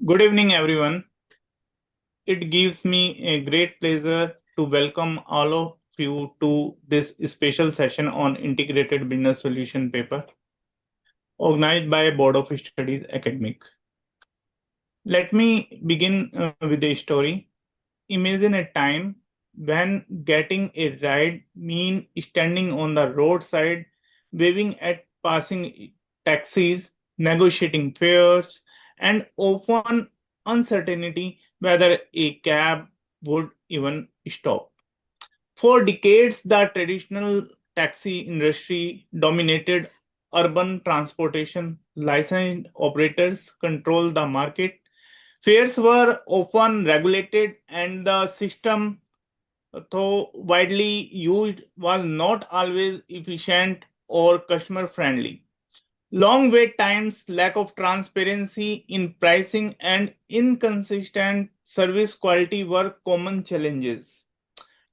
Good evening, everyone. It gives me a great pleasure to welcome all of you to this special session on integrated business solution paper organized by Board of Studies Academic. Let me begin with a story. Imagine a time when getting a ride mean standing on the roadside, waving at passing taxis, negotiating fares, and often uncertainty whether a cab would even stop. For decades, the traditional taxi industry dominated urban transportation. Licensed operators controlled the market. Fares were often regulated, and the system, though widely used, was not always efficient or customer friendly. Long wait times, lack of transparency in pricing, and inconsistent service quality were common challenges.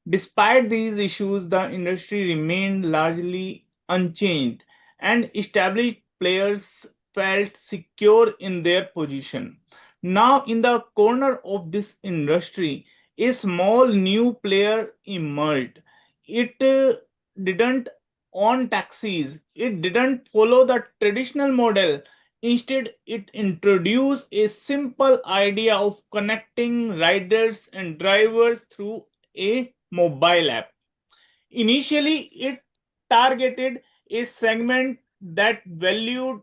Despite these issues, the industry remained largely unchanged, and established players felt secure in their position. Now, in the corner of this industry, a small new player emerged. It didn't own taxis, it didn't follow the traditional model. Instead, it introduced a simple idea of connecting riders and drivers through a mobile app. Initially, it targeted a segment that valued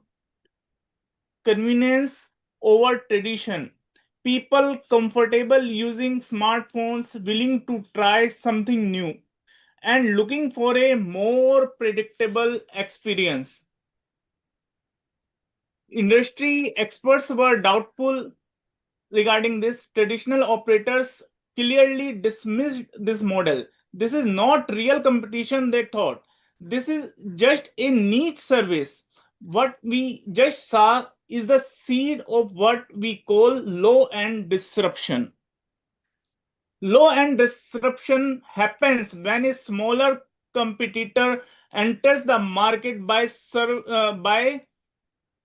convenience over tradition. People comfortable using smartphones, willing to try something new, and looking for a more predictable experience. Industry experts were doubtful regarding this. Traditional operators clearly dismissed this model. This is not real competition, they thought. This is just a niche service. What we just saw is the seed of what we call low end disruption. Low end disruption happens when a smaller competitor enters the market by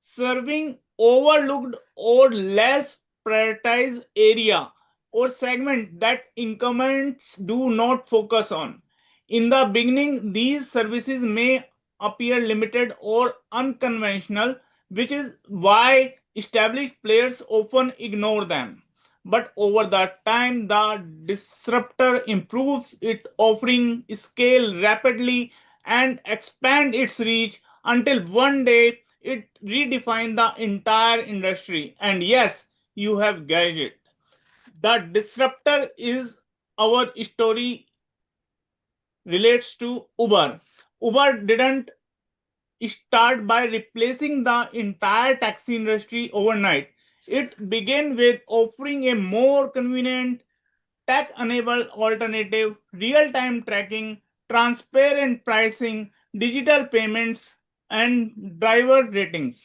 serving overlooked or less prioritized area or segment that incumbents do not focus on. In the beginning, these services may appear limited or unconventional, which is why established players often ignore them. But over the time, the disruptor improves its offering, scale rapidly, and expand its reach until one day it redefined the entire industry. And yes, you have guessed it. The disruptor is our story relates to Uber. Uber didn't start by replacing the entire taxi industry overnight. It began with offering a more convenient, tech enabled alternative, real time tracking, transparent pricing, digital payments, and driver ratings.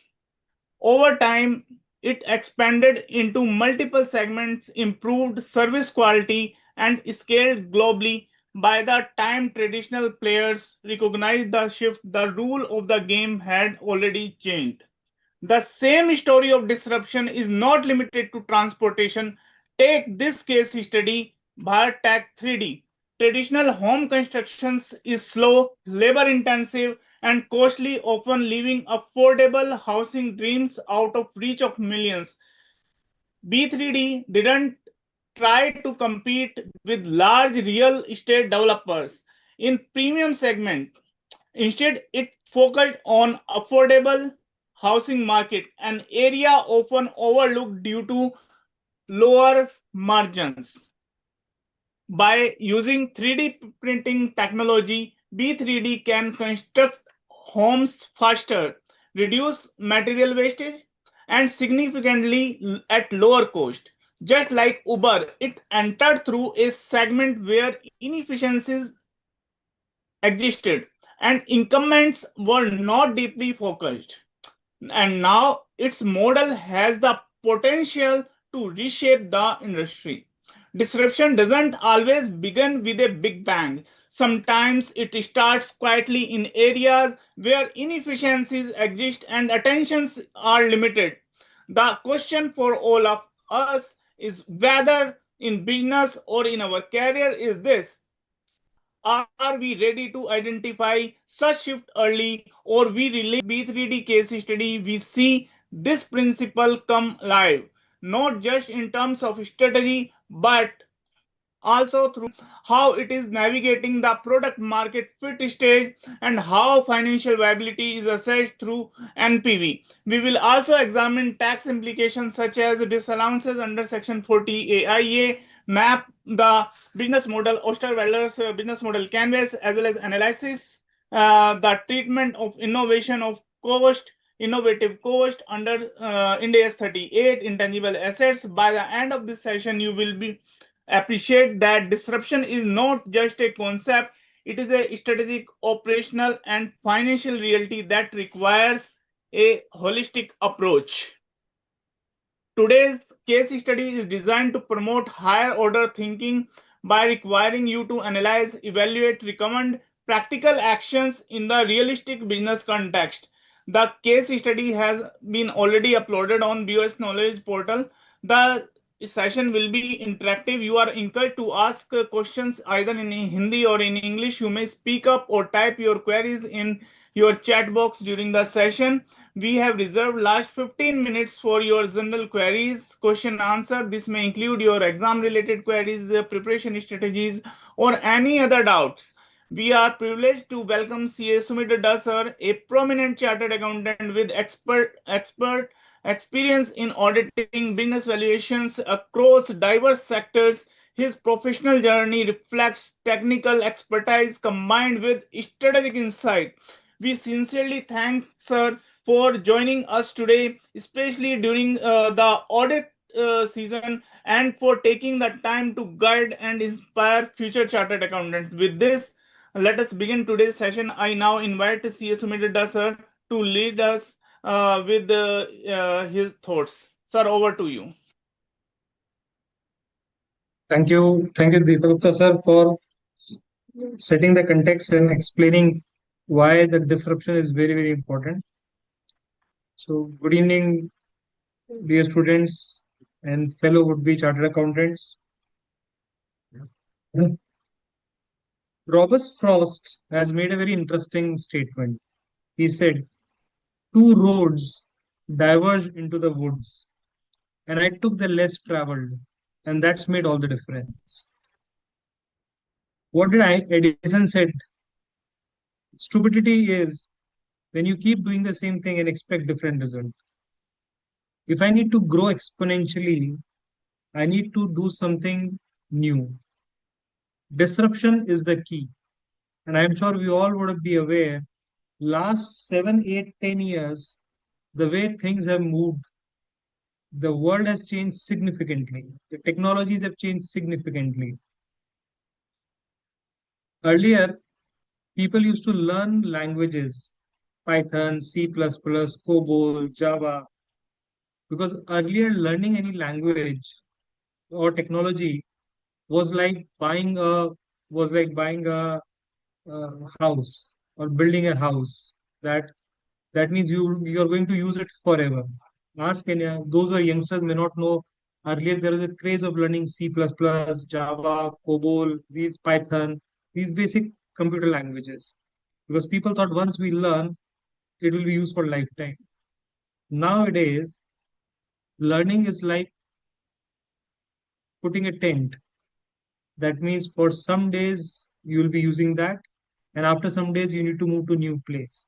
Over time, it expanded into multiple segments, improved service quality, and scaled globally. By the time traditional players recognized the shift, the rule of the game had already changed. The same story of disruption is not limited to transportation. Take this case study, Bharat 3D. Traditional home constructions is slow, labor intensive, and costly, often leaving affordable housing dreams out of reach of millions. B3D didn't try to compete with large real estate developers in premium segment. Instead, it focused on affordable housing market, an area often overlooked due to lower margins. By using 3D printing technology, B3D can construct homes faster, reduce material wastage, and significantly at lower cost. Just like Uber, it entered through a segment where inefficiencies existed and incumbents were not deeply focused. And now its model has the potential to reshape the industry. Disruption doesn't always begin with a big bang. Sometimes it starts quietly in areas where inefficiencies exist and attentions are limited. The question for all of us is whether in business or in our career is this: are we ready to identify such shift early, or we rely B3D case study? We see this principle come live, not just in terms of strategy, but also through how it is navigating the product market fit stage and how financial viability is assessed through NPV. We will also examine tax implications such as disallowances under Section 40 AIA, map the business model, Osterwelder's business model canvas, as well as analysis the treatment of innovation of cost, innovative cost under Ind AS 38 intangible assets. By the end of this session, you will be appreciate that disruption is not just a concept, it is a strategic, operational, and financial reality that requires a holistic approach. Today's case study is designed to promote higher order thinking by requiring you to analyze, evaluate, recommend practical actions in the realistic business context. The case study has been already uploaded on BOS Knowledge portal. The session will be interactive. You are encouraged to ask questions either in Hindi or in English. You may speak up or type your queries in your chat box during the session. We have reserved last 15 minutes for your general queries, question answer. This may include your exam related queries, preparation strategies, or any other doubts. We are privileged to welcome CA Sumit Dadda sir, a prominent chartered accountant with expert experience in auditing business valuations across diverse sectors. His professional journey reflects technical expertise combined with strategic insight. We sincerely thank sir for joining us today, especially during the audit season, and for taking the time to guide and inspire future chartered accountants. With this, let us begin today's session. I now invite C.S. Sumit sir to lead us with his thoughts. Sir, over to you. Thank you, Deepakgupta sir, for setting the context and explaining why the disruption is very, very important. So, good evening, dear students and fellow would-be chartered accountants. Robert Frost has made a very interesting statement. He said, two roads diverge into the woods, and I took the less traveled, and that's made all the difference. What did Edison said? Stupidity is when you keep doing the same thing and expect different result. If I need to grow exponentially, I need to do something new. Disruption is the key. And I'm sure we all would be aware, last 7, 8, 10 years, the way things have moved, the world has changed significantly. The technologies have changed significantly. Earlier, people used to learn languages, Python, C++, COBOL, Java, because earlier learning any language or technology was like buying a house or building a house. That means you're going to use it forever. Ask any those who are youngsters may not know. Earlier there was a craze of learning C++, Java, COBOL, these Python, these basic computer languages, because people thought once we learn, it will be used for lifetime. Nowadays, learning is like putting a tent. That means for some days you will be using that, and after some days you need to move to a new place.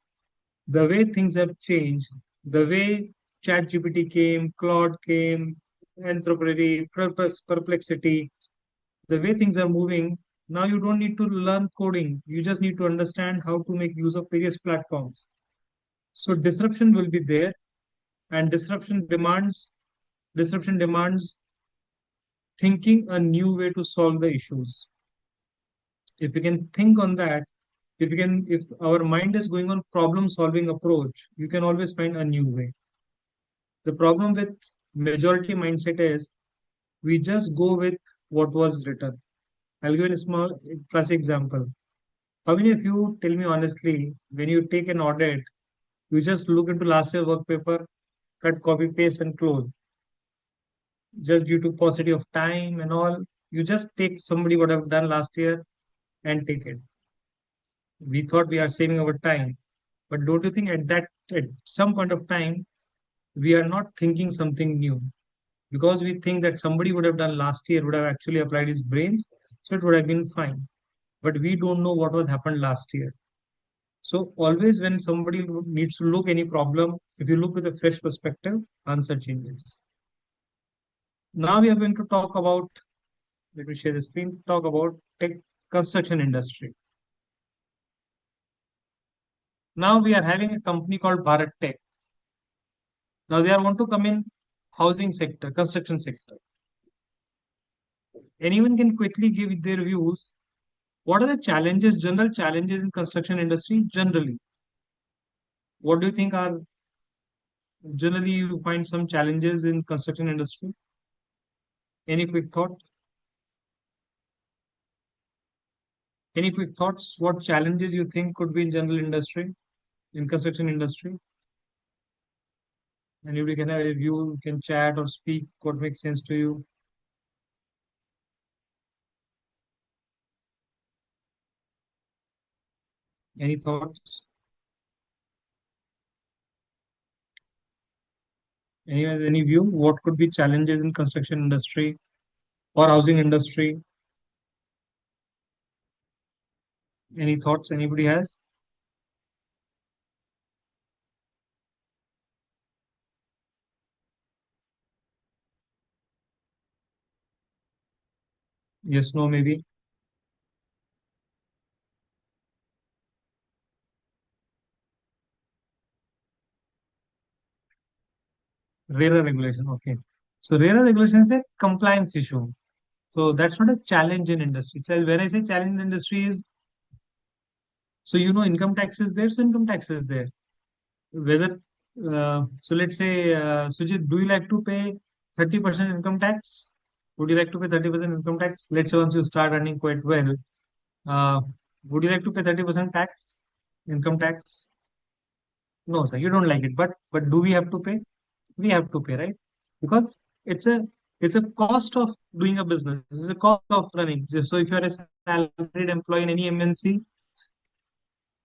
The way things have changed, the way ChatGPT came, Claude came, Anthropology, Perplexity, the way things are moving, now you don't need to learn coding. You just need to understand how to make use of various platforms. So disruption will be there, and disruption demands thinking a new way to solve the issues. If we can think on that, if our mind is going on problem solving approach, you can always find a new way. The problem with majority mindset is we just go with what was written. I'll give you a small classic example. How many of you, tell me honestly, when you take an audit, you just look into last year's work paper, cut, copy, paste, and close? just due to paucity of time and all. You just take somebody what have done last year and take it. We thought we are saving our time, but don't you think at some point of time we are not thinking something new because we think that somebody would have done last year would have actually applied his brains, so it would have been fine. But we don't know what was happened last year. So always when somebody needs to look any problem, if you look with a fresh perspective, answer changes. Now we are going to talk about, let me share the screen, talk about tech construction industry. Now we are having a company called Bharat Tech. Now they are want to come in housing sector, construction sector. Anyone can quickly give their views. What are the challenges, general challenges in construction industry generally? What do you think are generally you find some challenges in construction industry? Any quick thought? Any quick thoughts? What challenges you think could be in general industry, in construction industry? Anybody can have a view, you can chat or speak what makes sense to you. Any thoughts? Any view? What could be challenges in construction industry or housing industry? Any thoughts anybody has? Yes, no, maybe. RERA regulation. Okay. So RERA regulation is a compliance issue. So that's not a challenge in industry. So when I say challenge in industry is, so income tax is there, so income tax is there. Whether so let's say Sujit, do you like to pay 30% income tax? Would you like to pay 30% income tax? Let's say once you start earning quite well, uh, would you like to pay 30% tax, income tax? No, sir, you don't like it. But do we have to pay? We have to pay, right? Because it's a cost of doing a business. It's a cost of running. So if you're a salaried employee in any MNC,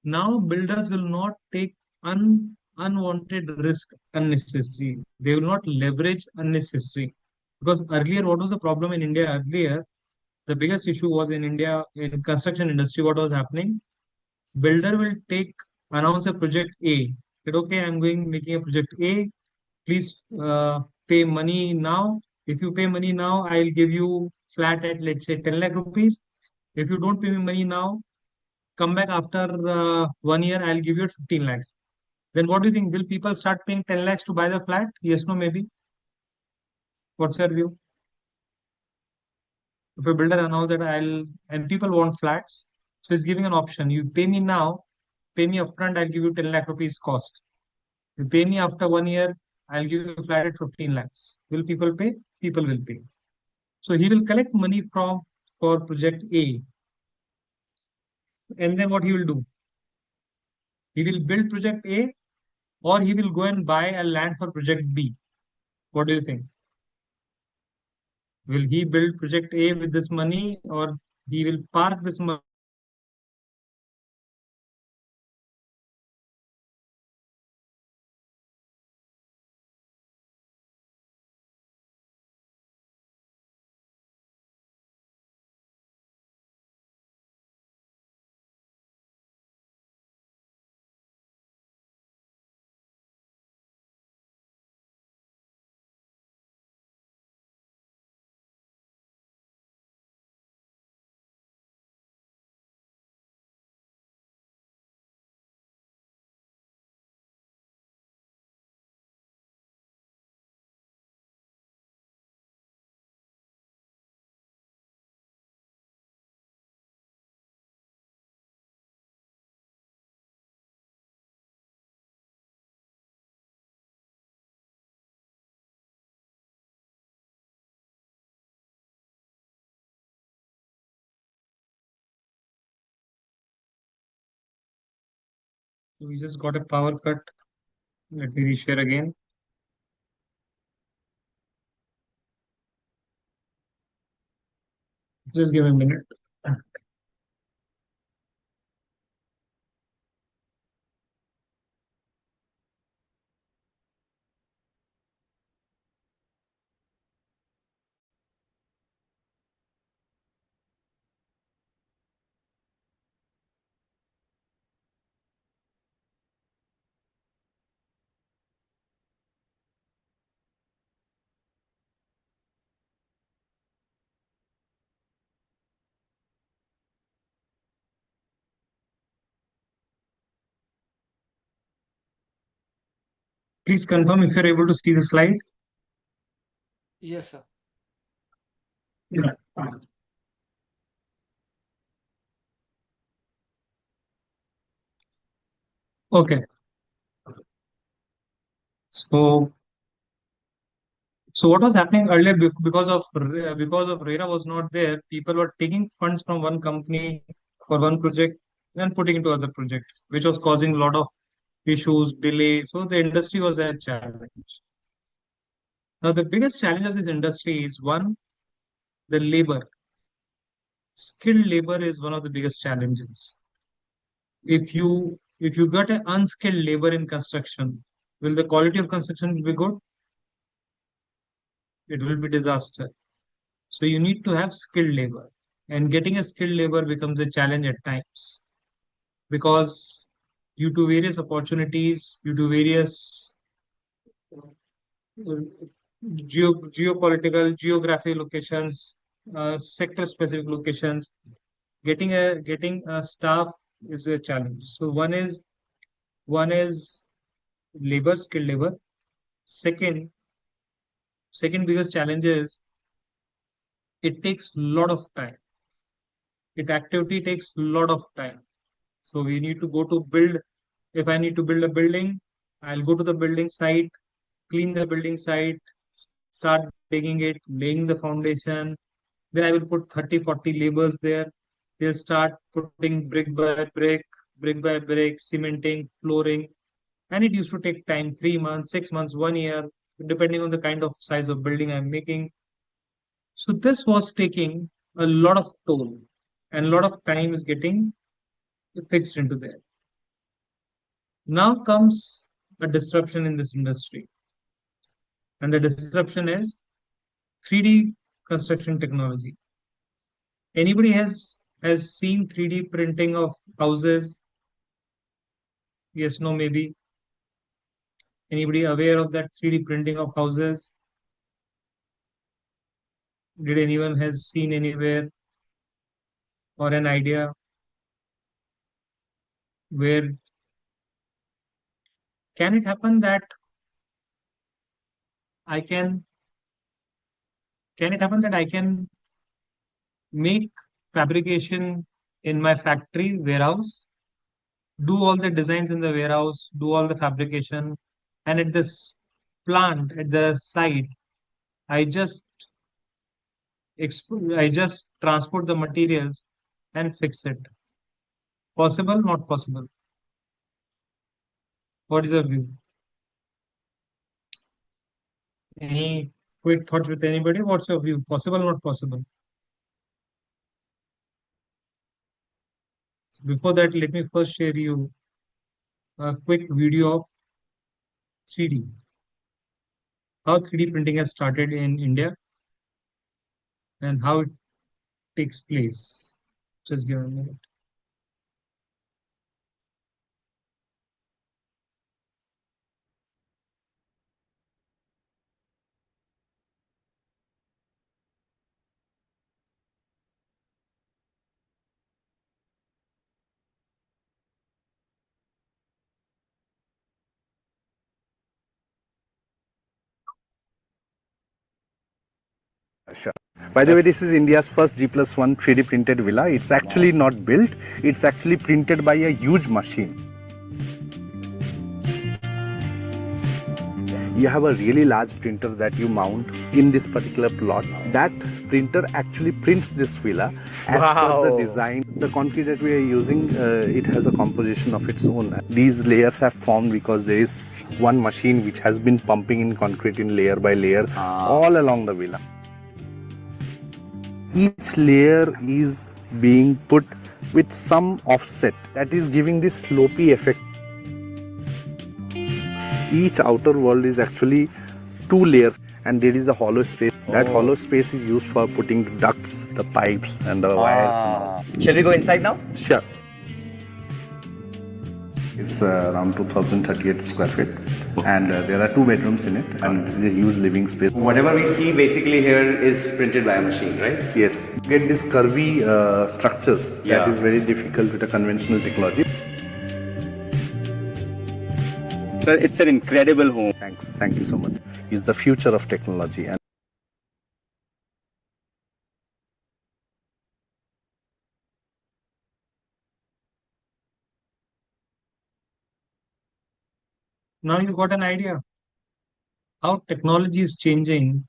now builders will not take unwanted risk unnecessary. They will not leverage unnecessary. Because earlier, what was the problem in India earlier? The biggest issue was in India in construction industry. What was happening? Builder will announce a project A. That okay, I'm going making a project A. Please pay money now. If you pay money now, I'll give you flat at let's say 10 lakh rupees. If you don't pay me money now, come back after 1 year, I'll give you 15 lakhs. Then what do you think? Will people start paying 10 lakhs to buy the flat? Yes, no, maybe. What's your view? If a builder announces that and people want flats, so he's giving an option. You pay me now, pay me upfront, I'll give you 10 lakh rupees cost. You pay me after 1 year, I'll give you a flat at 15 lakhs. Will people pay? People will pay. So he will collect money for project A. And then what he will do? He will build project A or he will go and buy a land for project B. What do you think? Will he build project A with this money or he will park this money? We just got a power cut. Let me reshare again. Just give me a minute. Please confirm if you're able to see the slide. Yes, sir. Yeah. Okay. So, so what was happening earlier because of RERA was not there, people were taking funds from one company for one project and putting into other projects, which was causing a lot of issues, delay. So the industry was a challenge. Now, the biggest challenge of this industry is one, the labor. Skilled labor is one of the biggest challenges. If you got an unskilled labor in construction, will the quality of construction be good? It will be disaster. So you need to have skilled labor, and getting a skilled labor becomes a challenge at times because due to various opportunities, due to various geopolitical, geographic locations, sector specific locations, getting a staff is a challenge. So one is labor, skilled labor. Second biggest challenge is it takes a lot of time. It activity takes a lot of time. So we need to go to build. If I need to build a building, I'll go to the building site, clean the building site, start digging it, laying the foundation. Then I will put 30, 40 laborers there. They'll start putting brick by brick, cementing, flooring. And it used to take time, 3 months, 6 months, 1 year, depending on the kind of size of building I'm making. So this was taking a lot of toll and a lot of time is getting fixed into there. Now comes a disruption in this industry. And the disruption is 3D construction technology. Anybody has seen 3D printing of houses? Yes, no, maybe. Anybody aware of that 3D printing of houses? Did anyone has seen anywhere or an idea where can it happen that I can it happen that I can make fabrication in my factory warehouse, do all the designs in the warehouse, do all the fabrication, and at this plant at the site, I just I just transport the materials and fix it. Possible, not possible? What is your view? Any quick thoughts with anybody? What's your view? Possible, not possible? So before that, let me first share you a quick video of 3D. How 3D printing has started in India and how it takes place. Just give me a minute. Sure. By the way, this is India's first G+1 3D printed villa. It's actually not built. It's actually printed by a huge machine. You have a really large printer that you mount in this particular plot. That printer actually prints this villa as per the design. The concrete that we are using, it has a composition of its own. These layers have formed because there is one machine which has been pumping in concrete in layer by layer all along the villa. Each layer is being put with some offset that is giving this slopy effect. Each outer world is actually two layers, and there is a hollow space. That hollow space is used for putting the ducts, the pipes and the wires and all. Shall we go inside now? Sure. It's around 2038 square feet, and there are 2 bedrooms in it, and this is a huge living space. Whatever we see basically here is printed by a machine, right? Yes, get these curvy structures. Yeah. That is very difficult with a conventional technology. Sir, it's an incredible home. Thanks, thank you so much. It's the future of technology. And Now you got an idea how technology is changing,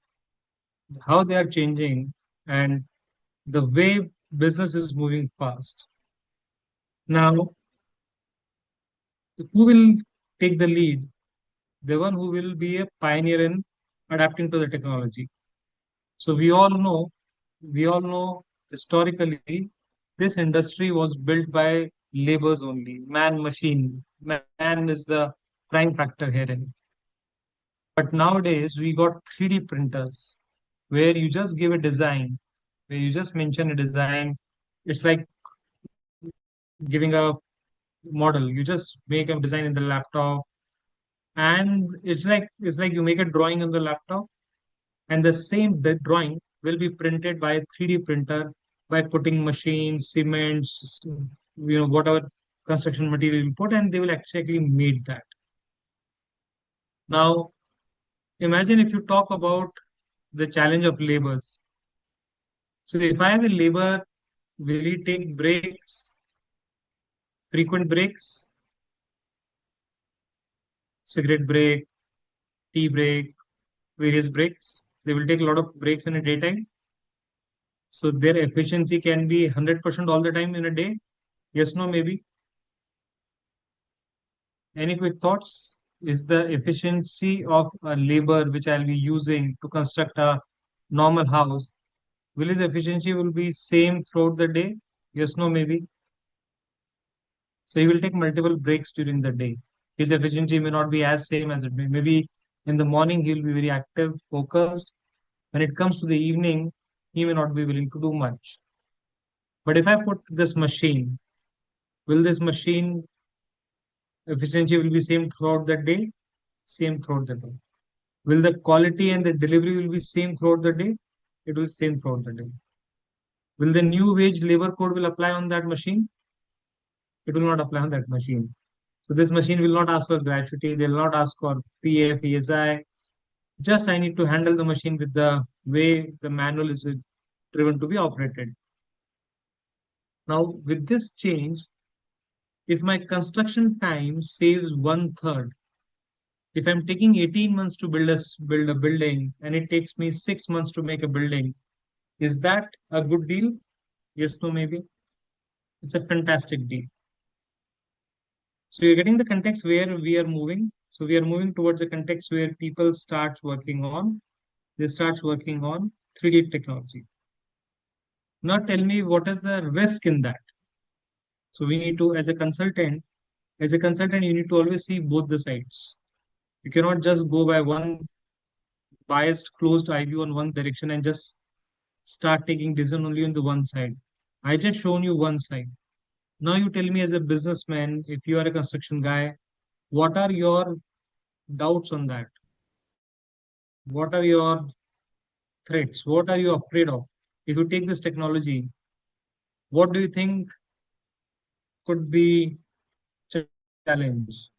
how they are changing, and the way business is moving fast. Now, who will take the lead? The one who will be a pioneer in adapting to the technology. So we all know historically, this industry was built by laborers only, man machine. Man is the prime factor herein. But nowadays we got 3D printers where you just give a design, where you just mention a design. It's like giving a model. You just make a design in the laptop, and it's like you make a drawing on the laptop, and the same drawing will be printed by a 3D printer by putting machines, cements, whatever construction material you put, and they will actually make that. Now, imagine if you talk about the challenge of labors. So if I have a labor, will he take breaks, frequent breaks, cigarette break, tea break, various breaks? They will take a lot of breaks in a daytime. So their efficiency can be 100% all the time in a day. Yes, no, maybe. Any quick thoughts? Is the efficiency of a labor which I'll be using to construct a normal house, will his efficiency will be same throughout the day? Yes, no, maybe. So he will take multiple breaks during the day. His efficiency may not be as same as it may. Maybe in the morning he'll be very active, focused. When it comes to the evening, he may not be willing to do much. But if I put this machine, will this machine efficiency will be same throughout the day? Same throughout the day. Will the quality and the delivery will be same throughout the day? It will same throughout the day. Will the new wage labor code will apply on that machine? It will not apply on that machine. So this machine will not ask for gratuity. They will not ask for PF, ESI. Just I need to handle the machine with the way the manual is driven to be operated. Now with this change, if my construction time saves 1/3, if I'm taking 18 months to build a building and it takes me 6 months to make a building, is that a good deal? Yes, no, maybe. It's a fantastic deal. So you're getting the context where we are moving. So we are moving towards a context where people start working on, they start working on 3D technology. Now tell me what is the risk in that? So we need to, as a consultant, you need to always see both the sides. You cannot just go by one biased, closed eye view on one direction and just start taking decision only on the one side. I just shown you one side. Now you tell me as a businessman, if you are a construction guy, what are your doubts on that? What are your threats? What are you afraid of? If you take this technology, what do you think could be challenge?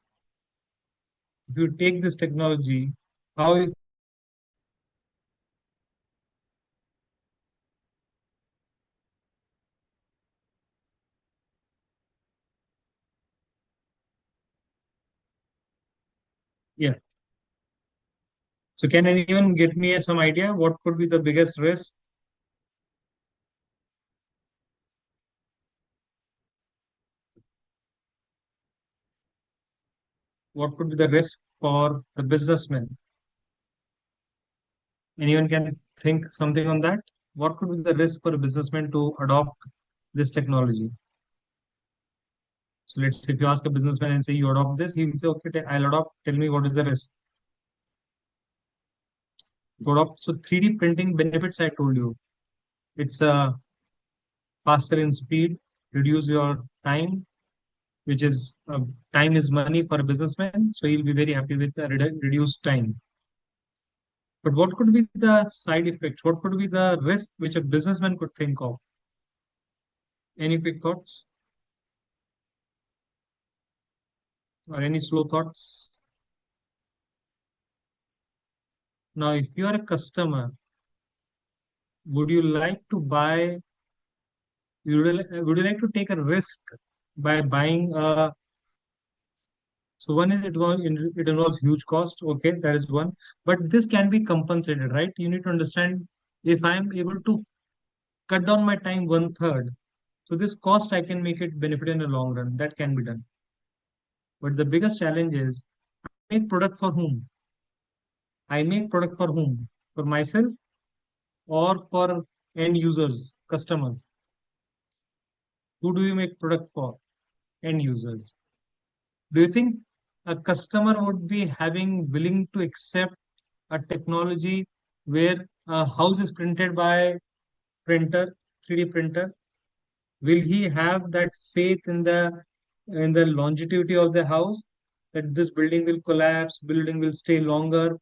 If you take this technology, how is yeah. So can anyone get me some idea what could be the biggest risk? What could be the risk for the businessman? Anyone can think something on that? what could be the risk for a businessman to adopt this technology? So let's say if you ask a businessman and say you adopt this, he will say, okay, I'll adopt. Tell me what is the risk. To adopt. So 3D printing benefits I told you. It's faster in speed, reduce your time, which is time is money for a businessman. So he'll be very happy with the reduced time. But what could be the side effects? What could be the risk which a businessman could think of? Any quick thoughts or any slow thoughts? Now, if you are a customer, would you like to buy? Would you like to take a risk by buying a? So one is it involves huge cost. Okay, that is one. But this can be compensated, right? You need to understand if I am able to cut down my time one third. So this cost I can make it benefit in the long run. That can be done. But the biggest challenge is I make product for whom? I make product for whom? For myself or for end users, customers? Who do you make product for? End users. Do you think a customer would be having willing to accept a technology where a house is printed by printer, 3D printer? Will he have that faith in the longevity of the house that this building will collapse, building will stay longer,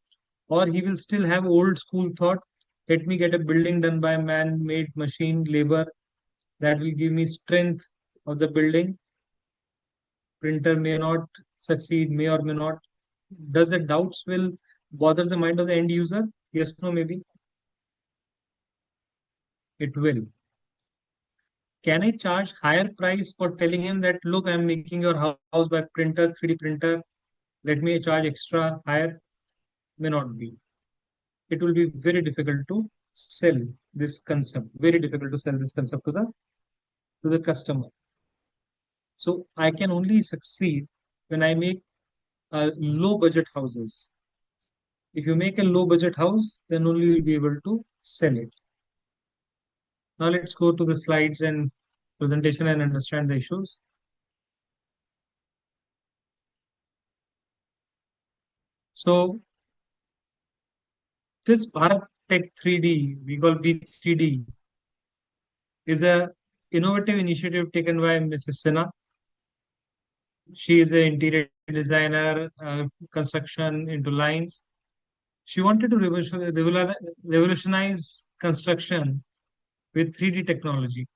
or he will still have old school thought, let me get a building done by man-made machine labor that will give me strength of the building. Printer may not succeed, may or may not. Does the doubts will bother the mind of the end user? Yes, no, maybe. It will. Can I charge higher price for telling him that, look, I'm making your house by printer, 3D printer. Let me charge extra higher? May not be. It will be very difficult to sell this concept. Very difficult to sell this concept to the customer. So I can only succeed when I make low budget houses. If you make a low budget house, then only you'll be able to sell it. Now let's go to the slides and presentation and understand the issues. So this Bharat Tech 3D, we call B3D, is a innovative initiative taken by Mrs. Sinha. She is an interior designer, construction into lines. She wanted to revolutionize construction with 3D technology.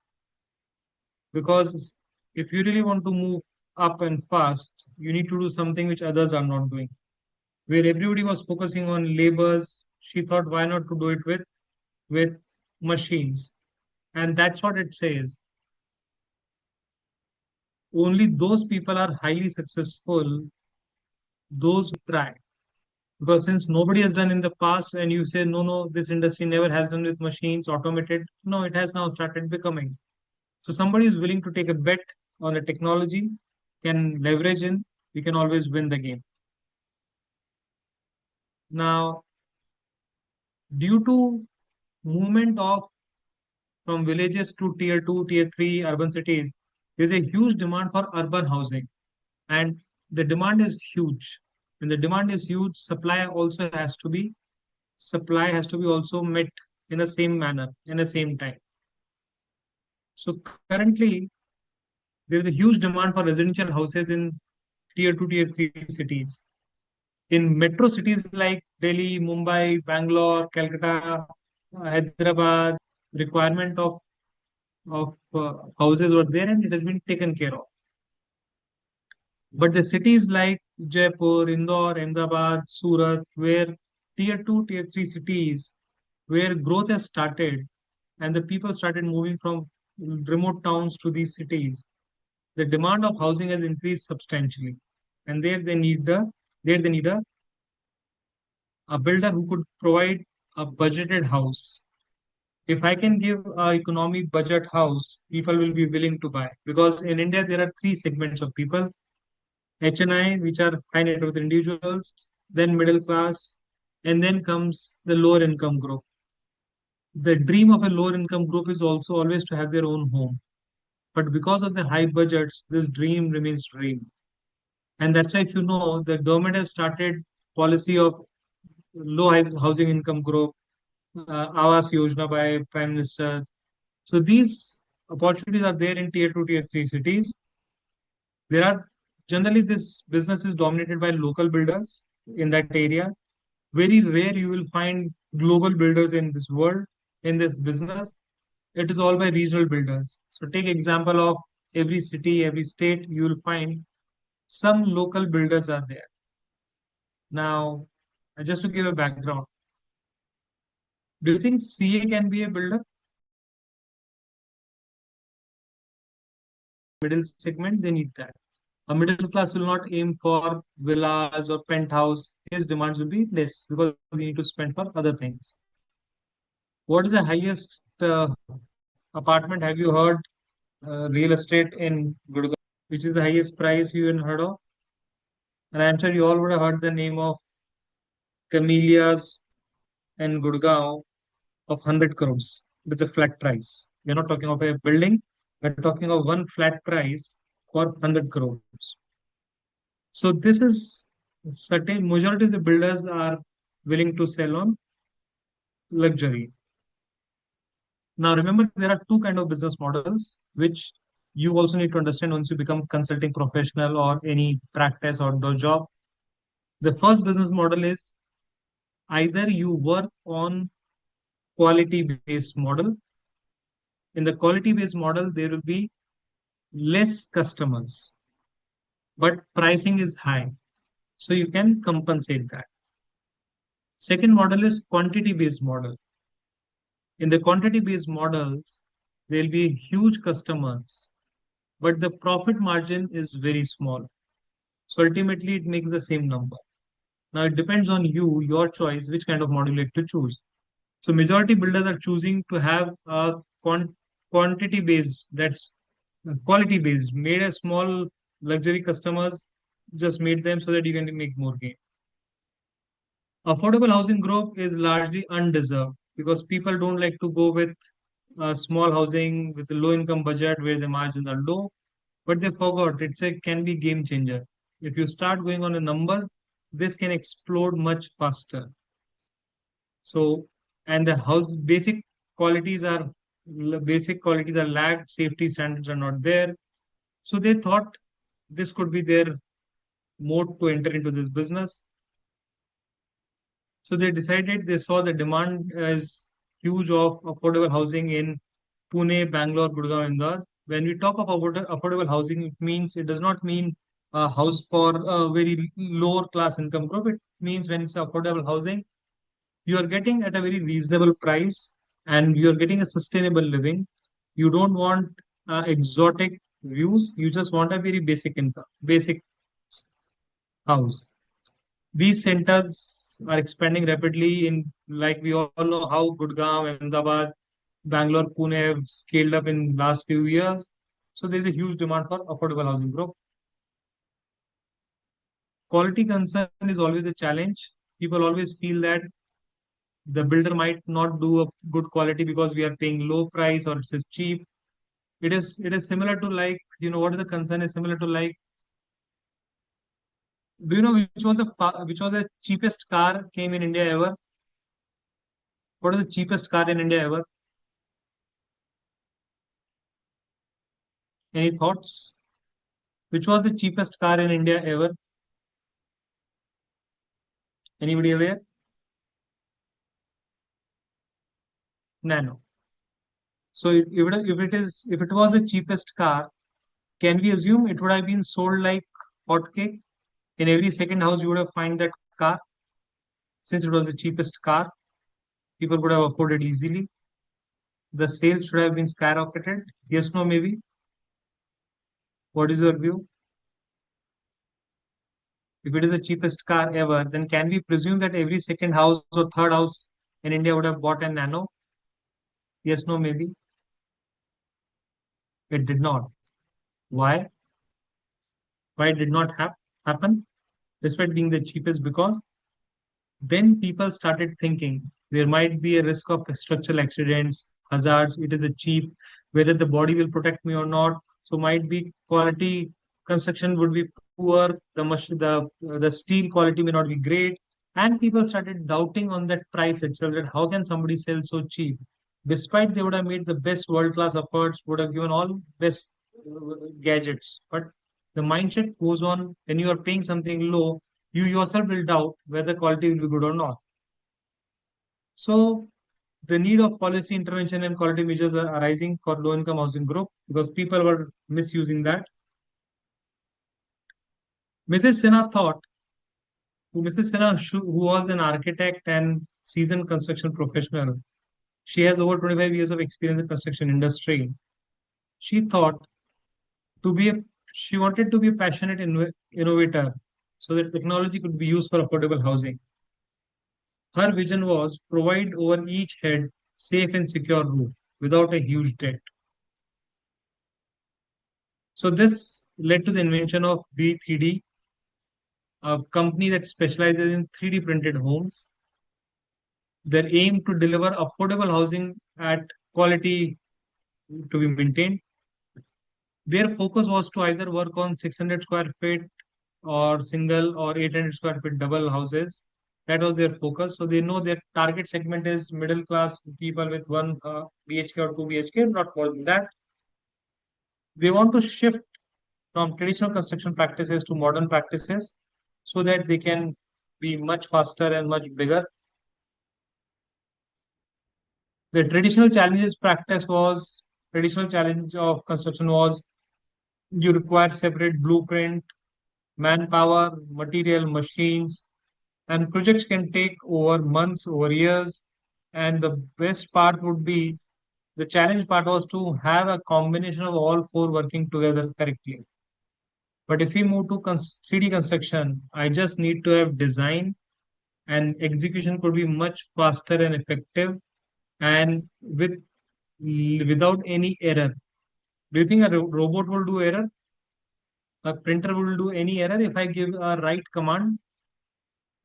Because if you really want to move up and fast, you need to do something which others are not doing. Where everybody was focusing on labors, she thought, why not to do it with machines? And that's what it says. Only those people are highly successful, those who try. Because since nobody has done in the past, and you say, no, this industry never has done with machines, automated. No, it has now started becoming. So somebody is willing to take a bet on the technology, can leverage in, we can always win the game. Now, due to movement of from villages to tier 2, tier 3 urban cities, there's a huge demand for urban housing. And the demand is huge. When the demand is huge, supply has to be also met in the same manner, in the same time. So currently, there is a huge demand for residential houses in tier 2, tier 3 cities. In metro cities like Delhi, Mumbai, Bangalore, Calcutta, Hyderabad, requirement of houses were there and it has been taken care of. But the cities like Jaipur, Indore, Ahmedabad, Surat, where tier 2, tier 3 cities, where growth has started and the people started moving from remote towns to these cities, the demand of housing has increased substantially. And there they need a builder who could provide a budgeted house. If I can give a economic budget house, people will be willing to buy. Because in India, there are three segments of people: HNI, which are high net worth individuals, then middle class, and then comes the lower income group. The dream of a lower income group is also always to have their own home. But because of the high budgets, this dream remains dream. And that's why, if you know, the government has started policy of low housing income group, Awas Yojana by Prime Minister. So these opportunities are there in tier 2, tier 3 cities. There are generally this business is dominated by local builders in that area. Very rare you will find global builders in this world, in this business. It is all by regional builders. So take example of every city, every state, you will find some local builders are there. Now, just to give a background, do you think CA can be a builder? Middle segment, they need that. A middle class will not aim for villas or penthouse. His demands will be less because he need to spend for other things. What is the highest apartment? Have you heard real estate in Gurgaon? Which is the highest price you even heard of? And I'm sure you all would have heard the name of Camellias and Gurgaon of 100 crores. It's a flat price. We're not talking of a building. We're talking of one flat price for 100 crores. So this is certain majority of the builders are willing to sell on luxury. Now remember, there are two kind of business models which you also need to understand once you become consulting professional or any practice or the job. The first business model is either you work on quality based model. In the quality based model, there will be less customers, but pricing is high. So you can compensate that. Second model is quantity based model. In the quantity based models, there will be huge customers, but the profit margin is very small. So ultimately, it makes the same number. Now it depends on you, your choice, which kind of model you like to choose. So majority builders are choosing to have a quantity based, that's quality based, made a small luxury customers, just made them so that you can make more gain. Affordable housing growth is largely undeserved because people don't like to go with small housing with a low income budget where the margins are low, but they forgot it's a can be game changer. If you start going on the numbers, this can explode much faster. So, and the house basic qualities are lagged, safety standards are not there. So they thought this could be their mode to enter into this business. So they decided, they saw the demand is huge of affordable housing in Pune, Bangalore, Gurgaon, Indore. When we talk of affordable housing, it does not mean a house for a very lower class income group. It means when it's affordable housing, you are getting at a very reasonable price and you are getting a sustainable living. You don't want exotic views. You just want a very basic income, basic house. These centers are expanding rapidly in, like we all know how Gurgaon, Ahmedabad, Bangalore, Pune have scaled up in last few years. So there's a huge demand for affordable housing growth. Quality concern is always a challenge. People always feel that the builder might not do a good quality because we are paying low price or it's cheap. It is similar to, like, what is the concern is similar to, like, do you know which was the cheapest car came in India ever? What is the cheapest car in India ever? Any thoughts? Which was the cheapest car in India ever? Anybody aware? Nano. So if it was the cheapest car, can we assume it would have been sold like hotcake? In every second house, you would have find that car. Since it was the cheapest car, people would have afforded easily. The sales should have been skyrocketed. Yes, no, maybe. What is your view? If it is the cheapest car ever, then can we presume that every second house or third house in India would have bought a Nano? Yes, no, maybe. It did not. Why? Why it did not happen? Despite being the cheapest, because then people started thinking There might be a risk of structural accidents, hazards. It is a cheap, whether the body will protect me or not. So might be quality construction would be poor. The steel quality may not be great, and people started doubting on that price itself. That how can somebody sell so cheap? Despite they would have made the best world class efforts, would have given all best gadgets, but the mindset goes on when you are paying something low. You yourself will doubt whether quality will be good or not. So the need of policy intervention and quality measures are arising for low-income housing group because people were misusing that. Mrs. Sinha thought, Mrs. Sinha, who was an architect and seasoned construction professional, she has over 25 years of experience in construction industry. She thought to be a, she wanted to be a passionate innovator so that technology could be used for affordable housing. Her vision was provide over each head safe and secure roof without a huge debt. So this led to the invention of B3D, a company that specializes in 3D printed homes. Their aim to deliver affordable housing at quality to be maintained. Their focus was to either work on 600 square feet or single or 800 square feet double houses. That was their focus. So they know their target segment is middle class people with one BHK or two BHK, not more than that. They want to shift from traditional construction practices to modern practices so that they can be much faster and much bigger. The traditional challenge of construction was you require separate blueprint, manpower, material, machines, and projects can take over months, over years. And the best part would be the challenge part was to have a combination of all four working together correctly. But if we move to 3D construction, I just need to have design and execution could be much faster and effective and without any error. Do you think a robot will do error? A printer will do any error? If I give a right command,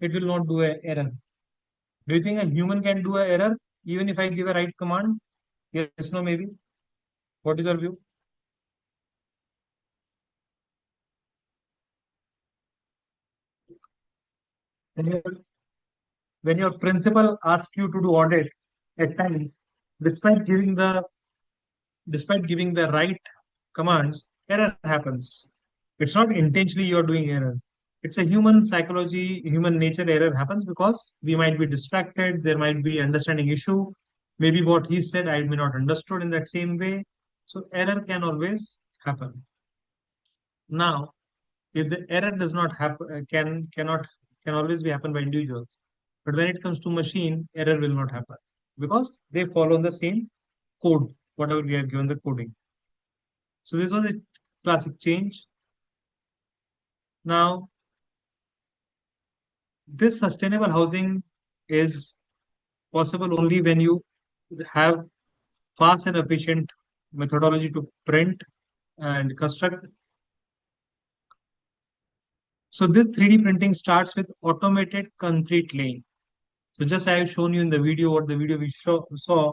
it will not do a error. Do you think a human can do a error even if I give a right command? Yes, no, maybe. What is your view? When your, when your principal asks you to do audit, at times, despite giving the despite giving the right commands, error happens. It's not intentionally you're doing error. It's a human psychology, human nature error happens because we might be distracted, there might be understanding issue. Maybe what he said I may not understood in that same way. So error can always happen. Now, if the error does not happen, can always be happen by individuals. But when it comes to machine, error will not happen because they follow the same code, whatever we have given the coding. So this was a classic change. Now, this sustainable housing is possible only when you have fast and efficient methodology to print and construct. So this 3D printing starts with automated concrete laying. So just I have shown you in the video what the video we saw,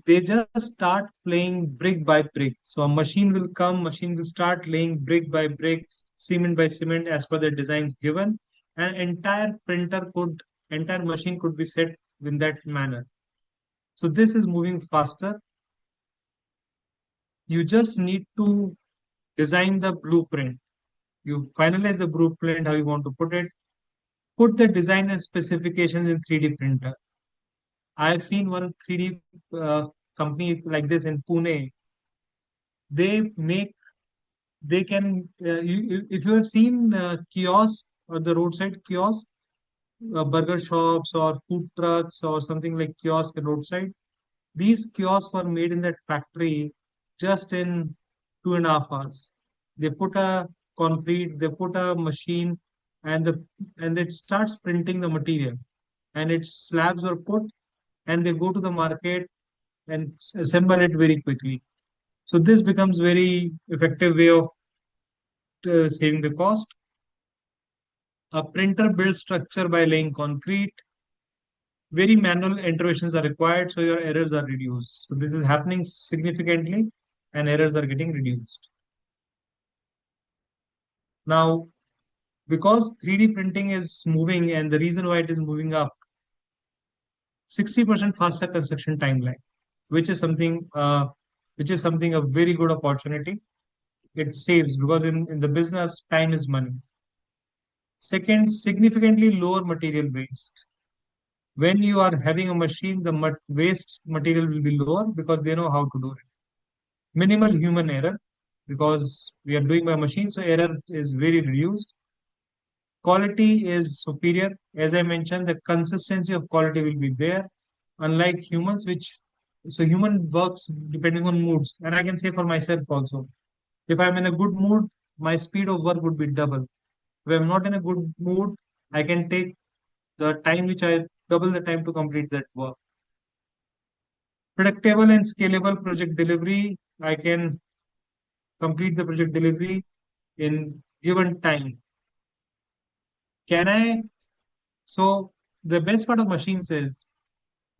they just start laying brick by brick. So a machine will come, machine will start laying brick by brick, cement by cement as per the designs given. And entire machine could be set in that manner. So this is moving faster. You just need to design the blueprint. You finalize the blueprint, how you want to put it. Put the design and specifications in 3D printer. I've seen one 3D company like this in Pune. They make, they can, if you have seen kiosks or the roadside kiosks, burger shops or food trucks or something like kiosk and roadside, these kiosks were made in that factory just in 2.5 hours. They put a concrete, they put a machine, and it starts printing the material, and its slabs were put, and they go to the market and assemble it very quickly. So this becomes very effective way of saving the cost. A printer builds structure by laying concrete. very manual interventions are required, so your errors are reduced. So this is happening significantly, and errors are getting reduced. Now, because 3D printing is moving, and the reason why it is moving up, 60% faster construction timeline, which is something a very good opportunity. It saves, because in the business, time is money. Second, significantly lower material waste. When you are having a machine, the waste material will be lower because they know how to do it. Minimal human error, because we are doing by machine, so error is very reduced. Quality is superior. As I mentioned, the consistency of quality will be there, unlike humans, so human works depending on moods. And I can say for myself also, if I'm in a good mood, my speed of work would be double. If I'm not in a good mood, I can take the time which I double the time to complete that work. Predictable and scalable project delivery. I can complete the project delivery in given time. Can I? So the best part of machines is,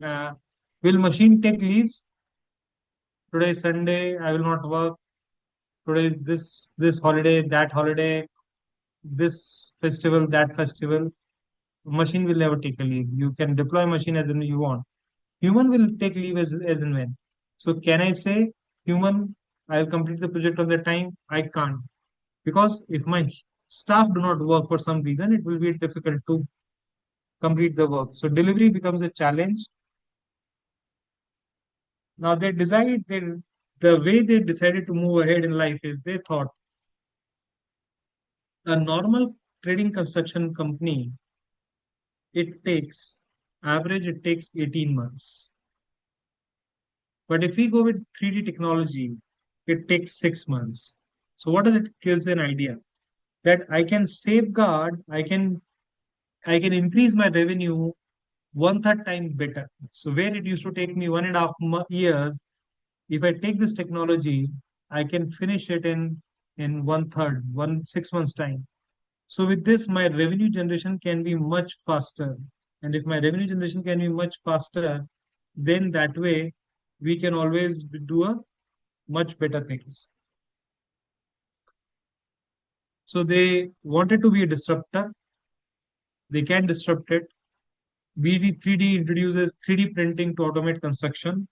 uh, will machine take leaves? Today is Sunday, I will not work. Today is this holiday, that holiday, this festival, that festival. Machine will never take a leave. You can deploy machine as and you want. Human will take leave as and when. So can I say human, I'll complete the project on the time? I can't. Because if my staff do not work for some reason, it will be difficult to complete the work. So delivery becomes a challenge. Now the way they decided to move ahead in life is they thought a normal trading construction company, it takes 18 months. But if we go with 3D technology, it takes 6 months. So what does it gives an idea? That I can safeguard, I can increase my revenue one third time better. So where it used to take me 1.5 years, if I take this technology, I can finish it in one third, 6 months time. So with this, my revenue generation can be much faster. And if my revenue generation can be much faster, then that way we can always do a much better things. So they wanted to be a disruptor. They can disrupt it. BD3D introduces 3D printing to automate construction,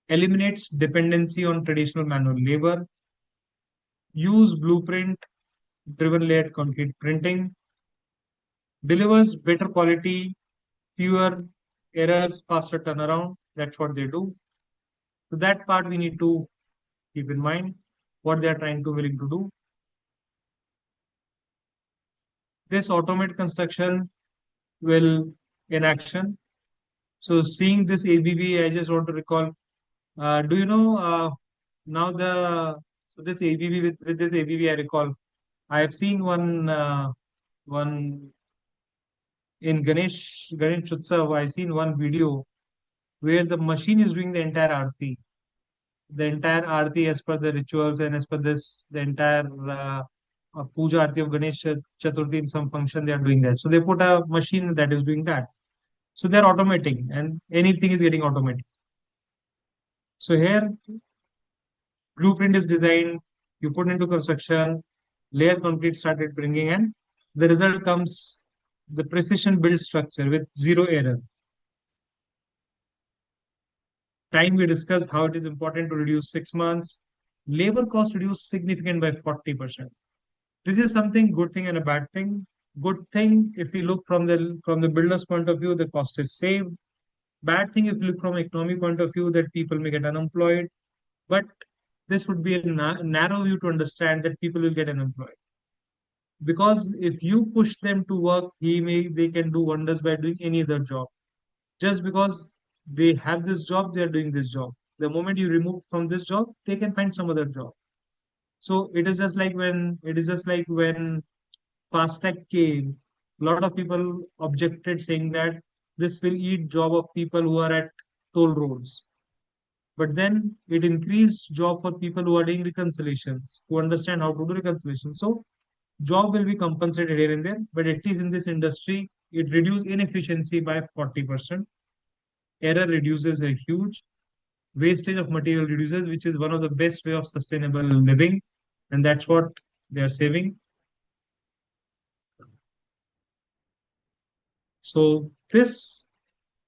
eliminates dependency on traditional manual labor, use blueprint driven layered concrete printing, delivers better quality, fewer errors, faster turnaround. That's what they do. So that part we need to keep in mind what they are willing to do. This automate construction will in action. So seeing this ABB, I just want to recall. Do you know now this ABB with this ABB? I recall I have seen one in Ganesh Utsav. I seen one video where the machine is doing the entire arti, as per the rituals, and as per the entire puja arti of Ganesh Chaturthi in some function they are doing that. So they put a machine that is doing that. So they're automating, and anything is getting automated. So here, blueprint is designed, you put into construction, layer concrete started bringing in. The result comes the precision built structure with zero error. Time we discussed how it is important to reduce 6 months. Labor cost reduced significant by 40%. This is something good thing and a bad thing. Good thing if we look from the builder's point of view, the cost is saved. Bad thing if you look from economic point of view, that people may get unemployed. But this would be a narrow view to understand that people will get unemployed. Because if you push them to work, they can do wonders by doing any other job. Just because they have this job, they are doing this job. The moment you remove from this job, they can find some other job. So it is just like when FASTag came, a lot of people objected, saying that this will eat job of people who are at toll roads. But then it increased job for people who are doing reconciliations, who understand how to do reconciliation. So job will be compensated here and there, but at least in this industry, it reduces inefficiency by 40%. Error reduces a huge. Wastage of material reduces, which is one of the best way of sustainable living, and that's what they are saving. So this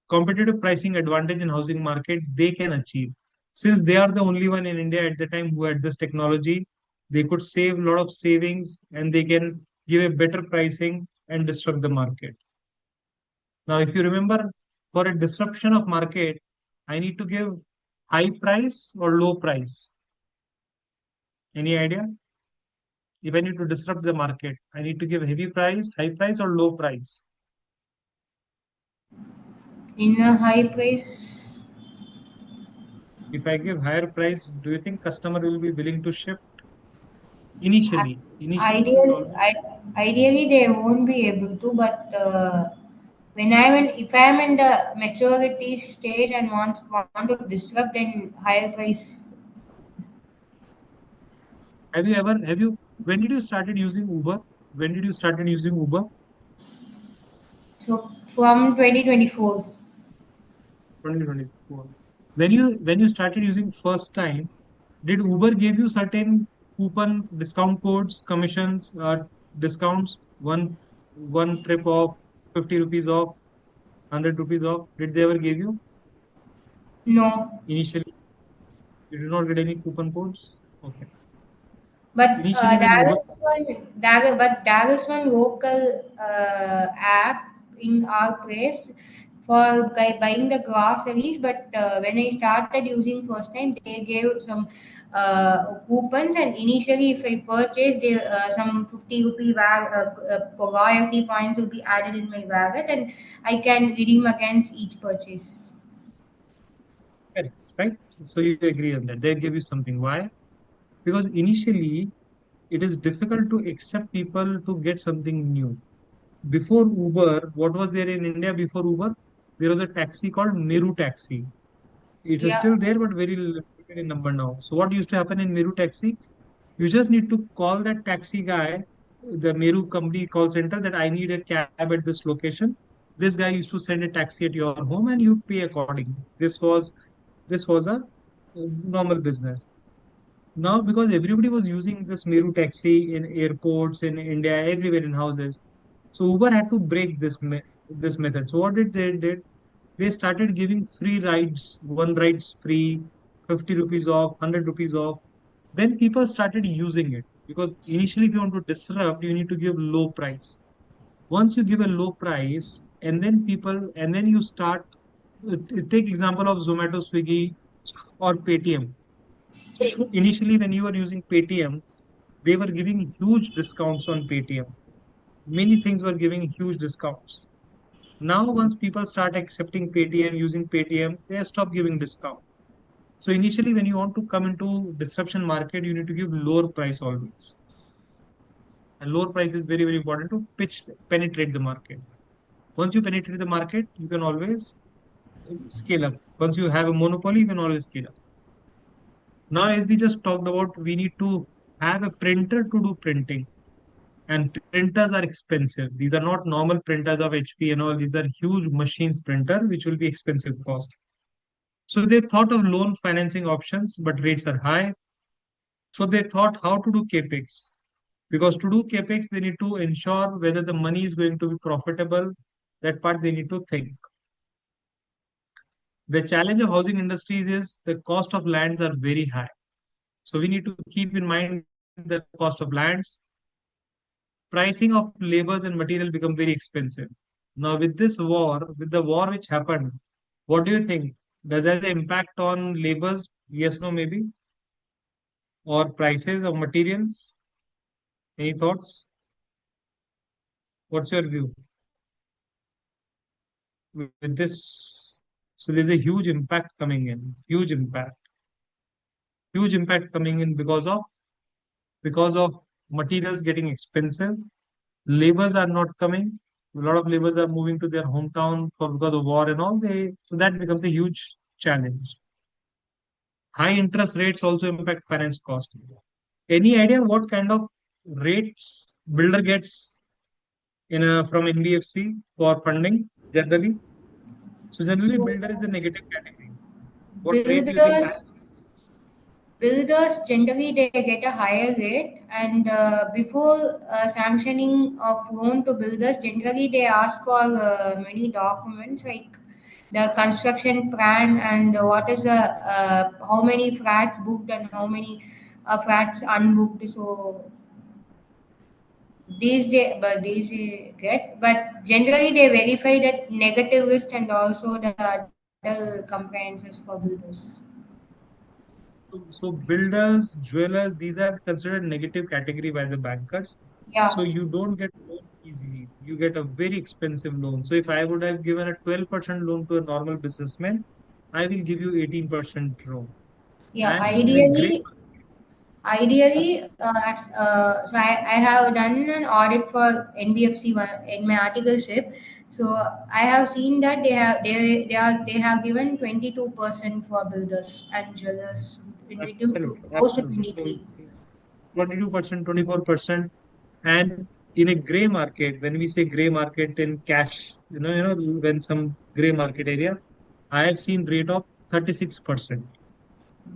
competitive pricing advantage in housing market they can achieve, since they are the only one in India at the time who had this technology. They could save a lot of savings and they can give a better pricing and disrupt the market. Now, if you remember, for a disruption of market, I need to give high price or low price. Any idea? If I need to disrupt the market, I need to give heavy price, high price, or low price. In a high price, If I give higher price, do you think customer will be willing to shift initially? Initially, they will ideally, always. ideally they won't be able to, but when if I'm in the maturity stage and want to disrupt, then higher price. Have you, when did you started using Uber? When did you started using Uber? So from 2024, 2024. When you started using first time, did Uber give you certain coupon, discount codes, commissions, discounts, one trip off, 50 rupees off, 100 rupees off? Did they ever give you no. initially? You did not get any coupon codes? Okay. But Initially, when Uber, there is one local app in our place for buying the groceries. But when I started using first time, they gave some coupons, and initially, if I purchased, they, some 50 rupee royalty points will be added in my wallet, and I can redeem against each purchase. correct, right? So you agree on that. They give you something. Why? Because initially, it is difficult to accept people to get something new. Before Uber, what was there in India before Uber? There was a taxi called Meru Taxi. It is Yeah. still there, but very limited in number now. So what used to happen in Meru Taxi? You just need to call that taxi guy, the Meru company call center, that I need a cab at this location. This guy used to send a taxi at your home, and you pay accordingly. This was a normal business. Now, because everybody was using this Meru taxi in airports, in India, everywhere in houses, so Uber had to break this method. So what did? They started giving free rides, one rides free, 50 rupees off, 100 rupees off. Then people started using it because initially, if you want to disrupt, you need to give low price. Once you give a low price, and then you start. Take example of Zomato, Swiggy, or Paytm. Initially, when you were using Paytm, they were giving huge discounts on Paytm. Many things were giving huge discounts. Now, once people start accepting Paytm, using Paytm, they stop giving discount. So initially, when you want to come into disruption market, you need to give lower price always. And lower price is very, very important to penetrate the market. Once you penetrate the market, you can always scale up. Once you have a monopoly, you can always scale up. Now, as we just talked about, we need to have a printer to do printing. And printers are expensive. These are not normal printers of HP and all. These are huge machines printer, which will be expensive cost. So they thought of loan financing options, but rates are high. So they thought how to do capex. Because to do capex, they need to ensure whether the money is going to be profitable. That part they need to think. The challenge of housing industries is the cost of lands are very high. So we need to keep in mind the cost of lands. Pricing of labors and material become very expensive. Now, with the war which happened, what do you think? Does that have an impact on labors? Yes, no, maybe? Or prices of materials? Any thoughts? What's your view with this? So there's a huge impact coming in, huge impact coming in because of materials getting expensive. Labors are not coming. A lot of laborers are moving to their hometown because of war and all. So that becomes a huge challenge. High interest rates also impact finance cost. Any idea what kind of rates builder gets from NBFC for funding generally. So generally, So builder is a negative category. What rate do you think builders has? builders generally they get a higher rate, and before sanctioning of loan to builders, generally they ask for many documents like the construction plan and what is the how many flats booked and how many flats unbooked. So these they get, but generally they verify that negative list and also the other compliances for builders. So builders, jewelers, these are considered negative category by the bankers. So Yeah, you don't get loan easily. You get a very expensive loan. So if I would have given a 12% loan to a normal businessman, I will give you 18% loan. yeah. And in a great So I have done an audit for NBFC in my articleship. So I have seen that they have given 22% for builders and jewelers, 22 to absolutely, close to absolutely. So 23. 22%, 24%. And in a gray market, when we say gray market in cash, when some gray market area, I have seen rate of 36%.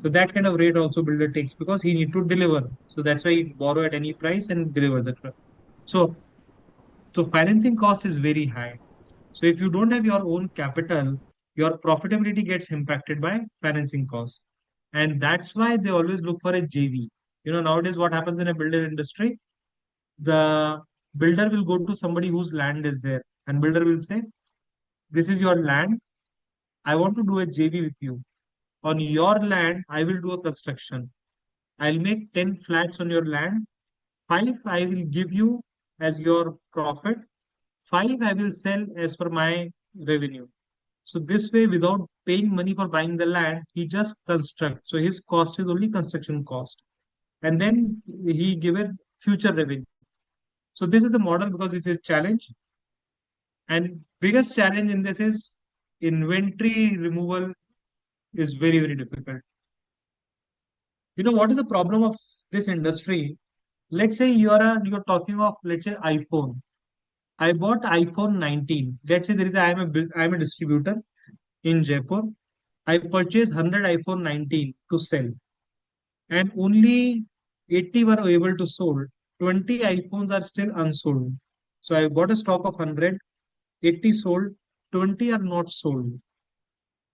So that kind of rate also builder takes because he need to deliver. So that's why he borrow at any price and deliver the truck. So so financing cost is very high. So if you don't have your own capital, your profitability gets impacted by financing cost. And that's why they always look for a JV. Nowadays what happens in a builder industry, the builder will go to somebody whose land is there, and builder will say, this is your land. I want to do a JV with you. On your land, I will do a construction. I'll make 10 flats on your land. Five I will give you as your profit. Five I will sell as per my revenue. So this way, without paying money for buying the land, he just constructs. So his cost is only construction cost. And then he give a future revenue. So this is the model because it's a challenge. And biggest challenge in this is inventory removal is very, very difficult. What is the problem of this industry? Let's say you're talking of, let's say, iPhone. I bought iPhone 19. Let's say I'm a distributor in Jaipur. I purchased 100 iPhone 19 to sell, and only 80 were able to sold. 20 iPhones are still unsold. So I bought a stock of 100, 80 sold, 20 are not sold.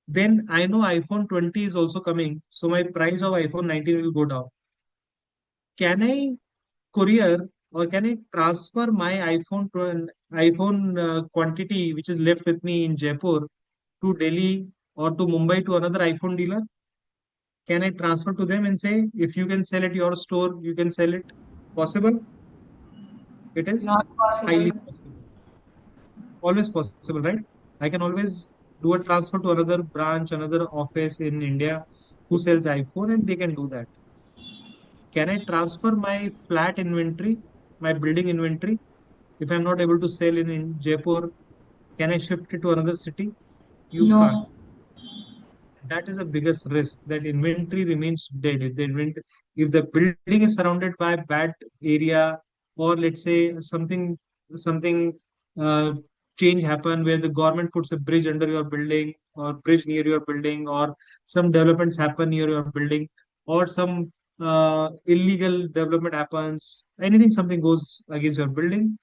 Then I know iPhone 20 is also coming, so my price of iPhone 19 will go down. Can I courier or can I transfer my iPhone quantity which is left with me in Jaipur to Delhi or to Mumbai to another iPhone dealer? Can I transfer to them and say, if you can sell at your store, you can sell it? Possible? It is Not highly possible. possible. Always possible, right? I can always do a transfer to another branch, another office in India who sells iPhone, and they can do that. Can I transfer my flat inventory, my building inventory? If I'm not able to sell in Jaipur, can I shift it to another city? You can't. No. That is the biggest risk, that inventory remains dead. If the building is surrounded by bad area, or let's say something uh, change happen where the government puts a bridge under your building or bridge near your building, or some developments happen near your building, or some illegal development happens, something goes against your building,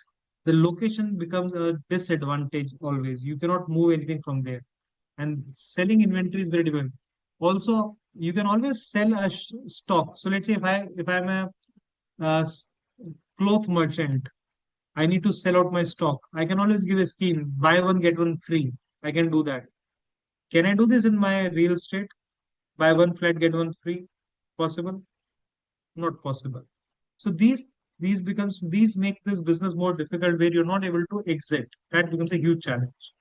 the location becomes a disadvantage always. You cannot move anything from there, and selling inventory is very different. Also, you can always sell a stock. So let's say if I'm a s- cloth merchant, I need to sell out my stock. I can always give a scheme, buy one get one free. I can do that. Can I do this in my real estate? Buy one flat get one free? Possible? Not possible. So these makes this business more difficult where you're not able to exit. That becomes a huge challenge.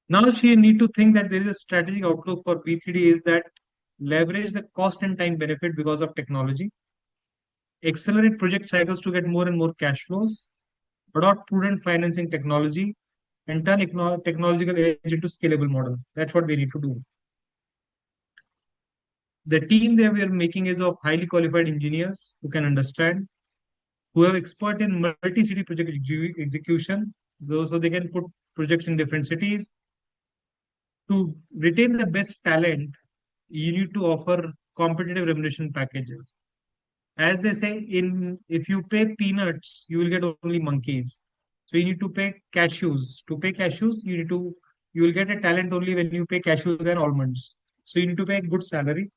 Now she need to think that there is a strategic outlook for B3D is that leverage the cost and time benefit because of technology, accelerate project cycles to get more and more cash flows, adopt prudent financing technology, and turn technological edge into scalable model. That's what they need to do. The team that we are making is of highly qualified engineers who can understand, who have expert in multi-city project execution, so they can put projects in different cities. To retain the best talent, you need to offer competitive remuneration packages. As they say, in if you pay peanuts, you will get only monkeys. So you need to pay cashews. To pay cashews, you will get a talent only when you pay cashews and almonds. So you need to pay a good salary.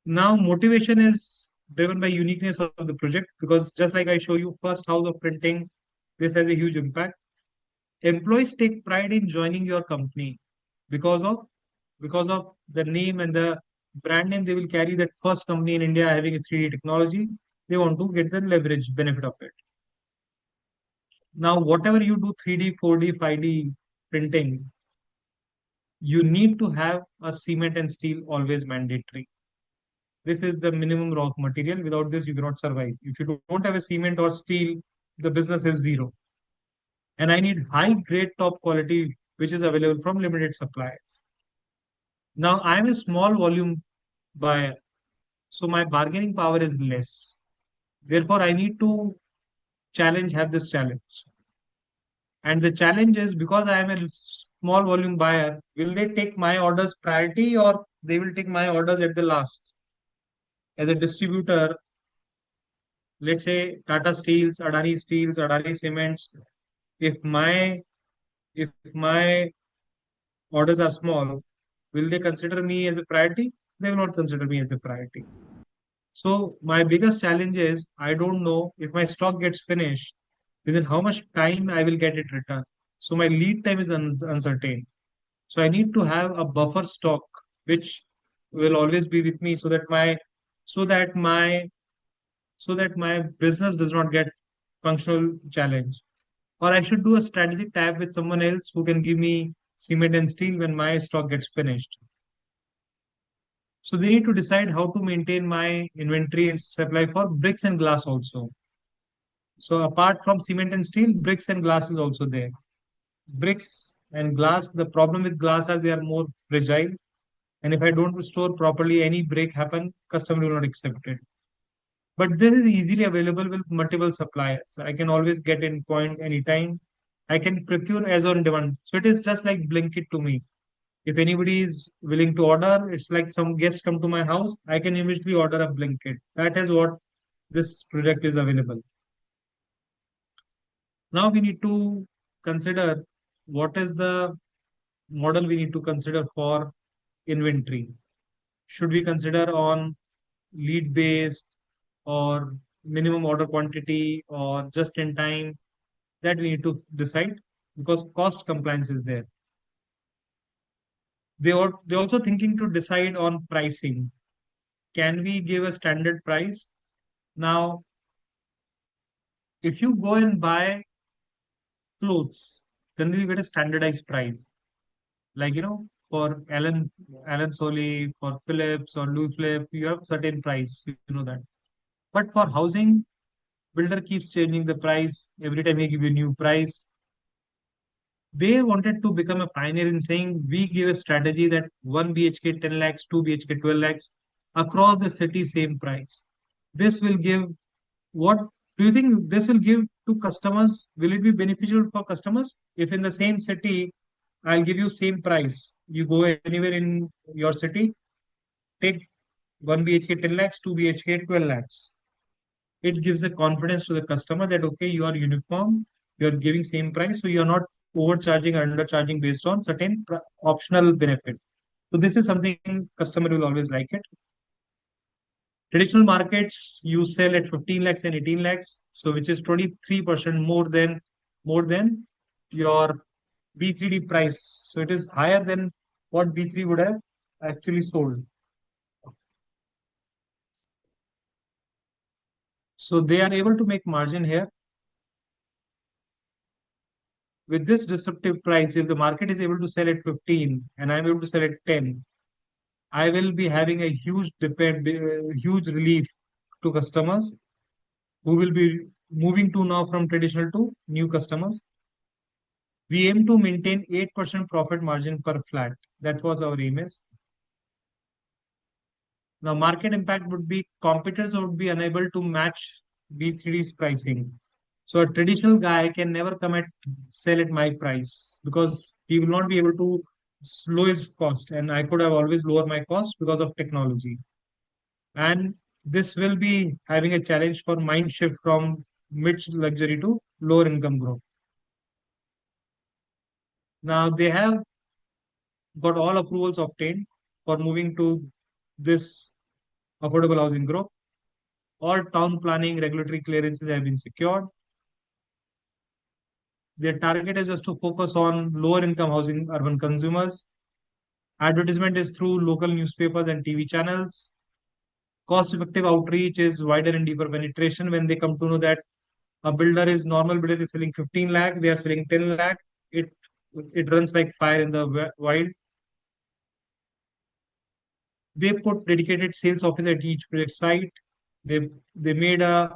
Now motivation is driven by uniqueness of the project, because just like I show you first house of printing, this has a huge impact. Employees take pride in joining your company because of the name and the brand name they will carry, that first company in India having a 3D technology. They want to get the leverage benefit of it. Now, whatever you do, 3D, 4D, 5D printing, you need to have a cement and steel always mandatory. This is the minimum raw material. Without this, you cannot survive. If you don't have a cement or steel, the business is zero. And I need high grade top quality, which is available from limited suppliers. Now, I am a small volume buyer, so my bargaining power is less. Therefore, I need to have this challenge. And the challenge is, because I am a small volume buyer, will they take my orders priority, or they will take my orders at the last? As a distributor, let's say Tata Steels, Adani Cements, if my orders are small, will they consider me as a priority? They will not consider me as a priority. So my biggest challenge is, I don't know if my stock gets finished, within how much time I will get it returned. So my lead time is uncertain. So I need to have a buffer stock which will always be with me, so that so that my my business does not get functional challenge. Or I should do a strategic tab with someone else who can give me cement and steel when my stock gets finished. So they need to decide how to maintain my inventory and supply for bricks and glass also. So apart from cement and steel, bricks and glass is also there. Bricks and glass, the problem with glass are they are more fragile. And if I don't store properly, any break happen, customer will not accept it. But this is easily available with multiple suppliers. I can always get in point anytime. I can procure as on demand. So it is just like Blinkit to me. If anybody is willing to order, it's like some guests come to my house, I can immediately order a Blinkit. That is what this project is available. Now we need to consider what is the model we need to consider for inventory. Should we consider on lead based, or minimum order quantity, or just in time? That we need to decide, because cost compliance is there. They're also thinking to decide on pricing. Can we give a standard price? Now, if you go and buy clothes, then you get a standardized price. Like, for Alan Solly, for Phillips or Louis Philippe, you have certain price, you know that. But for housing, builder keeps changing the price. Every time he give you a new price. They wanted to become a pioneer in saying, we give a strategy that 1 BHK 10 lakhs, 2 BHK 12 lakhs, across the city, same price. This will give, what do you think this will give to customers? Will it be beneficial for customers? If in the same city, I'll give you same price. You go anywhere in your city, take 1 BHK 10 lakhs, 2 BHK 12 lakhs. It gives a confidence to the customer that, okay, you are uniform, you are giving same price, so you are not overcharging or undercharging based on certain optional benefit. So this is something customer will always like it. Traditional markets, you sell at 15 lakhs and 18 lakhs, so which is 23% more than your B3D price. So it is higher than what B3 would have actually sold. So they are able to make margin here. With this disruptive price, if the market is able to sell at 15 and I'm able to sell at 10, I will be having a huge relief to customers who will be moving to now from traditional to new customers. We aim to maintain 8% profit margin per flat. That was our aim is. Now, market impact would be competitors would be unable to match B3D's pricing. So a traditional guy can never come and sell at my price because he will not be able to lower his cost. And I could have always lower my cost because of technology. And this will be having a challenge for mind shift from mid luxury to lower income group. Now they have got all approvals obtained for moving to this affordable housing group. All town planning regulatory clearances have been secured. Their target is just to focus on lower income housing urban consumers. Advertisement is through local newspapers and TV channels. Cost effective outreach is wider and deeper penetration. When they come to know that a normal builder is selling 15 lakh, they are selling 10 lakh. It it runs like fire in the wild. They put dedicated sales office at each project site. They made a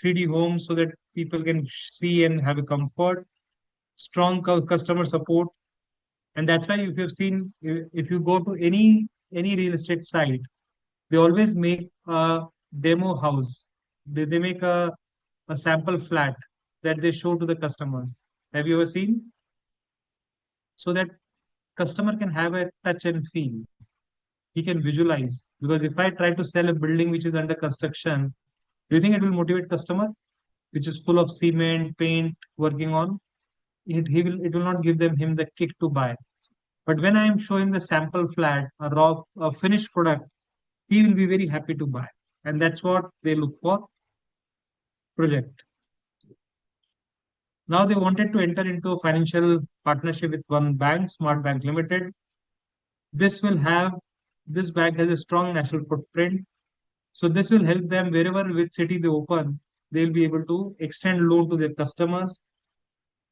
3D home so that people can see and have a comfort. Strong customer support, and that's why if you've seen, if you go to any real estate site, they always make a demo house. They make a sample flat that they show to the customers. Have you ever seen? So that customer can have a touch and feel. He can visualize. Because if I try to sell a building which is under construction, do you think it will motivate customer, which is full of cement, paint, working on? It will not give him the kick to buy. But when I am showing the sample flat, a finished product, he will be very happy to buy. And that's what they look for project. Now they wanted to enter into a financial partnership with one bank, Smart Bank Limited. This will have this bank has a strong national footprint. So this will help them wherever which city they open, they'll be able to extend loan to their customers.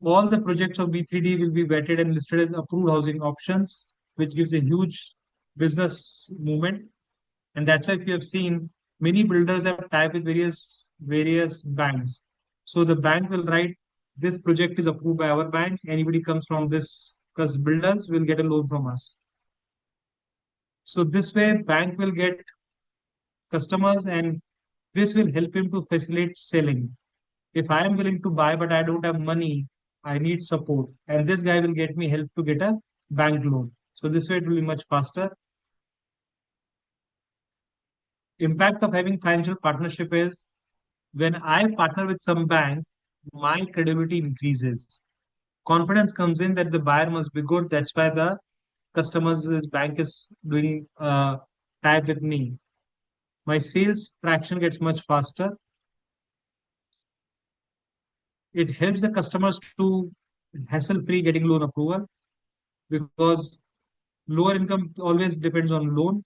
All the projects of B3D will be vetted and listed as approved housing options, which gives a huge business movement. And that's why if you have seen, many builders have tied with various banks. So the bank will write, this project is approved by our bank. Anybody comes from this, because builders will get a loan from us. So this way, bank will get customers, and this will help him to facilitate selling. If I am willing to buy but I don't have money, I need support, and this guy will get me help to get a bank loan. So this way it will be much faster. Impact of having financial partnership is, when I partner with some bank, my credibility increases. Confidence comes in that the buyer must be good. That's why the customers' bank is doing type with me. My sales traction gets much faster. It helps the customers to hassle-free getting loan approval, because lower income always depends on loan.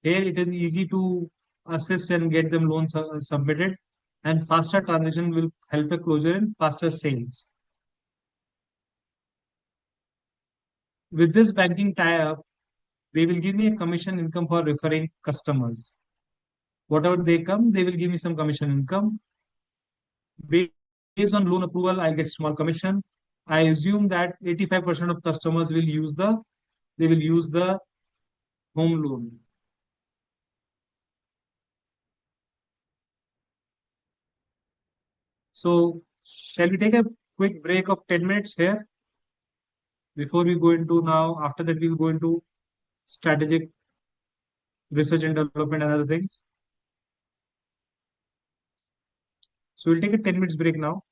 Here it is easy to assist and get them loans submitted, and faster transaction will help a closure in faster sales. With this banking tie-up, they will give me a commission income for referring customers. Whatever they come, they will give me some commission income. Based on loan approval, I'll get small commission. I assume that 85% of customers will use the home loan. So shall we take a quick break of 10 minutes here before we go into now? After that, we'll go into strategic research and development and other things. So we'll take a 10 minutes break now.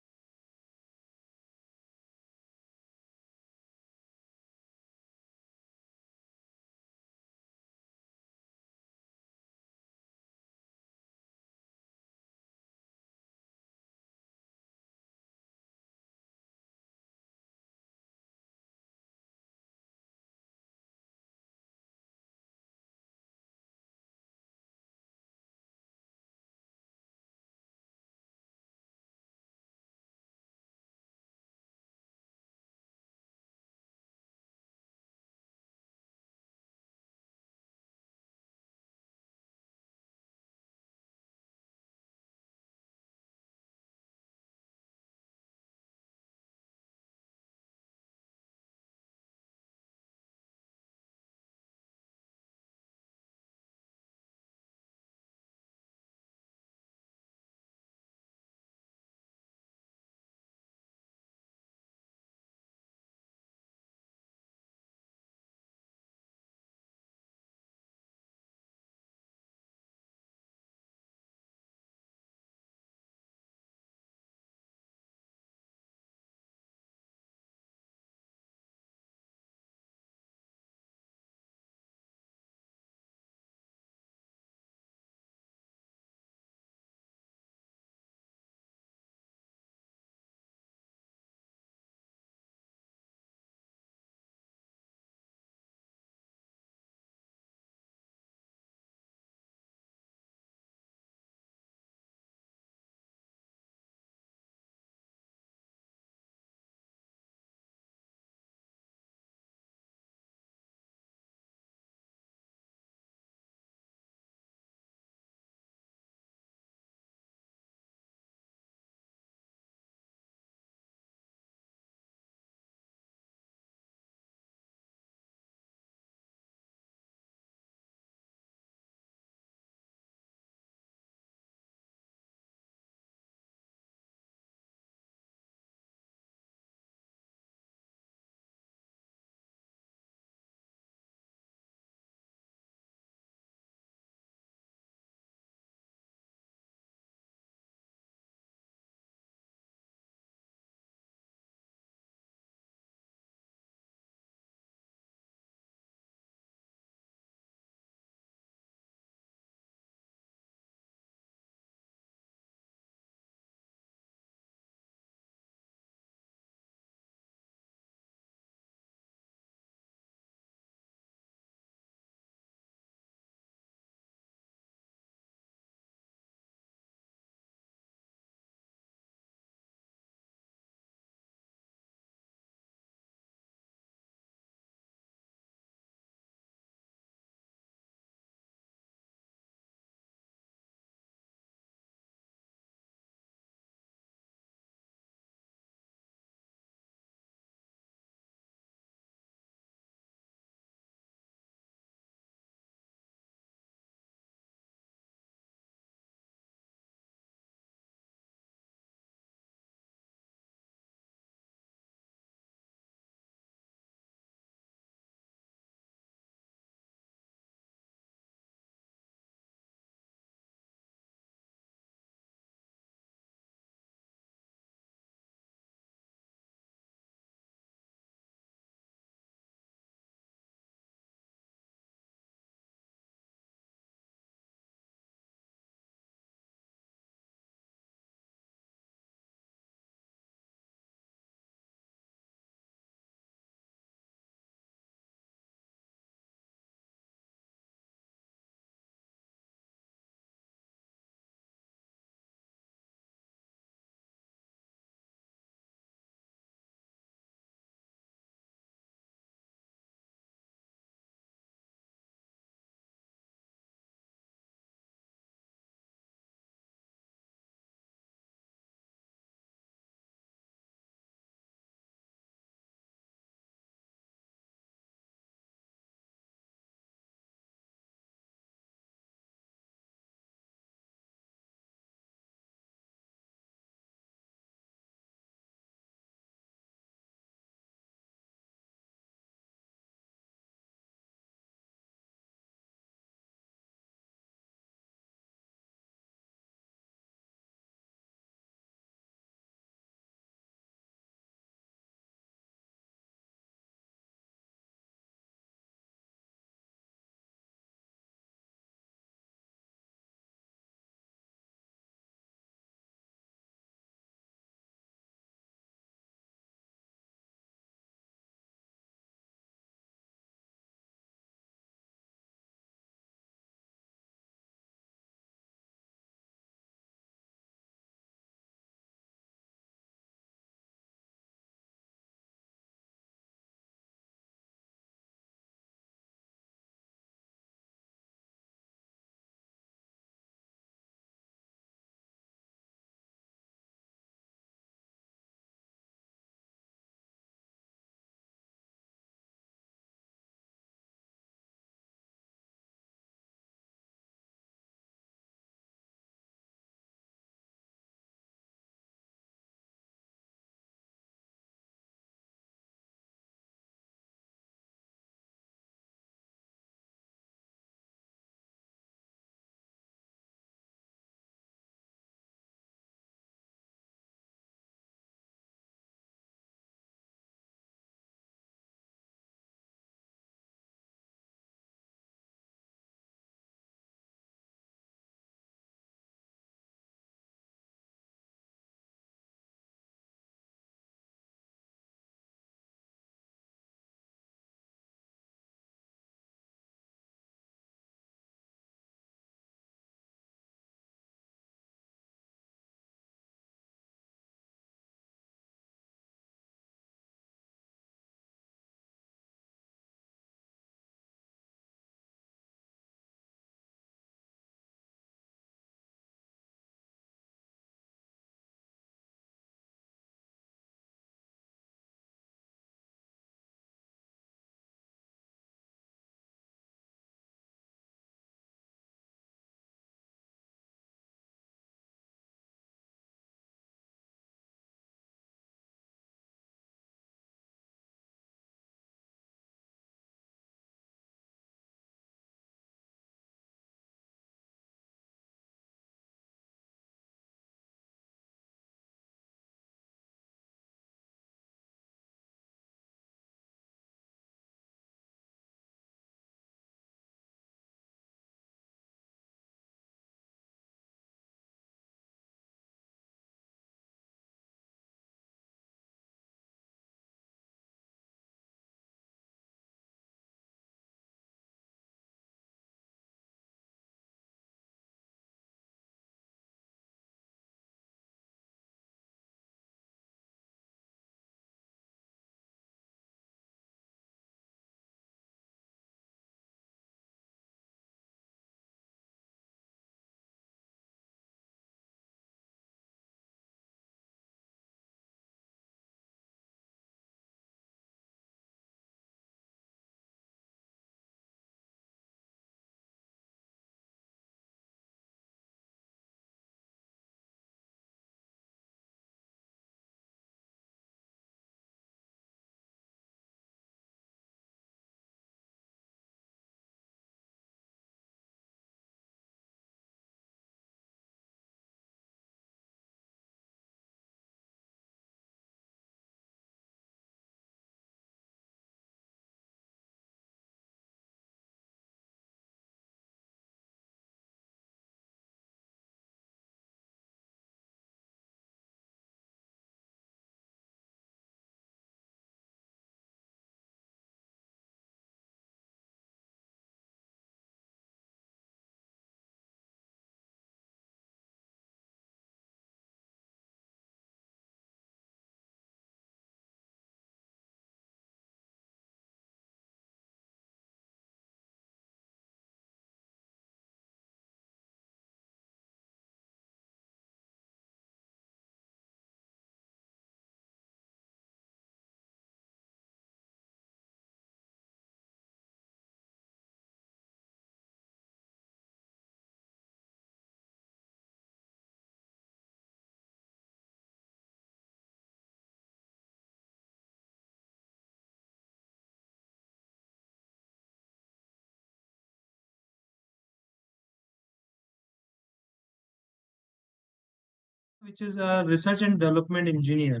which is a research and development engineer,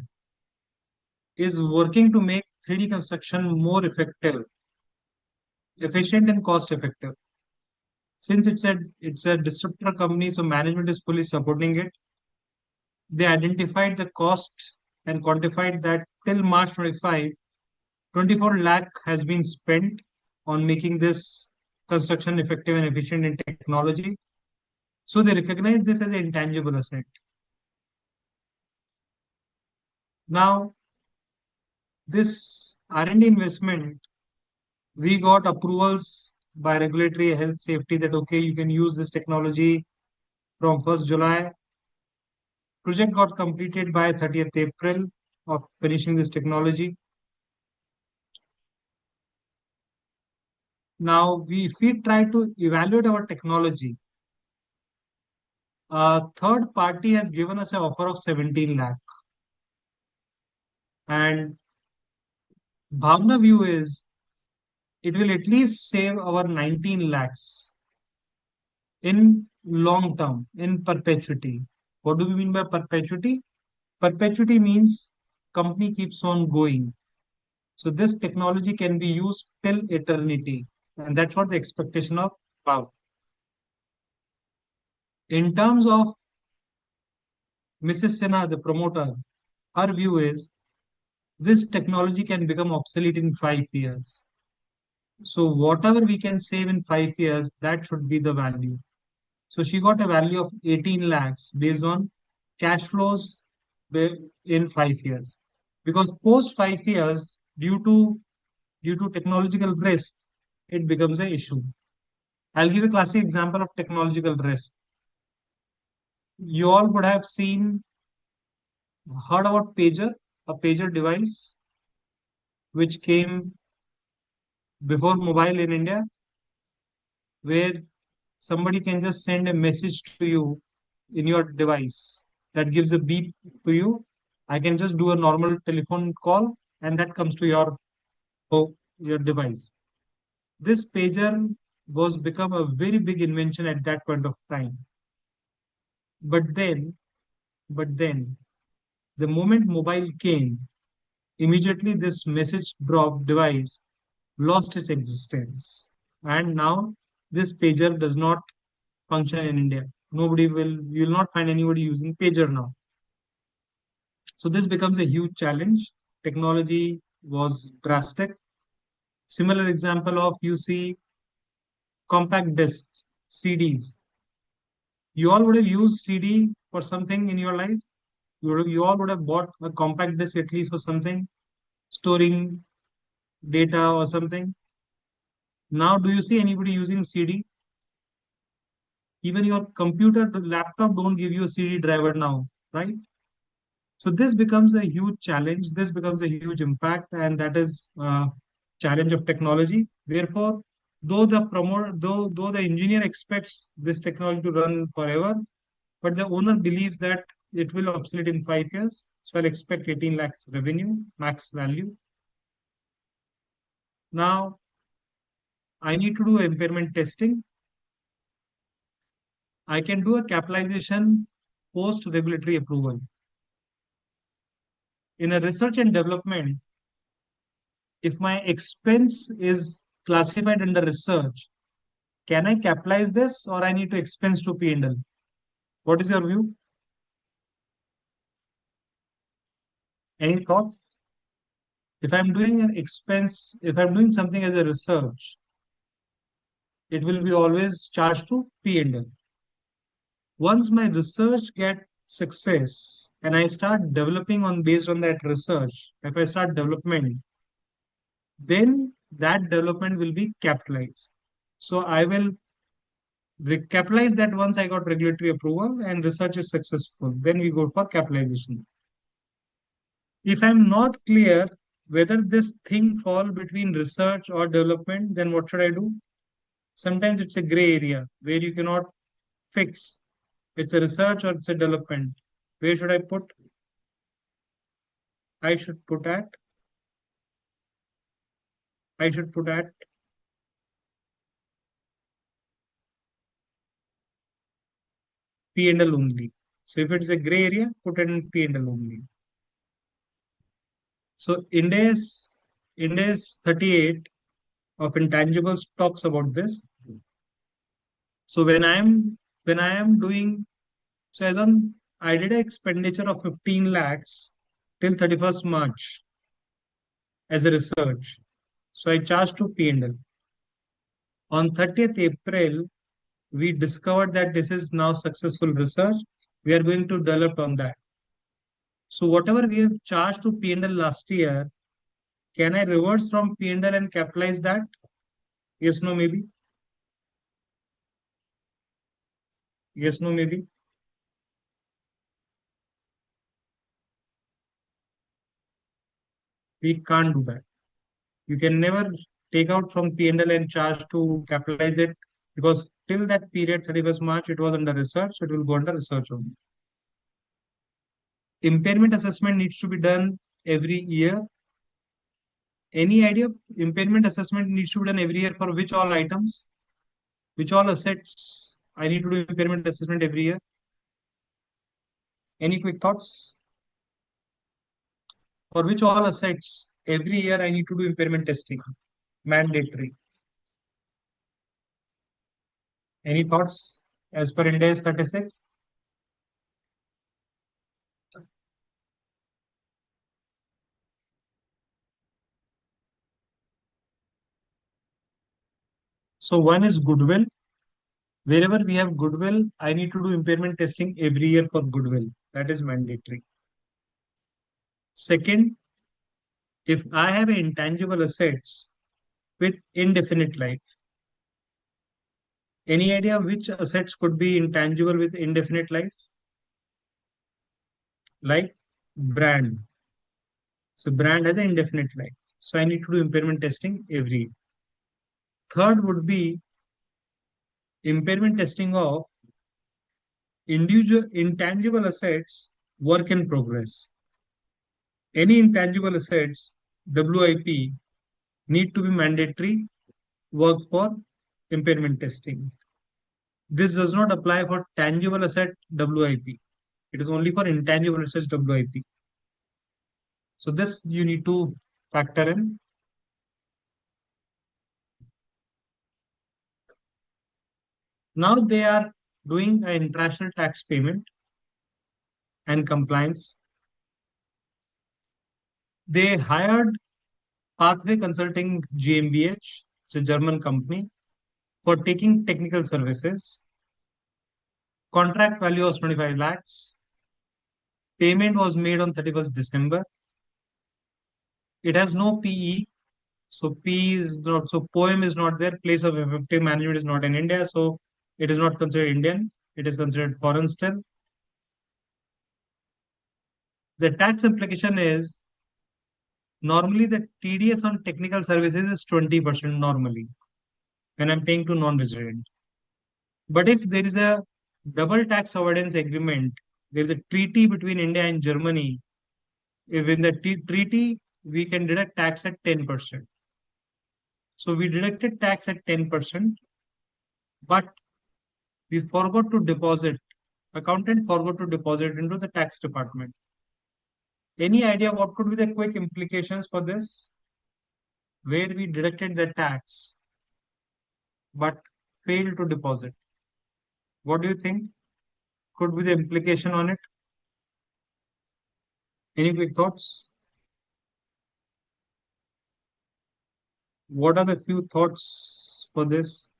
is working to make 3D construction more effective, efficient, and cost effective. Since it's a disruptor company, so management is fully supporting it. They identified the cost and quantified that till March 25, 24 lakh has been spent on making this construction effective and efficient in technology. So they recognize this as an intangible asset. Now, this R&D investment, we got approvals by regulatory health safety that okay, you can use this technology from 1st July. Project got completed by 30th April of finishing this technology. Now, if we try to evaluate our technology, a third party has given us an offer of 17 lakh. And Bhavna view is it will at least save our 19 lakhs in long term, in perpetuity. What do we mean by perpetuity? Perpetuity means company keeps on going. So this technology can be used till eternity. And that's what the expectation of Bhav. In terms of Mrs. Sinha, the promoter, her view is this technology can become obsolete in 5 years. So whatever we can save in 5 years, that should be the value. So she got a value of 18 lakhs based on cash flows in 5 years. Because post 5 years, due to technological risk, it becomes an issue. I'll give a classic example of technological risk. You all would have heard about pager, a pager device which came before mobile in India, where somebody can just send a message to you in your device that gives a beep to you. I can just do a normal telephone call and that comes to your device. This pager was become a very big invention at that point of time. But then, the moment mobile came, immediately this message drop device lost its existence. And now this pager does not function in India. You will not find anybody using pager now. So this becomes a huge challenge. Technology was drastic. Similar example of you see compact disc, CDs. You all would have used CD for something in your life. You all would have bought a compact disc at least for something, storing data or something. Now, do you see anybody using CD? Even your computer, laptop don't give you a CD driver now, right? So this becomes a huge challenge. This becomes a huge impact, and that is challenge of technology. Therefore, though the engineer expects this technology to run forever, but the owner believes that it will obsolete in 5 years. So I'll expect 18 lakhs revenue, max value. Now, I need to do impairment testing. I can do a capitalization post regulatory approval. In a research and development, if my expense is classified under research, can I capitalize this or I need to expense to P&L? What is your view? Any thoughts? If I'm doing something as a research, it will be always charged to P&L. Once my research get success and I start developing based on that research, if I start development, then that development will be capitalized. So I will capitalize that once I got regulatory approval and research is successful. Then we go for capitalization. If I'm not clear whether this thing fall between research or development, then what should I do? Sometimes it's a gray area where you cannot fix. It's a research or it's a development. Where should I put? I should put at P&L only. So if it is a gray area, put it in P&L only. So Index 38 of intangibles talks about this. So when I am doing, so as on, I did an expenditure of 15 lakhs till 31st March as a research. So I charged to P&L. On 30th April, we discovered that this is now successful research. We are going to develop on that. So whatever we have charged to P&L last year, can I reverse from P&L and capitalize that? Yes, no, maybe. Yes, no, maybe. We can't do that. You can never take out from P&L and charge to capitalize it, because till that period, 31st March, it was under research, so it will go under research only. Impairment assessment needs to be done every year. Any idea of impairment assessment needs to be done every year for which all items? Which all assets I need to do impairment assessment every year? Any quick thoughts? For which all assets every year I need to do impairment testing? Mandatory. Any thoughts as per Ind AS 36? So one is goodwill. Wherever we have goodwill, I need to do impairment testing every year for goodwill. That is mandatory. Second, if I have intangible assets with indefinite life, any idea which assets could be intangible with indefinite life? Like brand. So brand has an indefinite life. So I need to do impairment testing every year. Third would be impairment testing of individual intangible assets, work in progress. Any intangible assets, WIP, need to be mandatory work for impairment testing. This does not apply for tangible asset WIP. It is only for intangible assets WIP. So this you need to factor in. Now they are doing an international tax payment and compliance. They hired Pathway Consulting GmbH, it's a German company, for taking technical services. Contract value was 25 lakhs. Payment was made on 31st December. It has no PE. So P is not, so poem is not there. Place of effective management is not in India. So it is not considered Indian. It is considered foreign still. The tax implication is normally the TDS on technical services is 20% normally when I'm paying to non-resident. But if there is a double tax avoidance agreement, there is a treaty between India and Germany. If in the treaty, we can deduct tax at 10%. So we deducted tax at 10%, but we forgot to deposit, accountant forgot to deposit into the tax department. Any idea what could be the quick implications for this? Where we deducted the tax, but failed to deposit. What do you think could be the implication on it? Any quick thoughts? What are the few thoughts for this?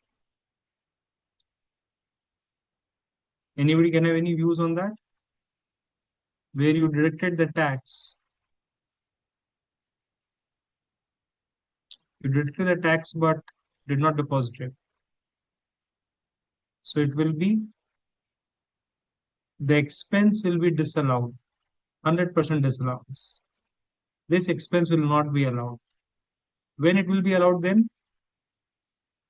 Anybody can have any views on that? Where you deducted the tax. You deducted the tax but did not deposit it. So it will be, the expense will be disallowed, 100% disallowance. This expense will not be allowed. When it will be allowed then?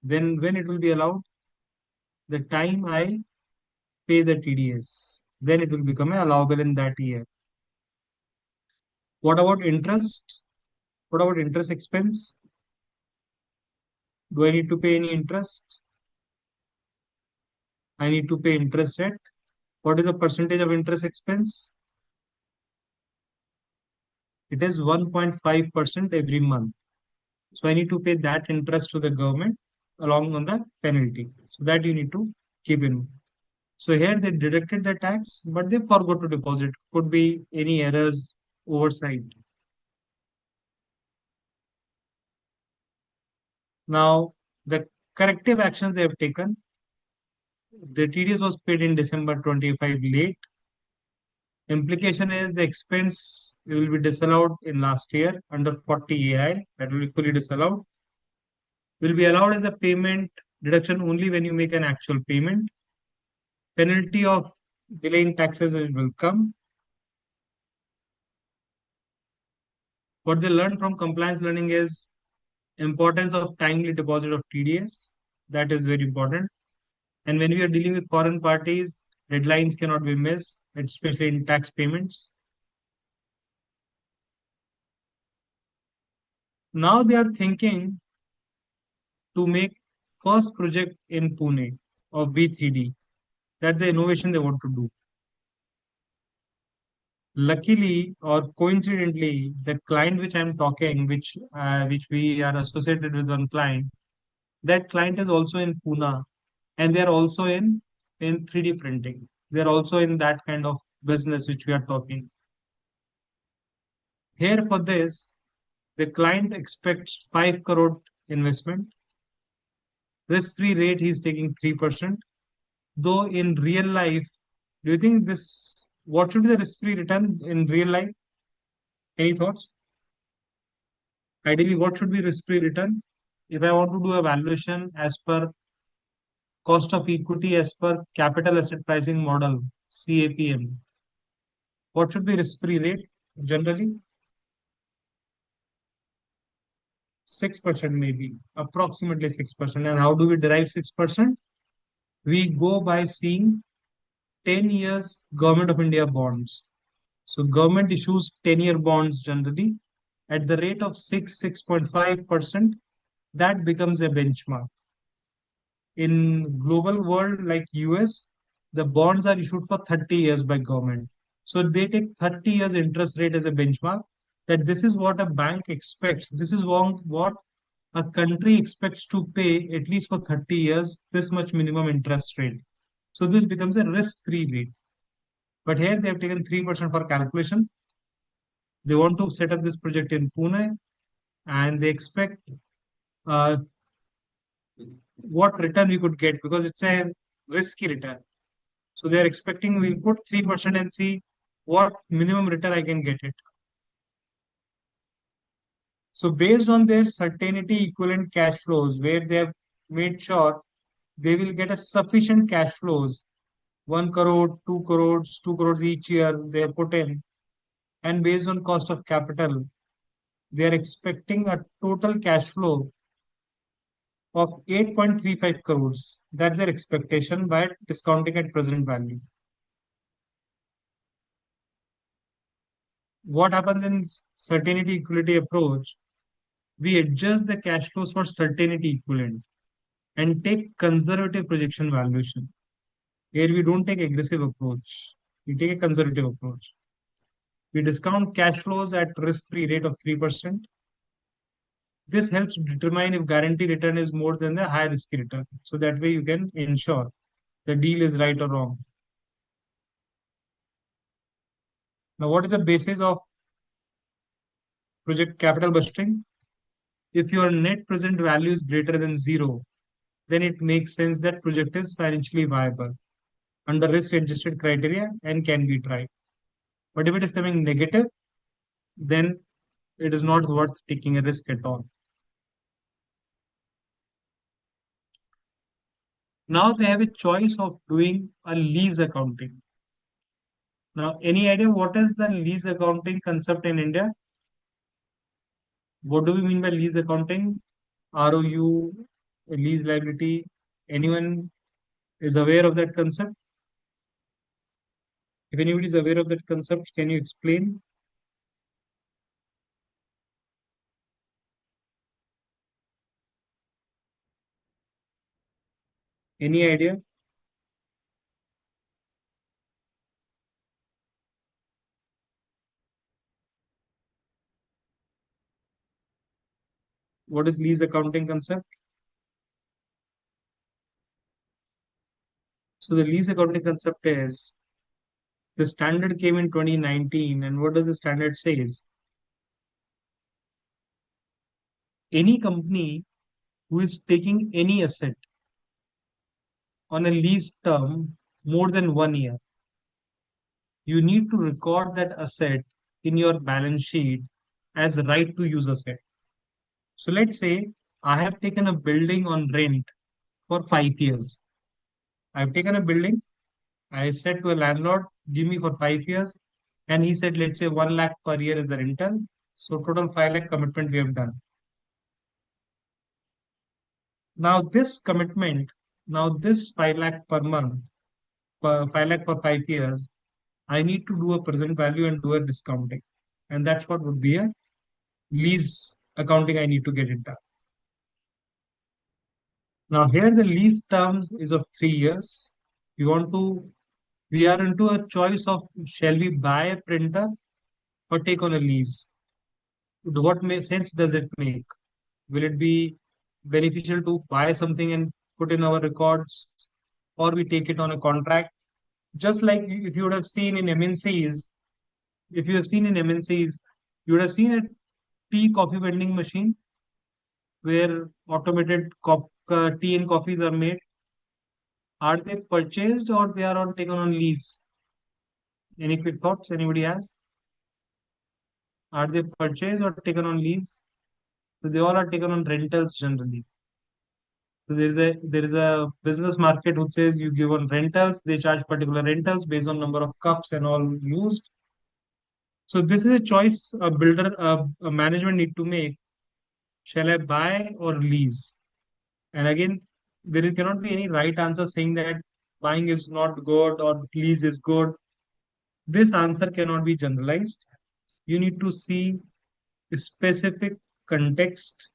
Then when it will be allowed? The time I pay the TDS. Then it will become allowable in that year. What about interest? What about interest expense? Do I need to pay any interest? I need to pay interest at What is the percentage of interest expense? It is 1.5% every month. So I need to pay that interest to the government along on the penalty. So that you need to keep in mind. So here they deducted the tax, but they forgot to deposit. Could be any errors, oversight. Now, the corrective actions they have taken, the TDS was paid in December 25 late. Implication is the expense will be disallowed in last year under 40 AI, that will be fully disallowed. Will be allowed as a payment deduction only when you make an actual payment. Penalty of delaying taxes will come. What they learned from compliance learning is importance of timely deposit of TDS. That is very important. And when we are dealing with foreign parties, deadlines cannot be missed, especially in tax payments. Now they are thinking to make first project in Pune of B3D. That's the innovation they want to do. Luckily or coincidentally, the client which I'm talking, which we are associated with one client, that client is also in Pune, and they're also in 3D printing. They're also in that kind of business which we are talking. Here for this, the client expects 5 crore investment. Risk-free rate he's taking 3%. Though in real life, do you think this what should be the risk-free return in real life? Any thoughts? Ideally, what should be risk-free return? If I want to do a valuation as per cost of equity as per capital asset pricing model, CAPM, what should be risk-free rate generally? 6% maybe, approximately 6%. And how do we derive 6%? We go by seeing 10 years Government of India bonds. So government issues 10-year bonds generally at the rate of 6.5%. That becomes a benchmark. In global world like US, the bonds are issued for 30 years by government. So they take 30 years interest rate as a benchmark, that this is what a bank expects. This is what a country expects to pay at least for 30 years, this much minimum interest rate. So this becomes a risk-free rate. But here they have taken 3% for calculation. They want to set up this project in Pune, and they expect uh, what return we could get, because it's a risky return. So they're expecting we'll put 3% and see what minimum return I can get it. So based on their certainty equivalent cash flows, where they have made sure they will get a sufficient cash flows, 1 crore, 2 crores, 2 crores each year they have put in, and based on cost of capital, they are expecting a total cash flow of 8.35 crores. That's their expectation by discounting at present value. What happens in certainty equality approach? We adjust the cash flows for certainty equivalent and take conservative projection valuation. Here we don't take aggressive approach. We take a conservative approach. We discount cash flows at risk-free rate of 3%. This helps determine if guaranteed return is more than the high risky return. So that way you can ensure the deal is right or wrong. Now, what is the basis of project capital budgeting? If your net present value is greater than zero, then it makes sense that project is financially viable under risk adjusted criteria and can be tried. But if it is coming negative, then it is not worth taking a risk at all. Now they have a choice of doing a lease accounting. Now, any idea what is the lease accounting concept in India? What do we mean by lease accounting? ROU, lease liability. Anyone is aware of that concept? If anybody is aware of that concept, can you explain? Any idea? what is lease accounting concept? So the lease accounting concept is the standard came in 2019, and what does the standard says? Any company who is taking any asset on a lease term more than 1 year, you need to record that asset in your balance sheet as right to use asset. So let's say I have taken a building on rent for 5 years. I've taken a building, I said to a landlord, give me for 5 years. And he said, let's say 1 lakh per year is the rental. So total 5 lakh commitment we have done. Now this commitment, now this 5 lakh per month, 5 lakh for 5 years, I need to do a present value and do a discounting. And that's what would be a lease accounting. I need to get it done. Now here the lease terms is of 3 years. We are into a choice of shall we buy a printer or take on a lease? What sense does it make? Will it be beneficial to buy something and put in our records, or we take it on a contract? Just like if you would have seen in MNCs, if you have seen in MNCs, you would have seen a tea coffee vending machine where automated tea and coffees are made. Are they purchased or they are on taken on lease? Any quick thoughts? Anybody has? Are they purchased or taken on lease? So they all are taken on rentals generally. So there is a business market which says you give on rentals, they charge particular rentals based on number of cups and all used. So this is a choice a builder, a management need to make. Shall I buy or lease? And again, cannot be any right answer saying that buying is not good or lease is good. This answer cannot be generalized. You need to see a specific context.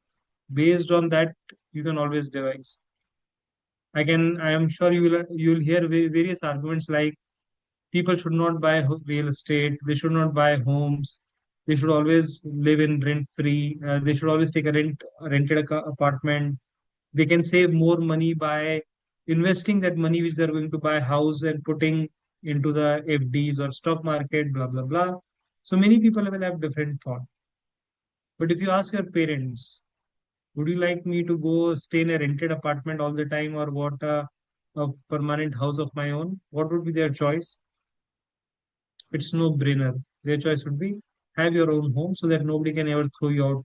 Based on that, you can always devise. I am sure you will hear various arguments like people should not buy real estate, they should not buy homes, they should always live in rent free, they should always take a rented apartment. They can save more money by investing that money which they're going to buy a house and putting into the FDs or stock market, blah blah blah. So many people will have different thought. But if you ask your parents, would you like me to go stay in a rented apartment all the time or what a permanent house of my own? What would be their choice? It's no brainer. Their choice would be have your own home so that nobody can ever throw you out.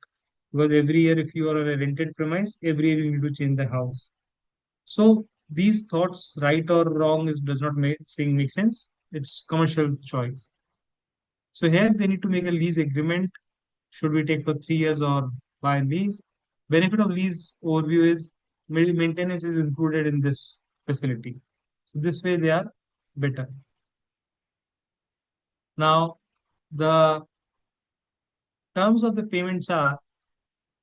Because every year, if you are on a rented premise, every year you need to change the house. So these thoughts, right or wrong, does not make sense. It's commercial choice. So here they need to make a lease agreement. Should we take for 3 years or buy lease? Benefit of lease overview is maintenance is included in this facility. So this way they are better. Now the terms of the payments are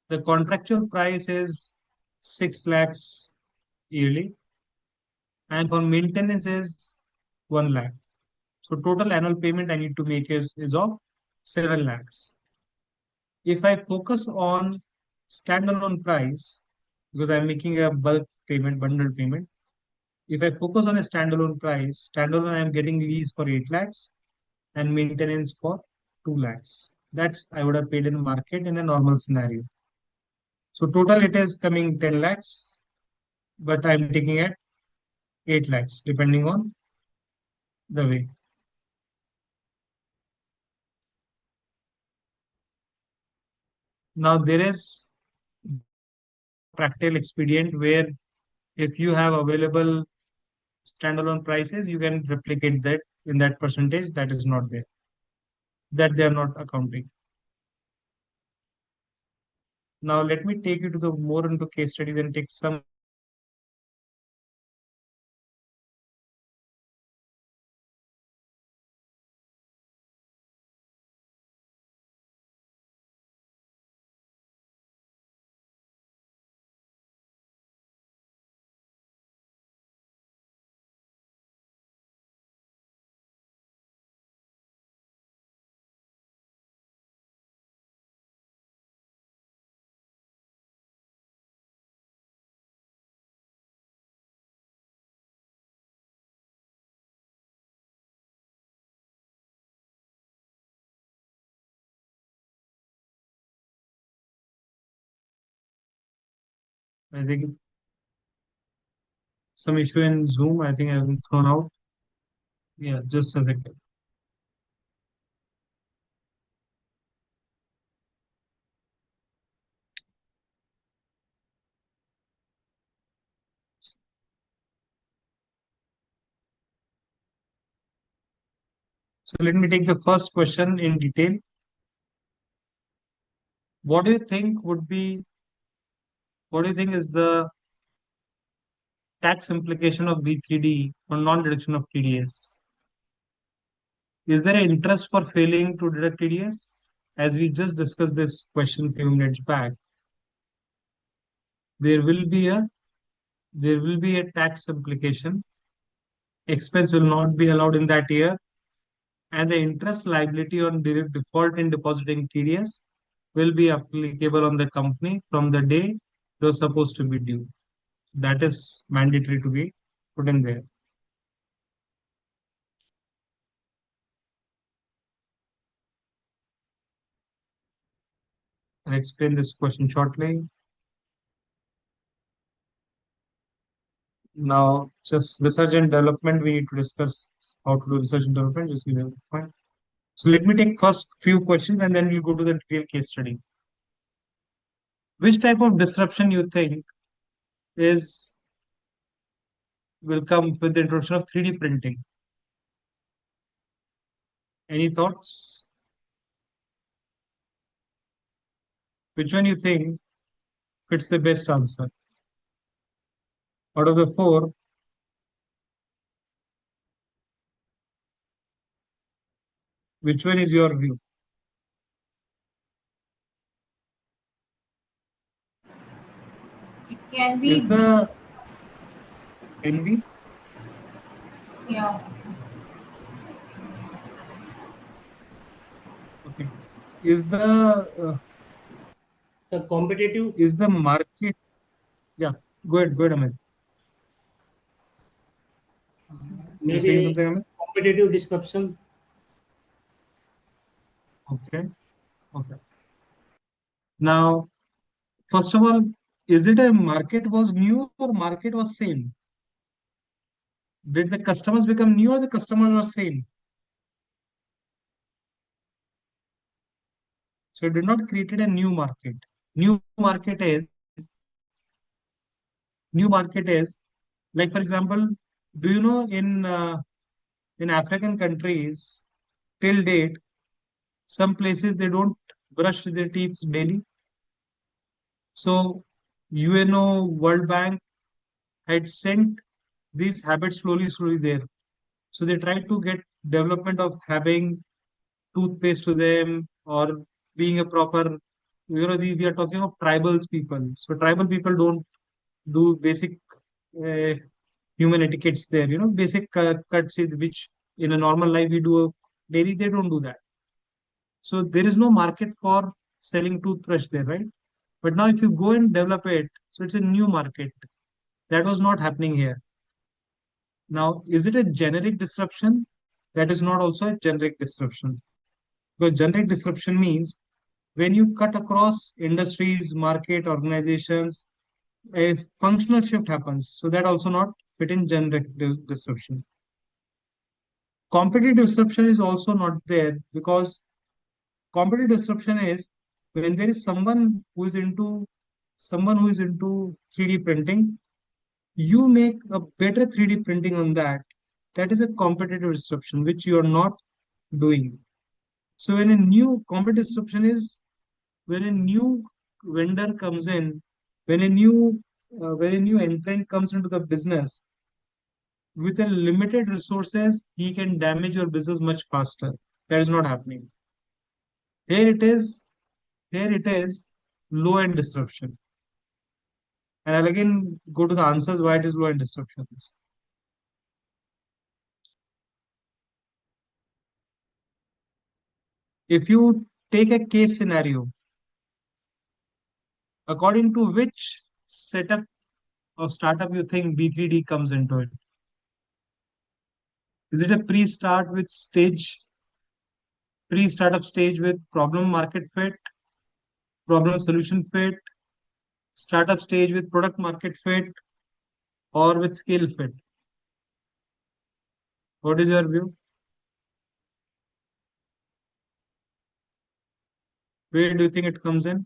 the contractual price is 6 lakhs yearly, and for maintenance is 1 lakh. So total annual payment I need to make is of 7 lakhs. If I focus on standalone price, because I'm making a bulk payment, bundle payment, if I focus on a standalone price, standalone I'm getting lease for 8 lakhs and maintenance for 2 lakhs. That's I would have paid in the market in a normal scenario. So total it is coming 10 lakhs, but I'm taking at 8 lakhs depending on the way. Now there is practical expedient where if you have available standalone prices, you can replicate that in that percentage that is not there, that they are not accounting. Now let me take you to the more into case studies and take some I think some issue in Zoom. I think I've been thrown out. Yeah, just a second. So let me take the first question in detail. What do you think would be, what do you think is the tax implication of B3D on non-deduction of TDS? Is there an interest for failing to deduct TDS? As we just discussed this question a few minutes back, there will be a tax implication. Expense will not be allowed in that year, and the interest liability on default in depositing TDS will be applicable on the company from the day it was supposed to be due. That is mandatory to be put in there. I'll explain this question shortly. Now, just research and development, we need to discuss how to do research and development. Just give me a point. So let me take first few questions and then we'll go to the real case study. Which type of disruption you think will come with the introduction of 3D printing? Any thoughts? Which one you think fits the best answer? Out of the four, which one is your view? It can be Is the NV? yeah. Okay. Is So competitive, the market? Yeah. Go ahead, Amit. You're saying maybe something, Amit? competitive disruption. Okay. Okay. Now, first of all, is it a market was new or market was same? Did the customers become new or the customers were same? So it did not created a new market. New market is new market is like, for example, do you know in African countries till date, some places they don't brush their teeth daily. So UNO, World Bank had sent these habits slowly there. So they tried to get development of having toothpaste to them or being a proper, we are talking of tribals people. So tribal people don't do basic uh, human etiquettes there, basic cuts which in a normal life we do daily, they don't do that. So there is no market for selling toothbrush there, right? But now if you go and develop it, so it's a new market. That was not happening here. Now, is it a generic disruption? That is not also a generic disruption. Because generic disruption means when you cut across industries, market, organizations, a functional shift happens. So that also not fit in generic disruption. Competitive disruption is also not there because competitive disruption is when there is someone who is into 3D printing, you make a better 3D printing on that. That is a competitive disruption which you are not doing. So when a new competitive disruption is when a new vendor comes in, when a new entrant comes into the business with a limited resources, he can damage your business much faster. That is not happening. Here it is. Here it is low end disruption. And I'll again go to the answers why it is low end disruptions. If you take a case scenario, according to which setup of startup you think B3D comes into it? Is it a pre-startup stage with problem market fit, problem solution fit, startup stage with product market fit or with scale fit? What is your view? Where do you think it comes in?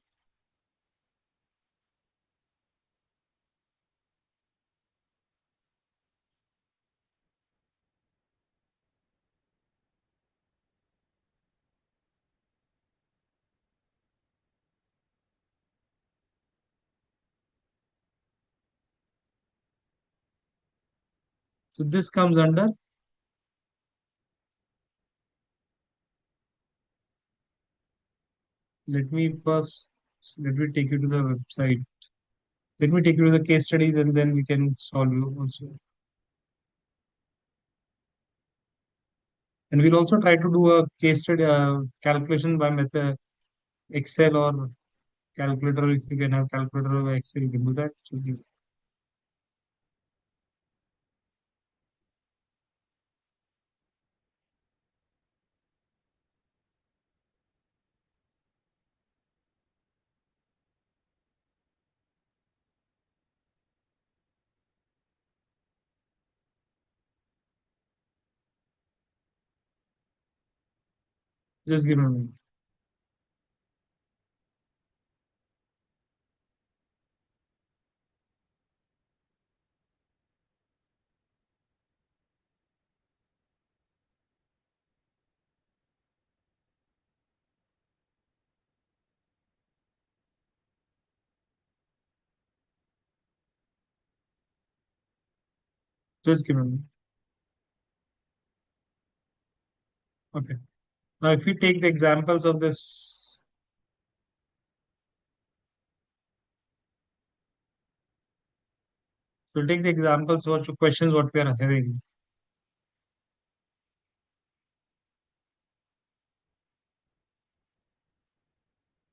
So this comes under, let me take you to the website. Let me take you to the case studies and then we can solve you also. And we'll also try to do a case study calculation by method Excel or calculator. If you can have calculator or Excel, you can do that. Just give me a minute. Just give me a minute. Okay. Now, if we take the examples of this, we'll take the examples or questions what we are having.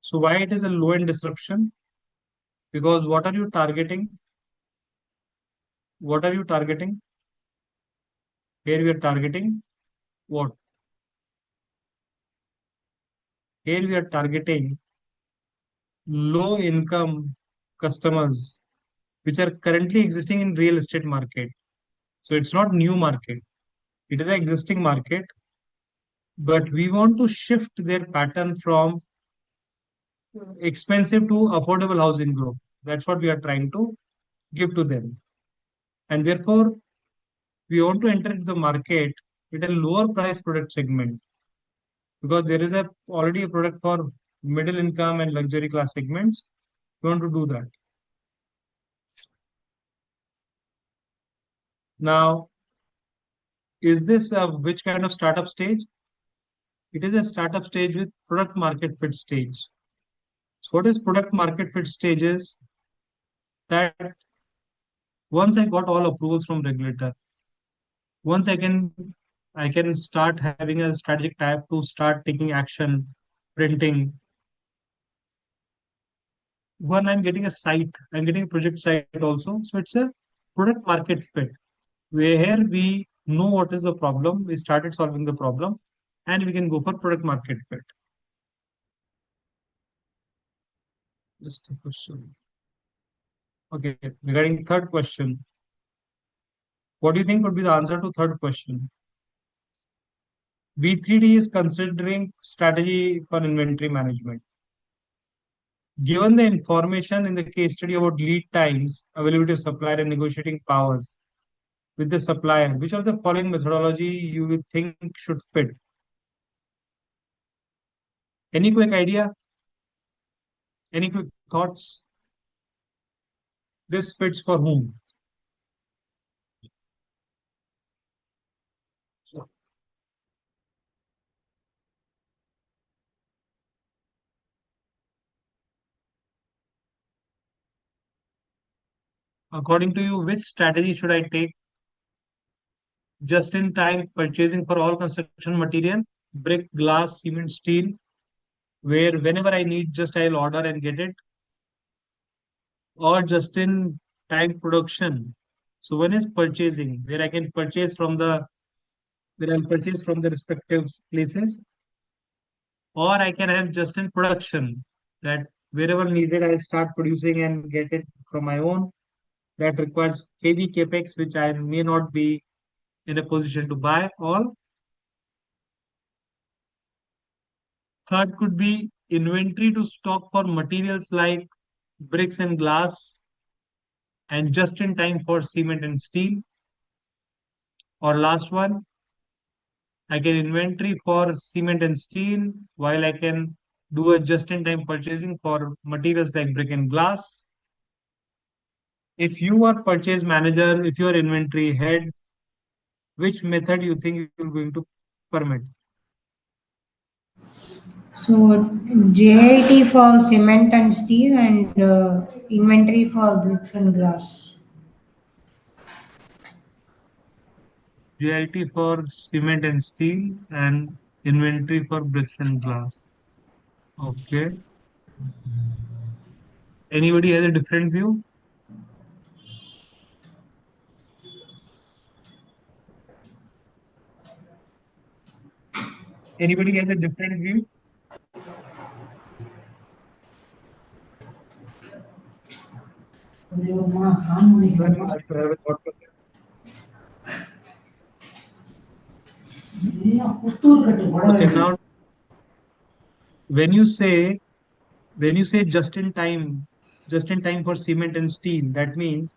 So why it is a low end disruption? Because what are you targeting? What are you targeting? Here we are targeting what? Here we are targeting low income customers which are currently existing in real estate market. So it's not new market. It is an existing market, but we want to shift their pattern from expensive to affordable housing group. That's what we are trying to give to them. And therefore, we want to enter the market with a lower price product segment because there is already a product for middle income and luxury class segments. We want to do that. Now, is this which kind of startup stage? It is a startup stage with product market fit stage. So what is product market fit stages? That once I got all approvals from regulator, once I can start having a strategic type to start taking action, printing. One, I'm getting a site, I'm getting a project site also. So it's a product market fit where we know what is the problem, we started solving the problem, and we can go for product market fit. Just a question. Okay, regarding third question, what do you think would be the answer to third question? V3D is considering strategy for inventory management. Given the information in the case study about lead times, availability of supplier, and negotiating powers with the supplier, which of the following methodology you would think should fit? Any quick idea? Any quick thoughts? This fits for whom? According to you, which strategy should I take? Just-in-time purchasing for all construction material, brick, glass, cement, steel, where whenever I need, just I'll order and get it, or just-in-time production. So one is purchasing, where I can purchase from the where I'll purchase from the respective places, or I can have just in production that Wherever needed, I'll start producing and get it from my own. That requires heavy capex, which I may not be in a position to buy all. Third could be inventory to stock for materials like bricks and glass and just in time for cement and steel. Or last one, I can inventory for cement and steel while I can do a just in time purchasing for materials like brick and glass. If you are purchase manager, if you are inventory head, which method you think you're going to permit? So JIT for cement and steel and inventory for bricks and glass. GIT for cement and steel and inventory for bricks and glass. Okay. Anybody has a different view? Anybody has a different view? Then you have to have a thought process. Okay, now when you say just in time for cement and steel, that means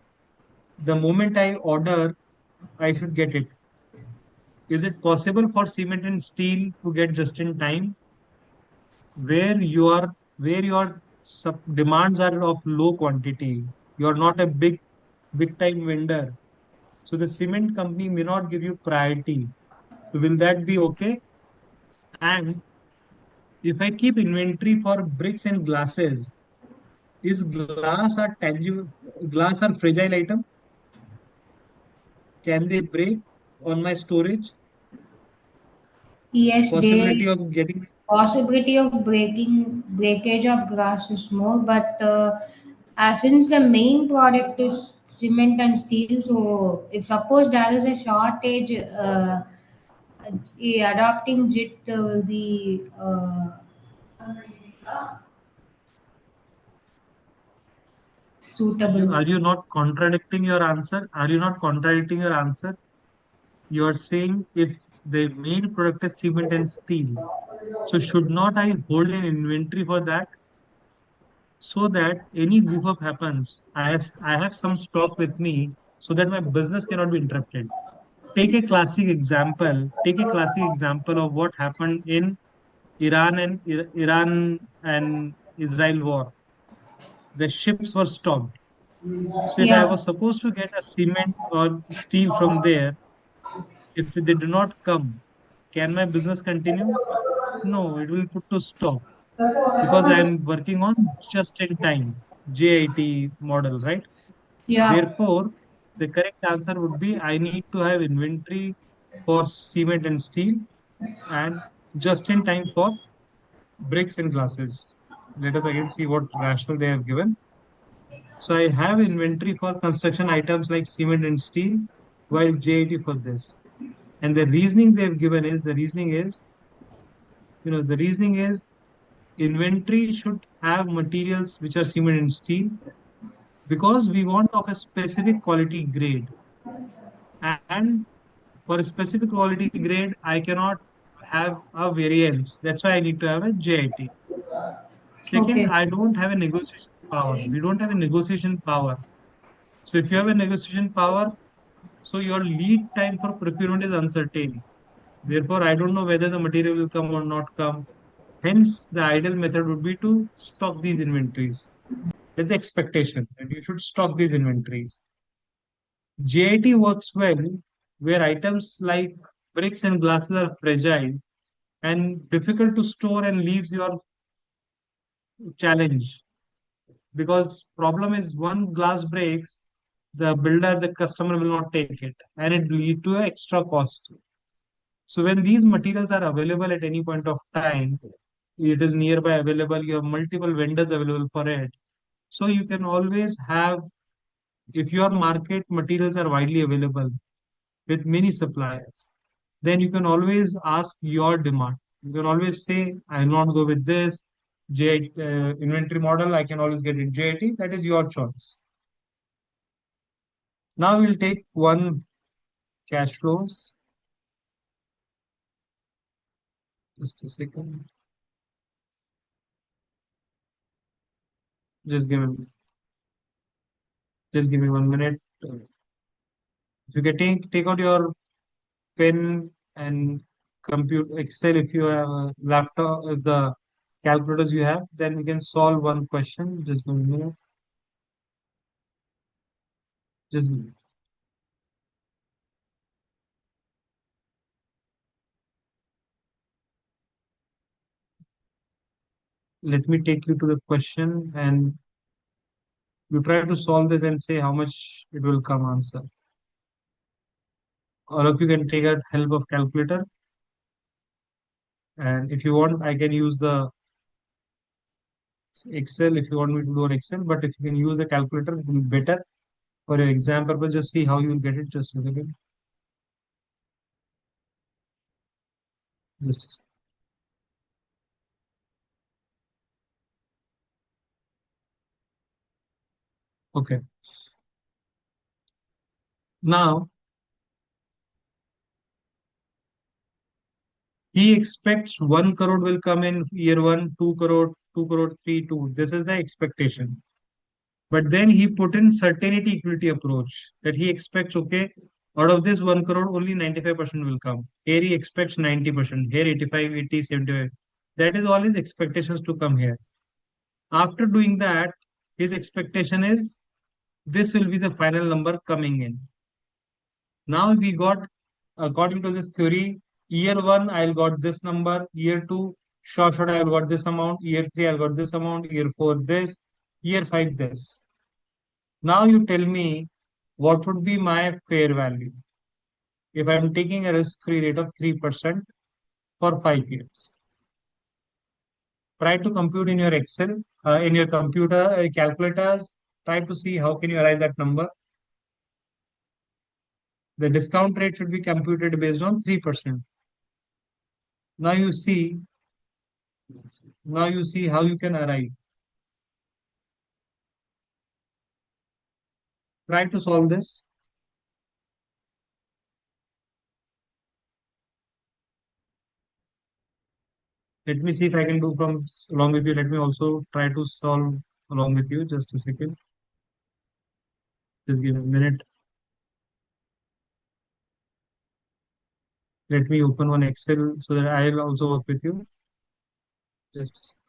the moment I order, I should get it. Is it possible for cement and steel to get just in time where your demands are of low quantity? You're not a big time vendor. So the cement company may not give you priority. So will that be okay? And if I keep inventory for bricks and glasses, is glass are tangible, glass are fragile item? Can they break on my storage? Yes, Possibility they of getting possibility of breakage of glass is more, but since the main product is cement and steel, so if suppose there is a shortage, adopting JIT will be suitable. are you not contradicting your answer? Are you not contradicting your answer? You are saying if the main product is cement and steel, so should not I hold an inventory for that so that any goof up happens, I have some stock with me so that my business cannot be interrupted. Take a classic example of what happened in Iran and Israel war. The ships were stopped. So if I Yeah, was supposed to get a cement or steel from there, if they do not come, can my business continue? No, it will put to stop because I am working on just in time JIT model, right? yeah. Therefore, the correct answer would be I need to have inventory for cement and steel and just in time for bricks and glasses. Let us again see what rationale they have given. So I have inventory for construction items like cement and steel, while JIT for this. And the reasoning they've given is the reasoning is inventory should have materials which are cement and steel because we want of a specific quality grade. And for a specific quality grade, I cannot have a variance. That's why I need to have a JIT. Second, Okay. I don't have a negotiation power. We don't have a negotiation power. So if you have a negotiation power, so your lead time for procurement is uncertain. Therefore, I don't know whether the material will come or not come. Hence, the ideal method would be to stock these inventories. That's the expectation that you should stock these inventories. JIT works well where items like bricks and glasses are fragile and difficult to store and leaves your challenge because problem is one glass breaks, the customer will not take it and it lead to an extra cost. So when these materials are available at any point of time, it is nearby available, you have multiple vendors available for it. So you can always have, if your market materials are widely available with many suppliers, then you can always ask your demand. You can always say, I'll not go with this. inventory model, I can always get it JIT. That is your choice. Now we'll take one cash flows. Just a second. Just give me 1 minute. If you can take out your pen and compute Excel, if you have a laptop, if the calculators you have, then we can solve one question. Just give me a minute. Just let me take you to the question and you try to solve this and say how much it will come answer. All of you can take a help of calculator, and if you want, I can use the Excel if you want me to do an Excel, but if you can use a calculator, it will be better for your exam purpose. Just see how you will get it. Just a second. Just a second. Okay. Now he expects 1 crore will come in year one, 2 crore, 2 crore, 3, 2. This is the expectation. But then he put in certainty equality approach that he expects, okay, out of this 1 crore, only 95% will come. Here he expects 90%, here 85, 80, 75. That is all his expectations to come here. After doing that, his expectation is this will be the final number coming in. Now we got, according to this theory, year one, I'll got this number, year two, short, I'll got this amount, year three, I'll got this amount, year four, this, year five, this. Now you tell me what would be my fair value if I'm taking a risk-free rate of 3% for 5 years. Try to compute in your Excel, in your computer, calculators, try to see how can you arrive that number. The discount rate should be computed based on 3%. Now you see how you can arrive. Try to solve this. Let me see if I can do from along with you. Let me also try to solve along with you. Just a second. Just give me a minute. Let me open one Excel so that I will also work with you. Just a second.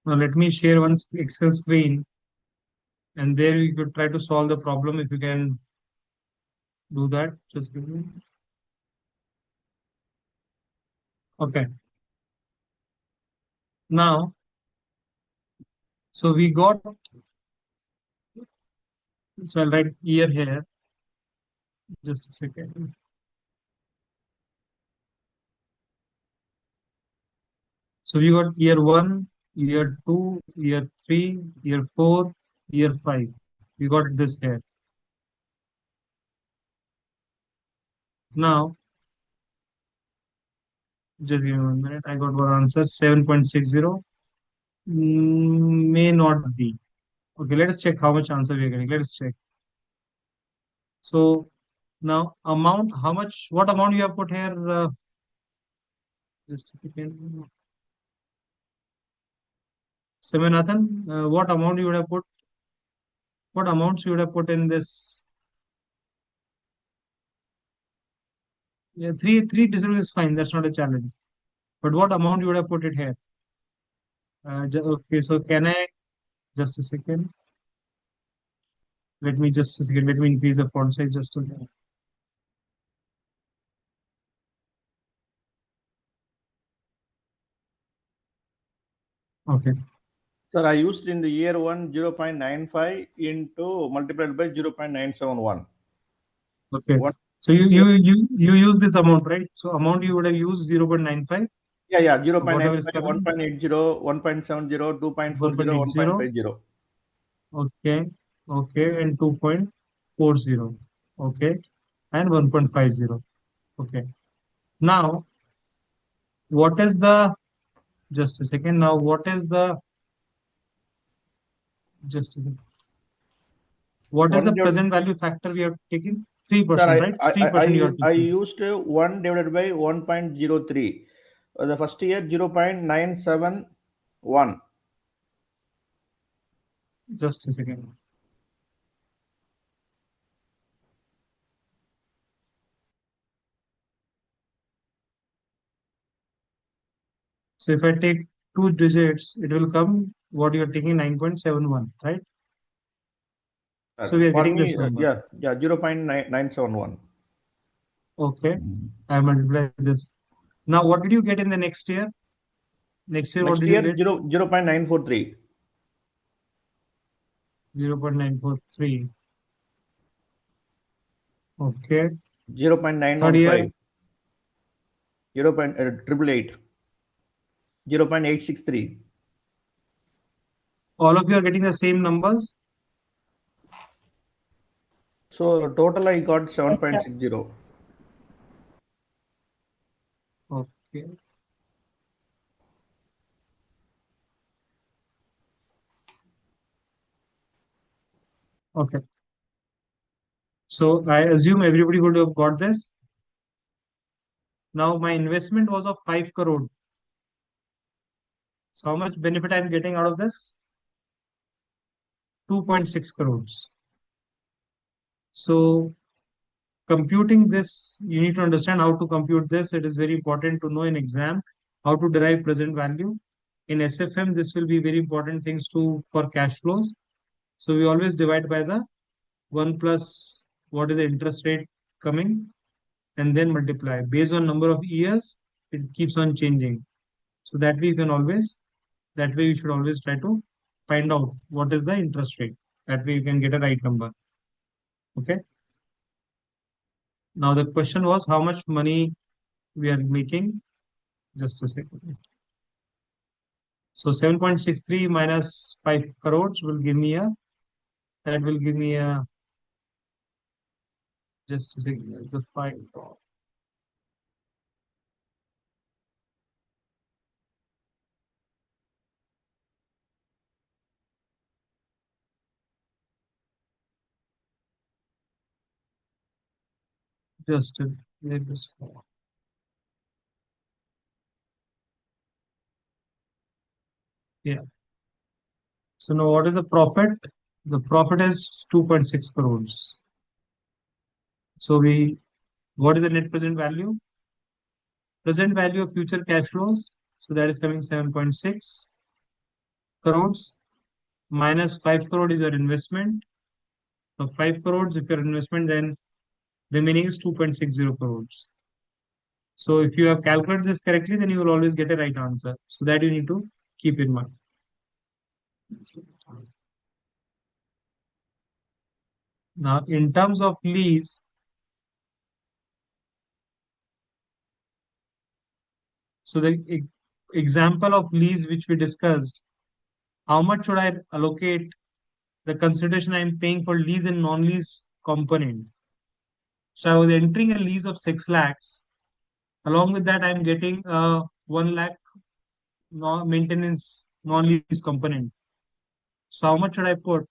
Now let me share one Excel screen and there you could try to solve the problem if you can do that. Just give me. Okay. Now, so we got, so I'll write year here. Just a second. So we got year one, year two, year three, year four, year five. We got this here. Now, just give me 1 minute. I got one answer 7.60. May not be. Okay, let us check how much answer we are getting. Let us check. So now amount, how much, what amount you have put here? Just a second. Seminathan, what amount you would have put? What amounts you would have put in this? Yeah, three decimal is fine. That's not a challenge. But what amount you would have put it here? Okay, so can I just a second? Let me just a second. Let me increase the font size just a minute. Okay. Sir, I used in the year 1 0.95 into multiplied by 0.971. Okay. One, So you use this amount, right? So amount you would have used 0.95. yeah, Whatever is 0.95, coming. 1.80, 1.70, 2.40, 1.80. 1.50. Okay. Okay. And 2.40. Okay. And 1.50. Okay. Now, what is the, just a second. Now, what is the, just a second. What is the present value factor we have taken? 3%, Sir, right? 3% you are I taking. used 1 divided by 1.03. The first year 0.971. Just a second. So if I take two digits, it will come what you are taking 9.71, right? So we are For getting me, this number. yeah, 0.971. Okay. I multiply this. Now, what did you get in the next year? Next year, what Next did you year, get? 0.943. 0.943. Okay. 0.915. Third year, 0.888. 0.863. all of you are getting the same numbers. So total I got Yes, sir. 7.60. Okay. Okay. So I assume everybody would have got this. Now my investment was of 5 crore. So how much benefit I'm getting out of this? 2.6 crores. So computing this, you need to understand how to compute this. It is very important to know in exam how to derive present value. In SFM, this will be very important things to for cash flows. So we always divide by the 1 plus what is the interest rate coming and then multiply. Based on number of years, it keeps on changing. So that way you can always, that way you should always try to find out what is the interest rate. That way you can get a right number. Okay. Now the question was how much money we are making. Just a second. So 7.63 minus 5 crores will give me a, that will give me a, just a second, it's a 5. Just a, yeah. So now what is the profit? The profit is 2.6 crores. So what is the net present value? Present value of future cash flows. So that is coming 7.6 crores minus 5 crore is your investment. So 5 crores if your investment, then remaining is 2.60 crores. So if you have calculated this correctly, then you will always get a right answer. So that you need to keep in mind. Now, in terms of lease, so the example of lease which we discussed, how much should I allocate the consideration I'm paying for lease and non-lease component? So I was entering a lease of 6 lakhs. Along with that, I'm getting a 1 lakh maintenance non-lease component. So how much should I put?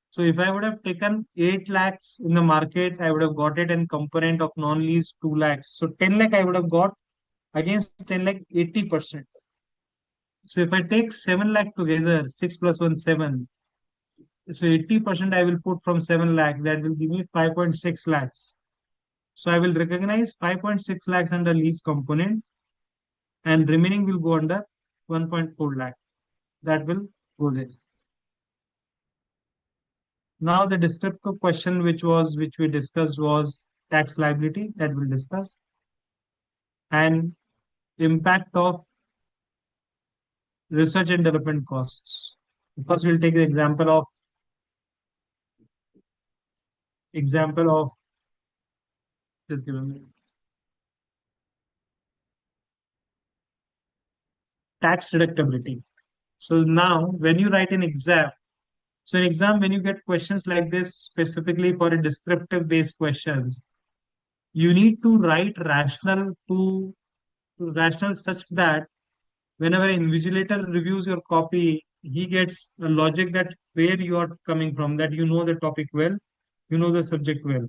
So if I would have taken 8 lakhs in the market, I would have got it in component of non-lease 2 lakhs. So 10 lakh I would have got against 10 lakh 80%. So if I take 7 lakh together, 6 plus 1, 7. So 80% I will put from 7 lakh, that will give me 5.6 lakhs. So I will recognize 5.6 lakhs under lease component and remaining will go under 1.4 lakh. That will go there. Now the descriptive question which we discussed was tax liability that we'll discuss, and impact of research and development costs. First, we'll take the example of just give a minute. Tax deductibility. So now, when you write an exam, so in exam, when you get questions like this, specifically for a descriptive based questions, you need to write rational such that whenever an invigilator reviews your copy, he gets a logic that where you are coming from, that you know the topic well, you know the subject well.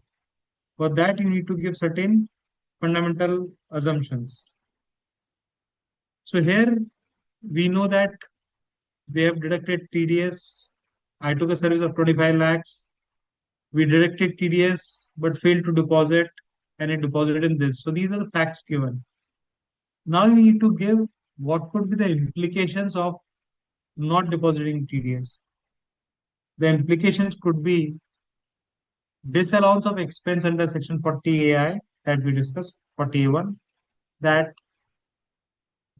For that, you need to give certain fundamental assumptions. So here we know that they have deducted TDS. I took a service of 25 lakhs. We deducted TDS but failed to deposit, and it deposited in this. So these are the facts given. Now you need to give what could be the implications of not depositing TDS. The implications could be disallowance of expense under section 40 AI that we discussed, 40A1, that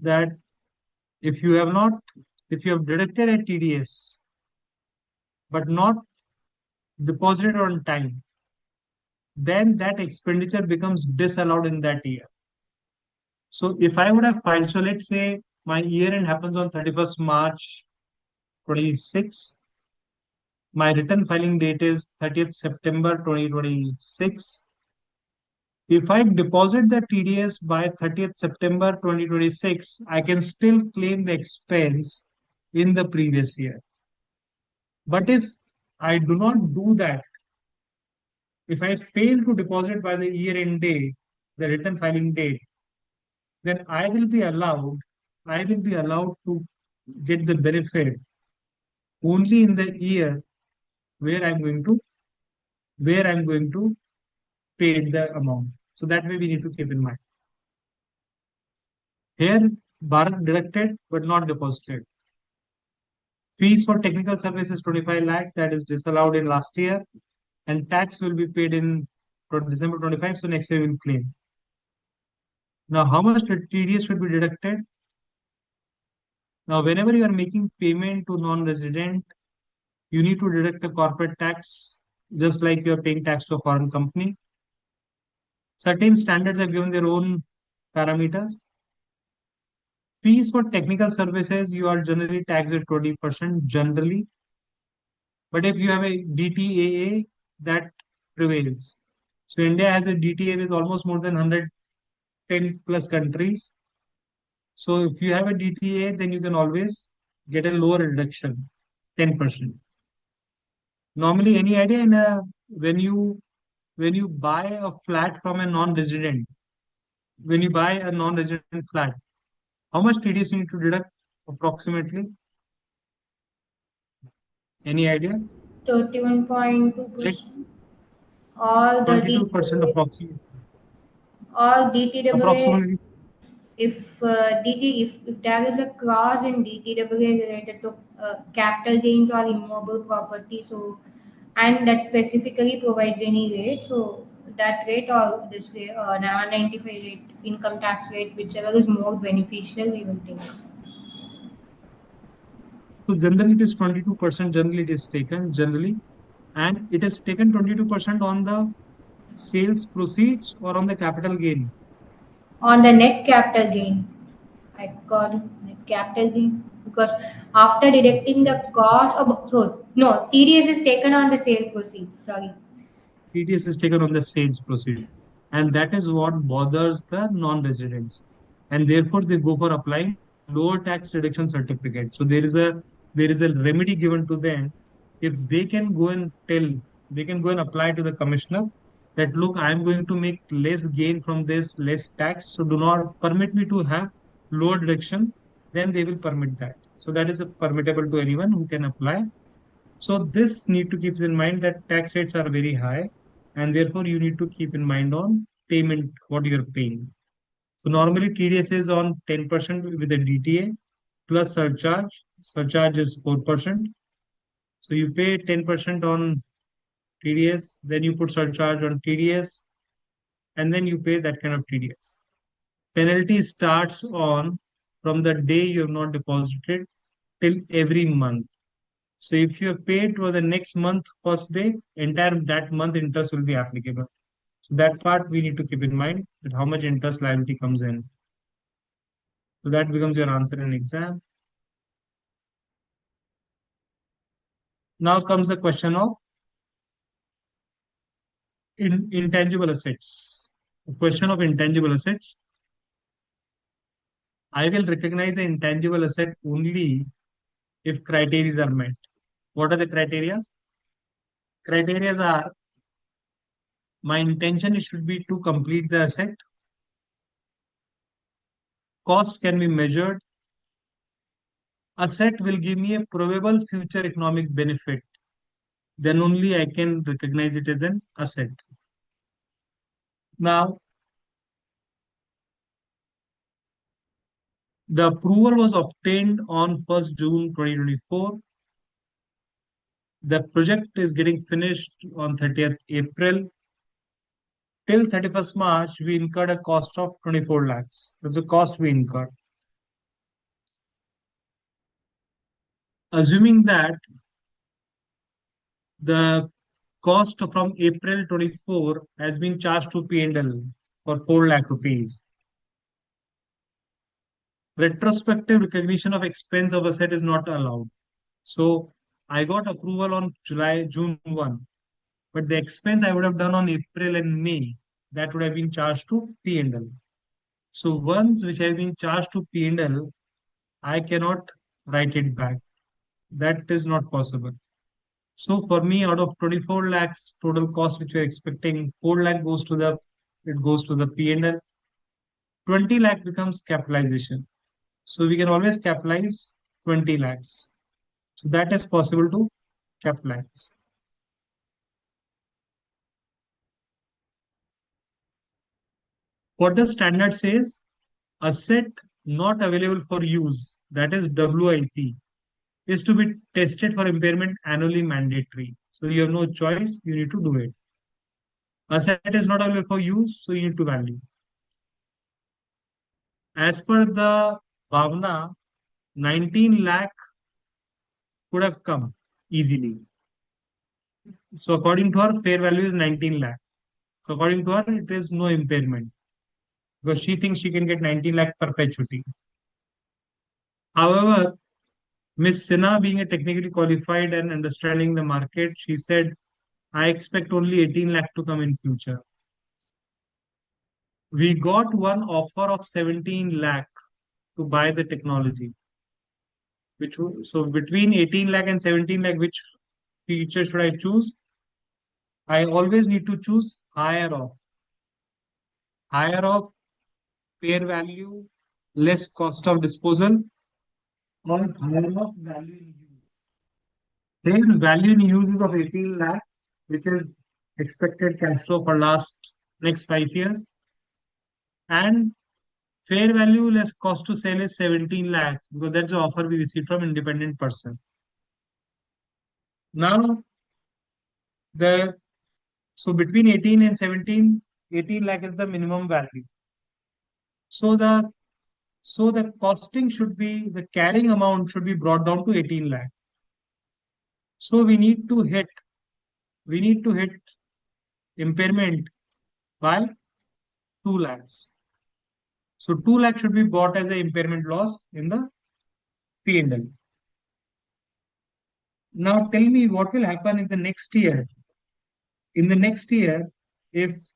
that if you have deducted a TDS but not deposited on time, then that expenditure becomes disallowed in that year. So if I would have filed, so let's say my year end happens on 31st March 26. My return filing date is 30th September 2026. If I deposit the TDS by 30th September 2026, I can still claim the expense in the previous year. But if I do not do that, if I fail to deposit by the year end date, the return filing date, then I will be allowed to get the benefit only in the year where I'm going to pay the amount. So that way we need to keep in mind. Here, Bharat deducted but not deposited. Fees for technical services 25 lakhs, that is disallowed in last year, and tax will be paid in December 25, so next year we'll claim. Now, how much the TDS should be deducted? Now, whenever you are making payment to non-resident, you need to deduct the corporate tax, just like you are paying tax to a foreign company. Certain standards have given their own parameters. Fees for technical services, you are generally taxed at 20% generally. But if you have a DTAA, that prevails. So India has a DTA with almost more than 110 plus countries. So if you have a DTA, then you can always get a lower reduction, 10%. Normally, any idea when you buy a flat from a non-resident, when you buy a non-resident flat, how much TDS you need to deduct approximately? Any idea? 31.2%. All the 22% DTAA, approximately. all DTAA. Approximately. If there is a clause in DTAA related to capital gains or immobile property, so and that specifically provides any rate, so that rate or this rate, 95 rate, income tax rate, whichever is more beneficial, we will take. So generally it is 22%, generally it is taken, generally. And it is taken 22% on the sales proceeds or on the capital gain. On the net capital gain, I got net capital gain because after deducting the cost of, so no, TDS is taken on the sale proceeds. Sorry. TDS is taken on the sales proceed. And that is what bothers the non-residents. And therefore they go for applying lower tax reduction certificate. So there is a remedy given to them. If they can go and they can go and apply to the commissioner that look, I am going to make less gain from this, less tax. So do not permit me to have lower deduction, then they will permit that. So that is permittable to anyone who can apply. So this need to keep in mind that tax rates are very high, and therefore you need to keep in mind on payment what you're paying. So normally TDS is on 10% with a DTA plus surcharge. Surcharge is 4%. So you pay 10% on TDS, then you put surcharge on TDS, and then you pay that kind of TDS. Penalty starts on from the day you have not deposited till every month. So if you have paid for the next month, first day, entire that month interest will be applicable. So that part we need to keep in mind, that how much interest liability comes in. So that becomes your answer in exam. Now comes the question of intangible assets. The question of intangible assets. I will recognize an intangible asset only if criteria are met. What are the criteria? Criteria are, my intention should be to complete the asset. Cost can be measured. Asset will give me a probable future economic benefit. Then only I can recognize it as an asset. Now, the approval was obtained on 1st June 2024. The project is getting finished on 30th April. Till 31st March, we incurred a cost of 24 lakhs. That's the cost we incurred. Assuming that the cost from April 24 has been charged to P&L for 4 lakh rupees. Retrospective recognition of expense of asset is not allowed. So I got approval on June 1, but the expense I would have done on April and May, that would have been charged to P&L. So once which have been charged to P&L, I cannot write it back. That is not possible. So for me, out of 24 lakhs total cost which we're expecting, 4 lakh goes to the P&L. 20 lakh becomes capitalization. So we can always capitalize 20 lakhs. So that is possible to capitalize. What the standard says, asset not available for use, that is WIP, is to be tested for impairment annually mandatory. So you have no choice, you need to do it. Asset is not available for use, so you need to value. As per the Bhavna, 19 lakh could have come easily. So according to her, fair value is 19 lakh. So according to her, it is no impairment because she thinks she can get 19 lakh perpetuity. However, Miss Sinha, being a technically qualified and understanding the market, she said, I expect only 18 lakh to come in future. We got one offer of 17 lakh to buy the technology. So between 18 lakh and 17 lakh, which feature should I choose? I always need to choose higher of fair value, less cost of disposal, or higher of value in use. Fair value in use is of 18 lakh, which is expected cash flow for next 5 years. And fair value less cost to sell is 17 lakh because that's the offer we received from independent person. Now, so between 18 and 17, 18 lakh is the minimum value. So the costing should be, the carrying amount should be brought down to 18 lakh. So we need to hit impairment by 2 lakhs. So 2 lakh should be bought as an impairment loss in the P&L. Now tell me what will happen in the next year. In the next year, this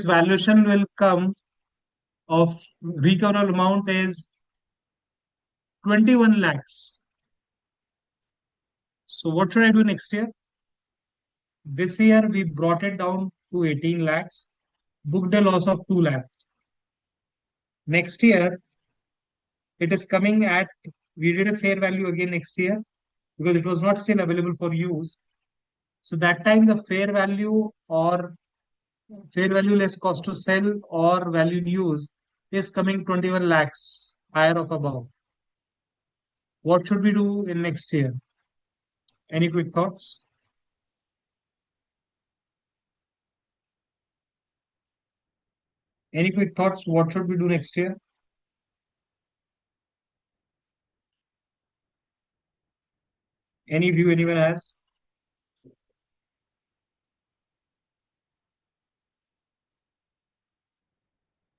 valuation will come of recoverable amount is 21 lakhs. So what should I do next year? This year we brought it down to 18 lakhs, booked a loss of 2 lakhs. Next year, it is coming at, we did a fair value again next year because it was not still available for use. So that time the fair value less cost to sell or value in use is coming 21 lakhs higher of above. What should we do in next year? Any quick thoughts? Any quick thoughts? What should we do next year? Any view anyone has?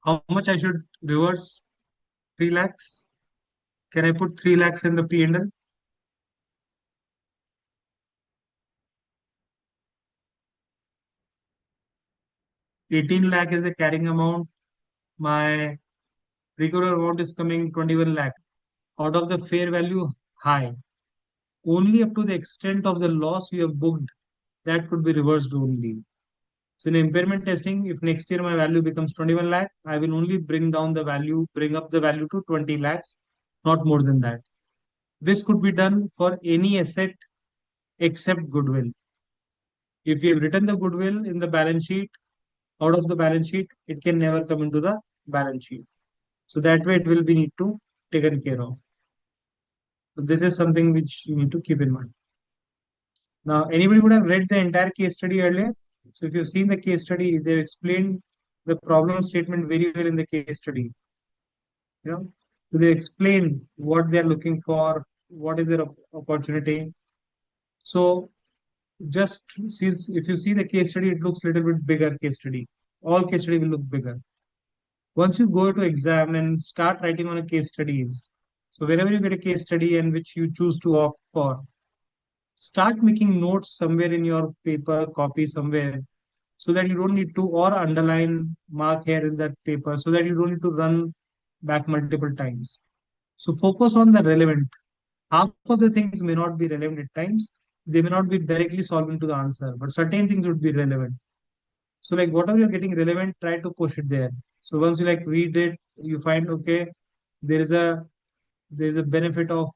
How much I should reverse? 3 lakhs? Can I put 3 lakhs in the P&L? 18 lakh is a carrying amount. My regular amount is coming 21 lakh. Out of the fair value high, only up to the extent of the loss you have booked, that could be reversed only. So in impairment testing, if next year my value becomes 21 lakh, I will only bring up the value to 20 lakhs, not more than that. This could be done for any asset except goodwill. If we have written the goodwill in the balance sheet, out of the balance sheet, it can never come into the balance sheet. So that way it will be need to taken care of. So this is something which you need to keep in mind. Now, anybody would have read the entire case study earlier. So if you've seen the case study, they've explained the problem statement very well in the case study. You know, so they explain what they're looking for, what is their opportunity. So just sees, if you see the case study, it looks a little bit bigger case study. All case study will look bigger. Once you go to exam and start writing on a case studies, so whenever you get a case study and which you choose to opt for, start making notes somewhere in your paper, copy somewhere, so that you don't need to, or underline, mark here in that paper, so that you don't need to run back multiple times. So focus on the relevant. Half of the things may not be relevant at times. They may not be directly solving to the answer, but certain things would be relevant. So like whatever you're getting relevant, try to push it there. So once you like read it, you find okay, there is a benefit of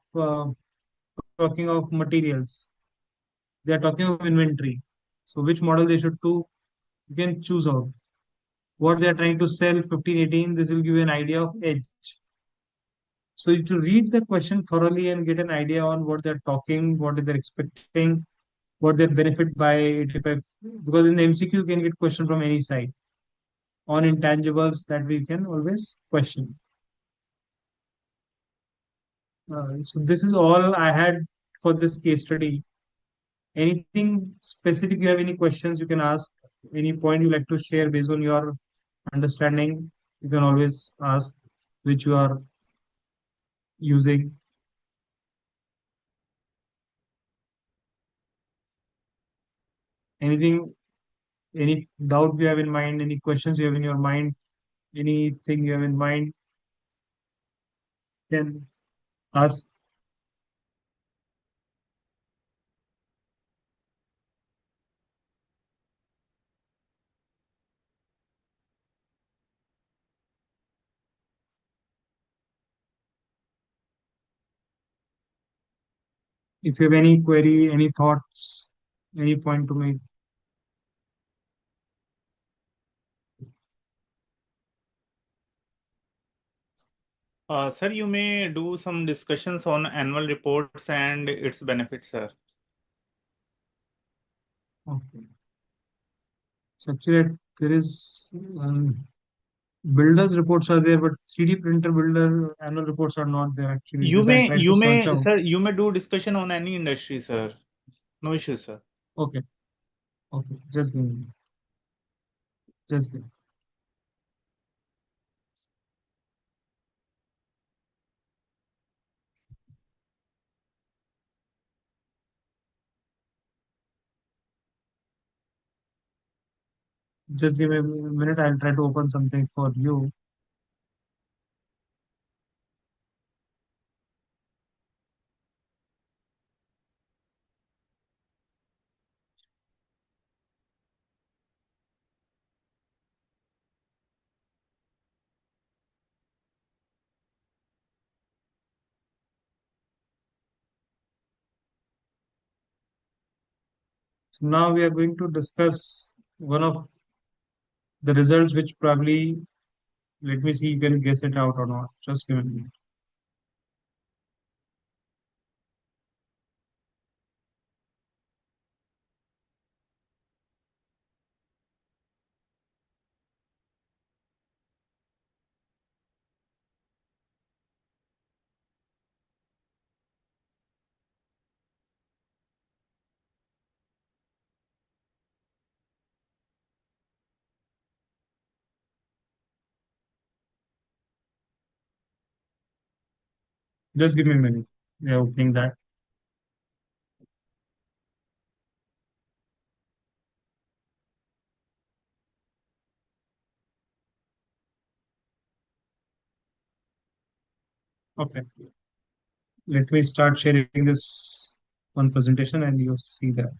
talking of materials. They are talking of inventory. So which model they should do, you can choose out. What they are trying to sell 15, 18, this will give you an idea of edge. So you to read the question thoroughly and get an idea on what they're talking, what they're expecting, what their benefit by 85. Because in the MCQ, you can get question from any side on intangibles that we can always question. So this is all I had for this case study. Anything specific you have any questions you can ask, any point you like to share based on your understanding, you can always ask, which you are using. Anything, any doubt you have in mind, any questions you have in your mind, anything you have in mind, can ask. If you have any query, any thoughts, any point to make. Sir, you may do some discussions on annual reports and its benefits, sir. Okay. So actually, there is builders reports are there, but 3D printer builder annual reports are not there actually, because I tried to search out. Sir, you may do discussion on any industry, sir. No issue, sir. Okay, okay, just give me, just give. Just give me a minute. I'll try to open something for you. So now we are going to discuss one of the results, which probably, let me see, you can guess it out or not. Just give me a minute. Just give me a minute. We are opening that. Okay. Let me start sharing this one presentation and you see that.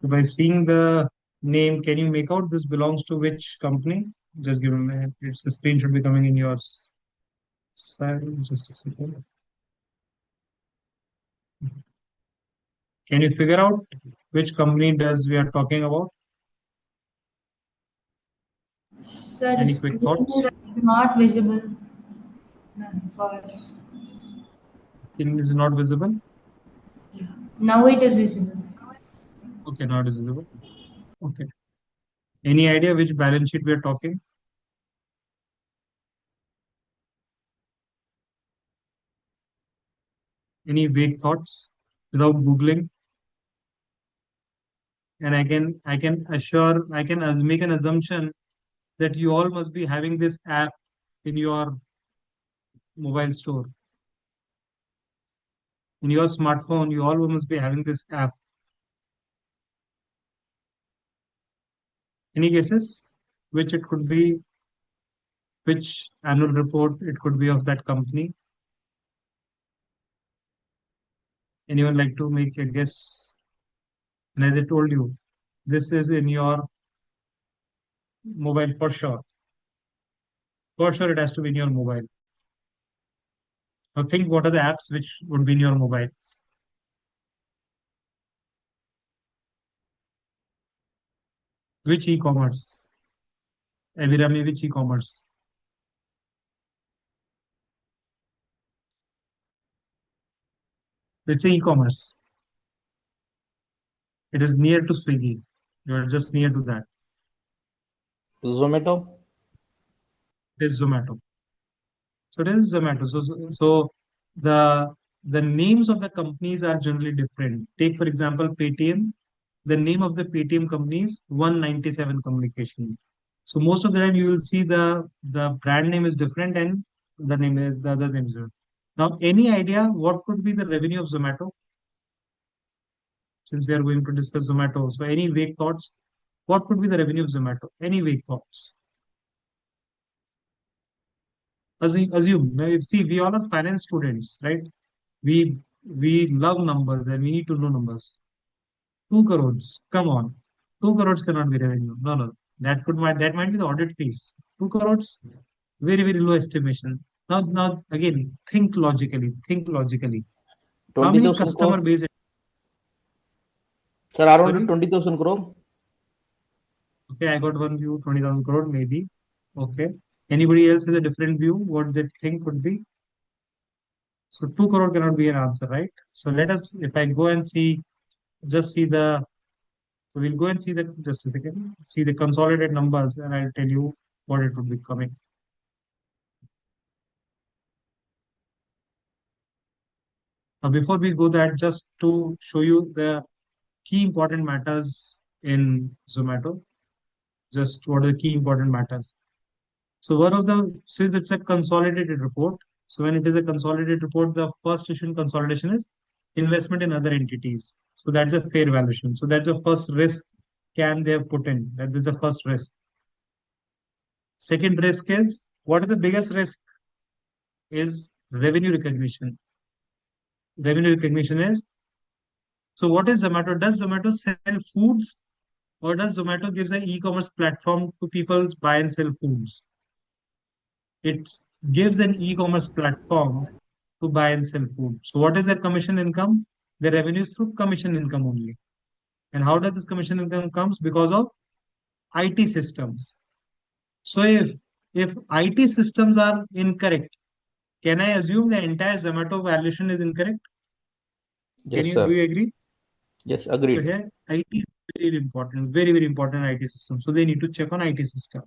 By seeing the name, can you make out this belongs to which company? Just give me a minute. It's the screen should be coming in yours. Just a second. Can you figure out which company does we are talking about? Sir, Any the quick screen thoughts? is not visible for us. Screen is not visible. Yeah. Now it is visible. Okay, not visible. Okay. Any idea which balance sheet we are talking? Any vague thoughts without Googling? And I can make an assumption that you all must be having this app in your mobile store. In your smartphone, you all must be having this app. Any guesses? Which it could be, which annual report it could be of that company? Anyone like to make a guess? And as I told you, this is in your mobile for sure. For sure, it has to be in your mobile. Now think what are the apps which would be in your mobiles? Which e-commerce? Abhirami, which e-commerce? It's e-commerce. It is near to Swiggy. You are just near to that. Zomato. It is Zomato. So it is Zomato. So the names of the companies are generally different. Take for example Paytm. The name of the Paytm company is 197 Communication. So most of the time you will see the brand name is different and the other name is different. Now, any idea what could be the revenue of Zomato? Since we are going to discuss Zomato, so any vague thoughts? What could be the revenue of Zomato? Any vague thoughts? Assume. Now, if see, we all are finance students, right? We love numbers and we need to know numbers. 2 crores. Come on. 2 crores cannot be revenue. No, no. That might be the audit fees. 2 crores. Very, very low estimation. Now again, think logically. Think logically. How many 20,000 customer crore. base? Sir, around Sorry? 20,000 crore. Okay, I got one view, 20,000 crore maybe. Okay. Anybody else has a different view? What they think would be? So 2 crore cannot be an answer, right? So let us, if I go and see, just see the, so we'll go and see the, just a second, see the consolidated numbers and I'll tell you what it would be coming. Now, before we go that, just to show you the key important matters in Zomato, just what are the key important matters. So one of the, since it's a consolidated report, so when it is a consolidated report, the first issue in consolidation is investment in other entities. So that's a fair valuation. So that's the first risk can they have put in. That is the first risk. Second risk is, what is the biggest risk? Is revenue recognition. Revenue recognition is, so what is Zomato? Does Zomato sell foods or does Zomato gives an e-commerce platform to people buy and sell foods? It gives an e-commerce platform to buy and sell food. So what is their commission income? Their revenues through commission income only. And how does this commission income comes? Because of IT systems. So if IT systems are incorrect, can I assume the entire Zomato valuation is incorrect? Yes, Do sir. you agree? Yes, So agreed. here, IT is very important, very, very important IT system. So they need to check on IT system.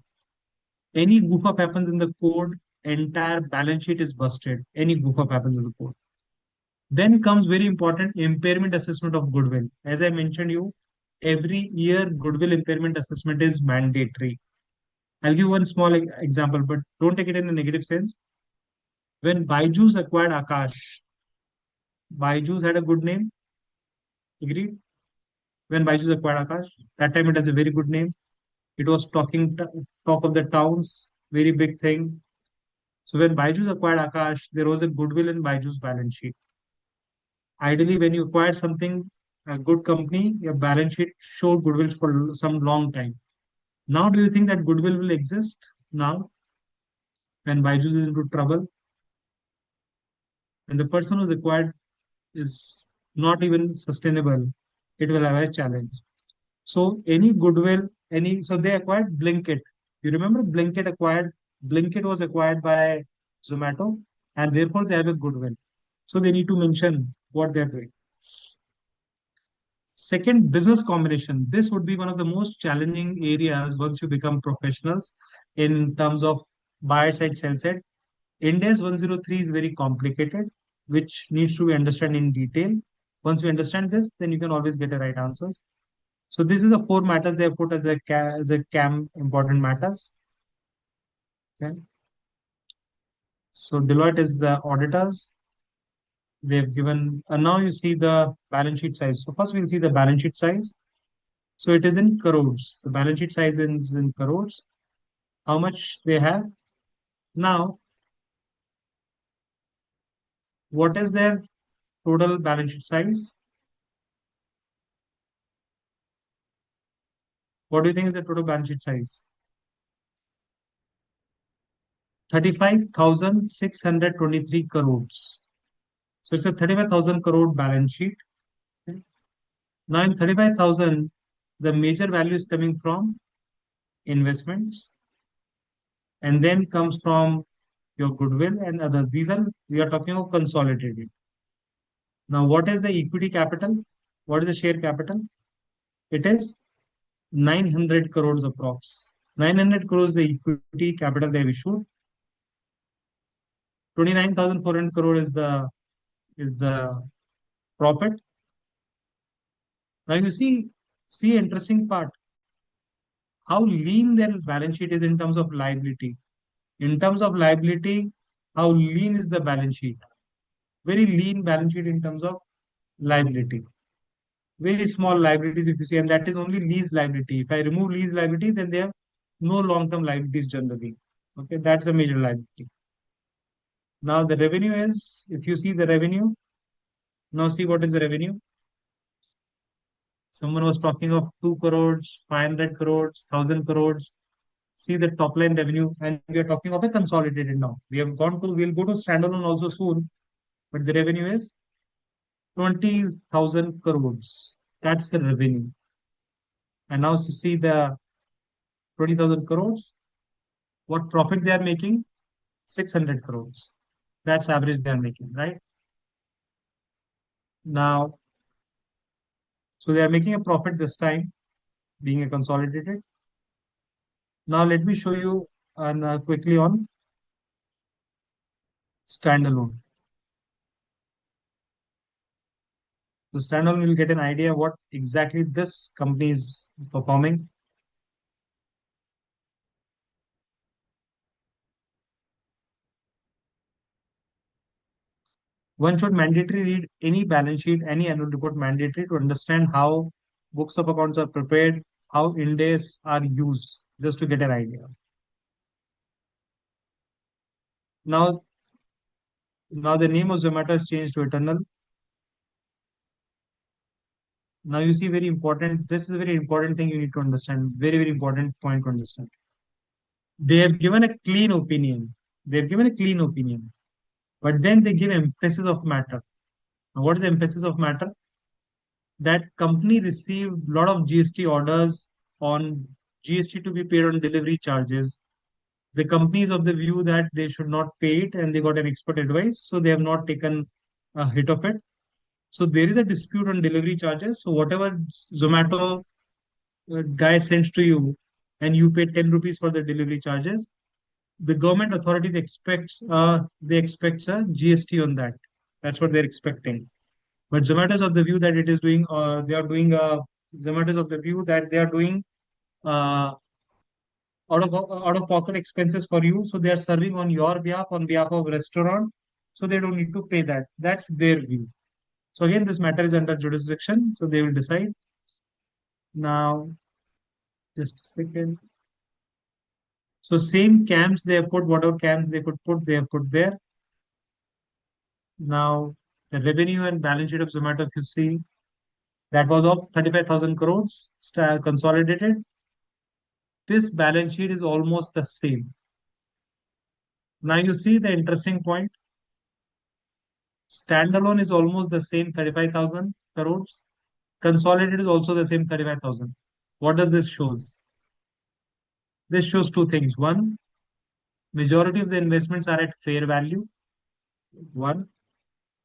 Any goof up happens in the code, entire balance sheet is busted. Any goof up happens in the code. Then comes very important impairment assessment of goodwill. As I mentioned you, every year goodwill impairment assessment is mandatory. I'll give one small example, but don't take it in a negative sense. When Byju's acquired Akash, Byju's had a good name, agreed? When Byju's acquired Akash, that time it has a very good name. It was talk of the towns, very big thing. So when Byju's acquired Akash, there was a goodwill in Byju's balance sheet. Ideally, when you acquire something, a good company, your balance sheet showed goodwill for some long time. Now, do you think that goodwill will exist now when Byju's is into trouble? And the person who's acquired is not even sustainable, it will have a challenge. So any goodwill, so they acquired Blinkit. You remember Blinkit was acquired by Zomato, and therefore they have a goodwill. So they need to mention what they're doing. Second, business combination. This would be one of the most challenging areas once you become professionals in terms of buyer side, sell side. India's 103 is very complicated, which needs to be understood in detail. Once you understand this, then you can always get the right answers. So this is the four matters they have put as a CAM important matters. Okay. So Deloitte is the auditors. They've given, and now you see the balance sheet size. So first we'll see the balance sheet size. So it is in crores. The balance sheet size is in crores. How much they have now? What is their total balance sheet size? What do you think is the total balance sheet size? 35,623 crores. So it's a 35,000 crore balance sheet. Okay. Now in 35,000, the major value is coming from investments, and then comes from your goodwill and others. We are talking of consolidated. Now, what is the equity capital? What is the share capital? It is 900 crores approx. 900 crores the equity capital they have issued. 29,400 crore is the profit. Now you see interesting part, how lean their balance sheet is in terms of liability. In terms of liability, how lean is the balance sheet? Very lean balance sheet in terms of liability. Very small liabilities if you see, and that is only lease liability. If I remove lease liability, then they have no long-term liabilities generally. Okay, that's a major liability. Now the revenue is, if you see the revenue, now see what is the revenue. Someone was talking of 2 crores, 500 crores, 1,000 crores. See the top line revenue, and we are talking of a consolidated now. We'll go to standalone also soon, but the revenue is 20,000 crores. That's the revenue. And now you see the 20,000 crores. What profit they are making? 600 crores. That's average they are making, right? Now, so they are making a profit this time, being a consolidated. Now let me show you quickly on standalone. So standalone, will get an idea what exactly this company is performing. One should mandatory read any balance sheet, any annual report mandatory to understand how books of accounts are prepared, how index are used, just to get an idea. Now, the name of Zomato is changed to Eternal. Now you see very important, this is a very important thing you need to understand, very, very important point to understand. They have given a clean opinion. They have given a clean opinion, but then they give emphasis of matter. Now, what is the emphasis of matter? That company received a lot of GST orders on GST to be paid on delivery charges. The company is of the view that they should not pay it, and they got an expert advice, so they have not taken a hit of it. So there is a dispute on delivery charges. So whatever Zomato guy sends to you, and you pay 10 rupees for the delivery charges, the government authorities expects they expect a GST on that. That's what they're expecting. But Zomato is of the view that it is doing. They are doing. Zomato is of the view that they are doing uh, out of pocket expenses for you. So they are serving on behalf of restaurant. So they don't need to pay that. That's their view. So again, this matter is under jurisdiction. So they will decide. Now, just a second. So same camps they have put, whatever camps they could put, they have put there. Now, the revenue and balance sheet of Zomato, if you see, that was of 35,000 crores consolidated. This balance sheet is almost the same. Now you see the interesting point. Standalone is almost the same 35,000 crores. Consolidated is also the same 35,000. What does this shows? This shows two things. One, majority of the investments are at fair value. One.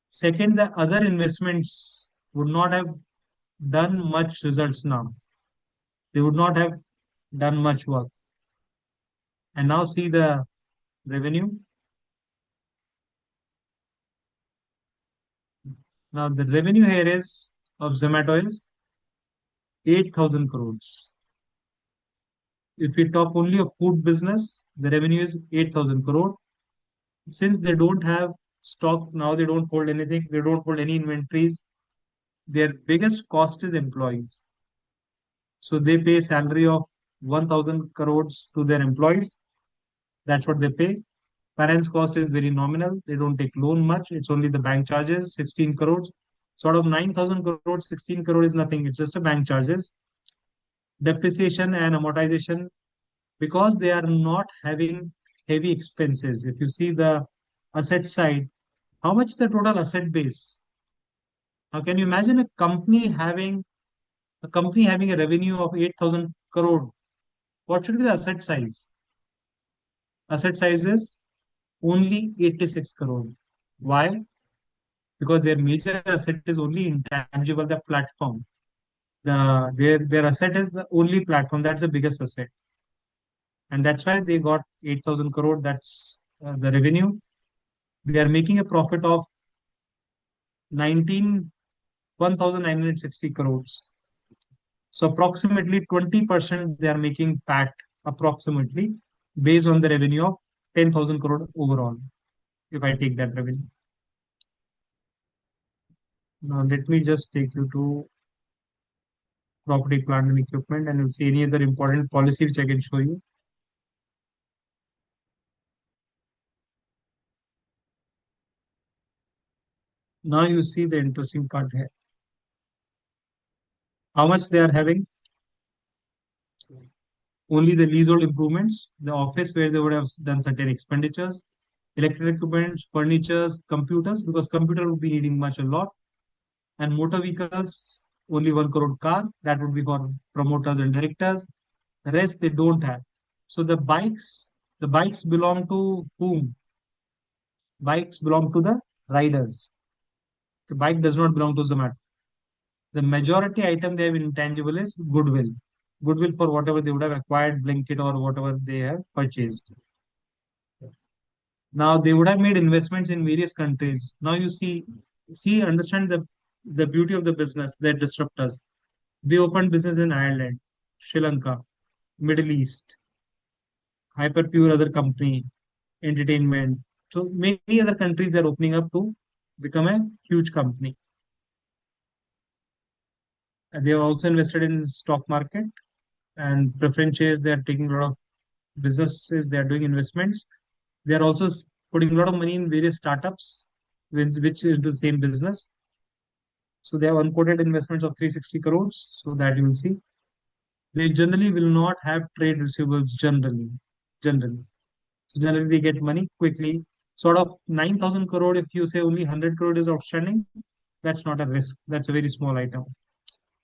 Second, the other investments would not have done much results now. They would not have done much work. And now see the revenue. Now the revenue here is of Zomato is 8,000 crores. If we talk only of food business, the revenue is 8,000 crore. Since they don't have stock now, they don't hold anything, they don't hold any inventories. Their biggest cost is employees. So they pay salary of 1,000 crores to their employees. That's what they pay. Finance cost is very nominal. They don't take loan much. It's only the bank charges, 16 crores. Sort of 9,000 crores, 16 crore is nothing. It's just a bank charges. Depreciation and amortization, because they are not having heavy expenses. If you see the asset side, how much is the total asset base? Now, can you imagine a company having a revenue of 8,000 crore? What should be the asset size? Asset size is only 86 crore. Why? Because their major asset is only intangible, the platform. Their asset is the only platform. That's the biggest asset. And that's why they got 8,000 crore. That's the revenue. They are making a profit of 1,960 crores. So approximately 20% they are making PAT approximately based on the revenue of 10,000 crore overall. If I take that revenue. Now let me just take you to property, plant and equipment, and you'll see any other important policy which I can show you. Now you see the interesting part here. How much they are having? Only the leasehold improvements, the office where they would have done certain expenditures, electric equipment, furnitures, computers, because computer would be needing much a lot, and motor vehicles, only 1 crore car, that would be for promoters and directors. The rest they don't have. So the bikes belong to whom? Bikes belong to the riders. The bike does not belong to Zomato. The majority item they have in intangible is goodwill. Goodwill for whatever they would have acquired, Blinkit or whatever they have purchased. Now they would have made investments in various countries. Now you understand the beauty of the business, their disruptors. They opened business in Ireland, Sri Lanka, Middle East, Hyperpure other company, entertainment. So many other countries they're opening up to become a huge company. And they have also invested in stock market and preference shares. They are taking a lot of businesses. They are doing investments. They are also putting a lot of money in various startups, which is the same business. So they have unquoted investments of 360 crores. So that you will see. They generally will not have trade receivables generally. So generally they get money quickly. Sort of 9,000 crore, if you say only 100 crore is outstanding, that's not a risk. That's a very small item.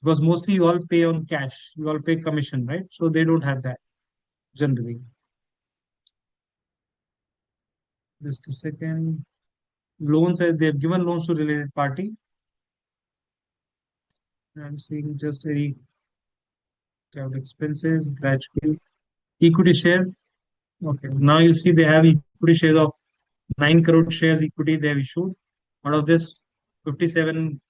Because mostly you all pay on cash, you all pay commission, right? So they don't have that generally. Just a second. Loans, they've given loans to related party. I'm seeing just very capital expenses, gradually. Equity share. Okay, now you see they have equity shares of 9 crore shares equity they have issued. Out of this, 57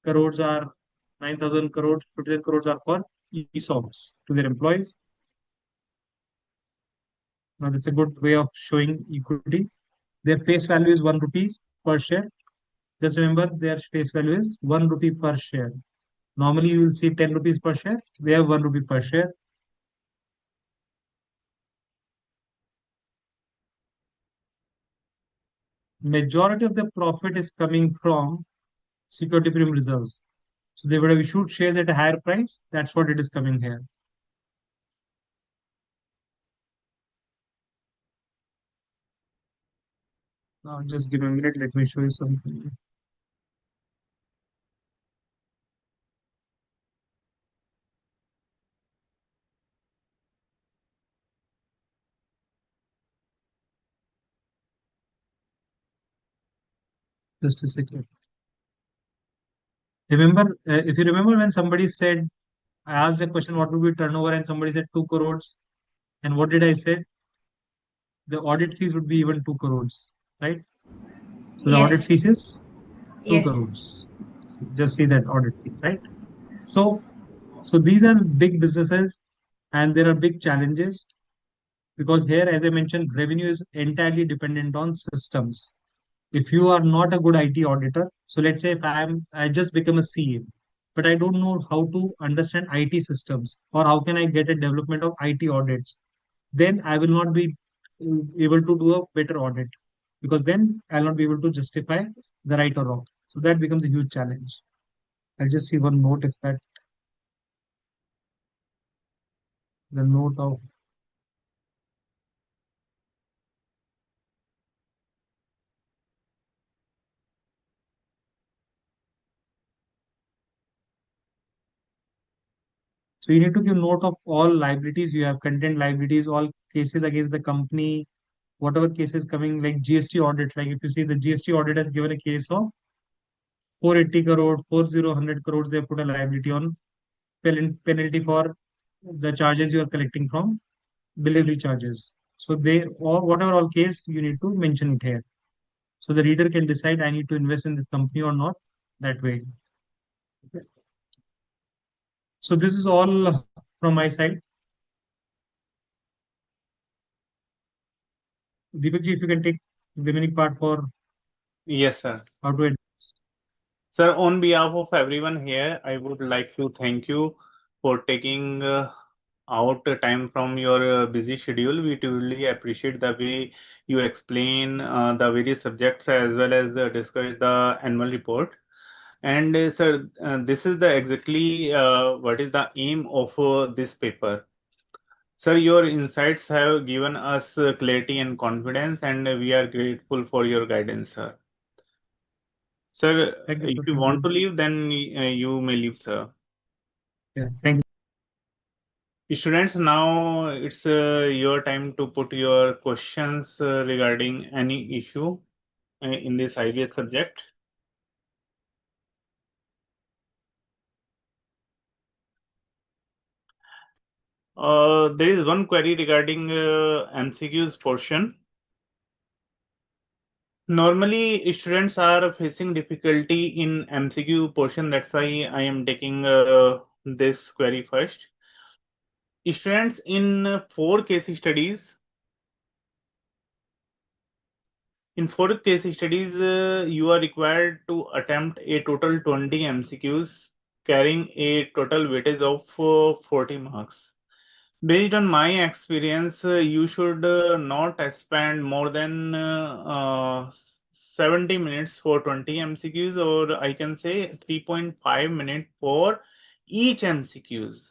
crores are 9,000 crores, 57 crores are for ESOPs to their employees. Now that's a good way of showing equity. Their face value is 1 rupees per share. Just remember their face value is 1 rupee per share. Normally you will see 10 rupees per share. They have 1 rupee per share. Majority of the profit is coming from security premium reserves. So they would have issued shares at a higher price. That's what it is coming here. Now just give me a minute. Let me show you something. Just a second. Remember, if you remember when somebody said, I asked a question, what would be turnover? And somebody said 2 crores. And what did I say? The audit fees would be even 2 crores, right? So the audit Yes. fees is 2 Yes. crores. Just see that audit fee, right? So, so these are big businesses and there are big challenges because here, as I mentioned, revenue is entirely dependent on systems. If you are not a good IT auditor, so let's say if I just become a CA, but I don't know how to understand IT systems or how can I get a development of IT audits, then I will not be able to do a better audit because then I'll not be able to justify the right or wrong. So that becomes a huge challenge. I'll just see one note if that the note of so you need to give note of all liabilities you have, content liabilities, all cases against the company, whatever cases coming like GST audit. Like if you see the GST audit has given a case of 480 crore, 40 crores, they have put a liability on penalty for the charges you are collecting from delivery charges. So they or whatever all case you need to mention it here. So the reader can decide I need to invest in this company or not that way. Okay. So this is all from my side. Deepak ji, if you can take the remaining part for Yes, sir. how to address. Sir, on behalf of everyone here, I would like to thank you for taking out time from your busy schedule. We truly appreciate the way you explain the various subjects as well as discuss the annual report. And sir, this is the exactly what is the aim of this paper. Sir, your insights have given us clarity and confidence, and we are grateful for your guidance, sir. Sir, Thank you, if sir. you Thank want you. to leave, then you may leave, sir. Yeah, thank you. Students, now it's your time to put your questions regarding any issue in this IBS subject. There is one query regarding MCQs portion. Normally, students are facing difficulty in MCQ portion. That's why I am taking this query first. Students in 4 case studies. In 4 case studies, you are required to attempt a total 20 MCQs carrying a total weightage of 40 marks. Based on my experience, you should not spend more than 70 minutes for 20 MCQs, or I can say 3.5 minutes for each MCQs.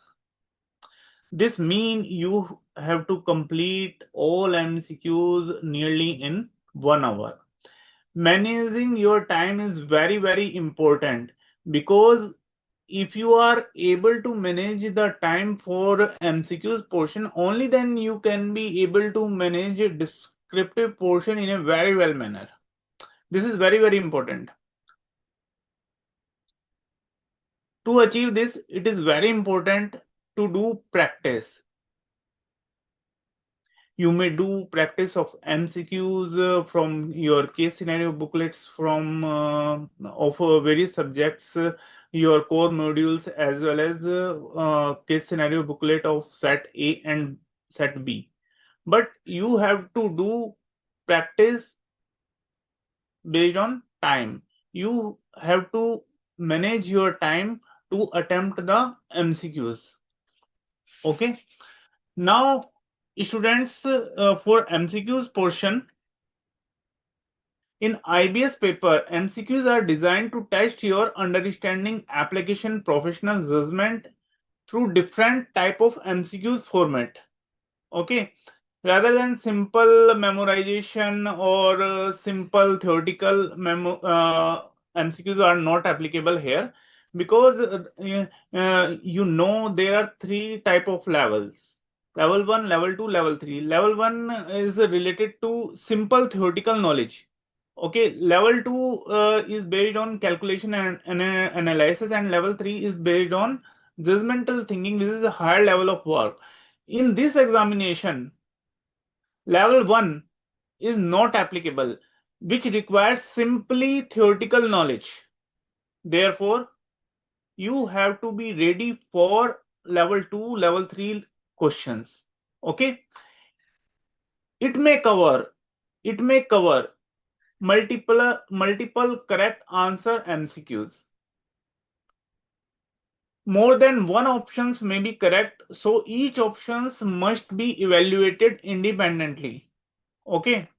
This means you have to complete all MCQs nearly in 1 hour. Managing your time is very important because if you are able to manage the time for MCQs portion, only then you can be able to manage a descriptive portion in a very well manner. This is very important. To achieve this, it is very important to do practice. You may do practice of MCQs from your case scenario booklets from of various subjects, your core modules, as well as case scenario booklet of set A and set B. But you have to do practice based on time. You have to manage your time to attempt the MCQs. Okay. Now, students, for MCQs portion, in IBS paper, MCQs are designed to test your understanding, application, professional judgment through different type of MCQs format. Okay, rather than simple memorization or simple theoretical MCQs are not applicable here, because there are three type of levels: level 1, level 2, level 3. Level 1 is related to simple theoretical knowledge. Okay, level 2 is based on calculation and analysis, and level 3 is based on judgmental thinking, which is a higher level of work. In this examination, level 1 is not applicable, which requires simply theoretical knowledge. Therefore, you have to be ready for level 2, level 3 questions. Okay, it may cover multiple correct answer MCQs. More than one options may be correct, so each options must be evaluated independently. Okay.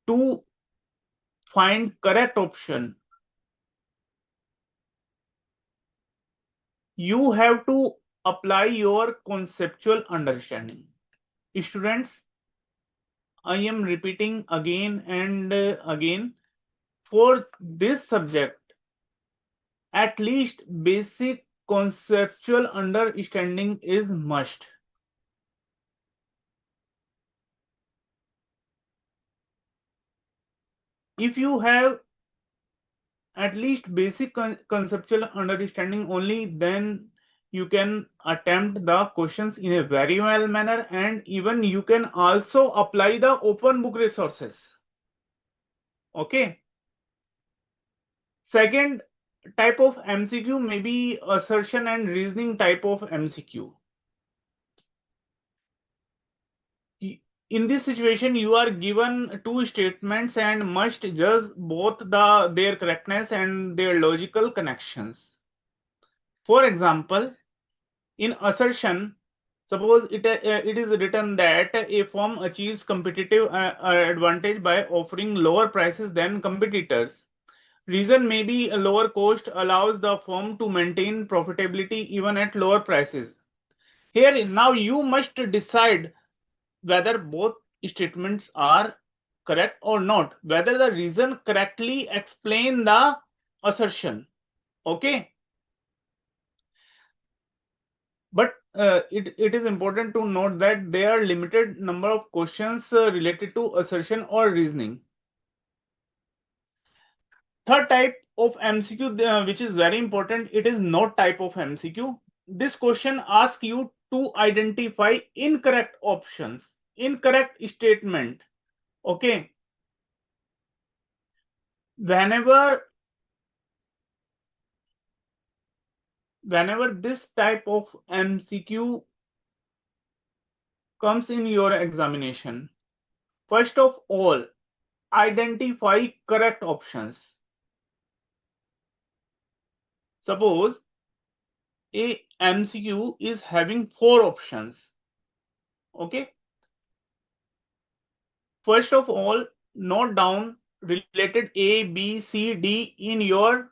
To find correct option, you have to apply your conceptual understanding. Students, I am repeating again and again, for this subject, at least basic conceptual understanding is must. If you have at least basic conceptual understanding only, then you can attempt the questions in a very well manner, and even you can also apply the open book resources. Okay. Second type of MCQ may be assertion and reasoning type of MCQ. In this situation, you are given two statements and must judge both their correctness and their logical connections. For example, in assertion, suppose it is written that a firm achieves competitive advantage by offering lower prices than competitors. Reason may be a lower cost allows the firm to maintain profitability even at lower prices. Here now you must decide whether both statements are correct or not, whether the reason correctly explain the assertion. Okay. But it is important to note that there are limited number of questions related to assertion or reasoning. Third type of MCQ, which is very important, it is not type of MCQ. This question asks you to identify incorrect options, incorrect statement. Okay. Whenever this type of MCQ comes in your examination, first of all, identify correct options. Suppose a MCQ is having 4 options. Okay. First of all, note down related A, B, C, D in your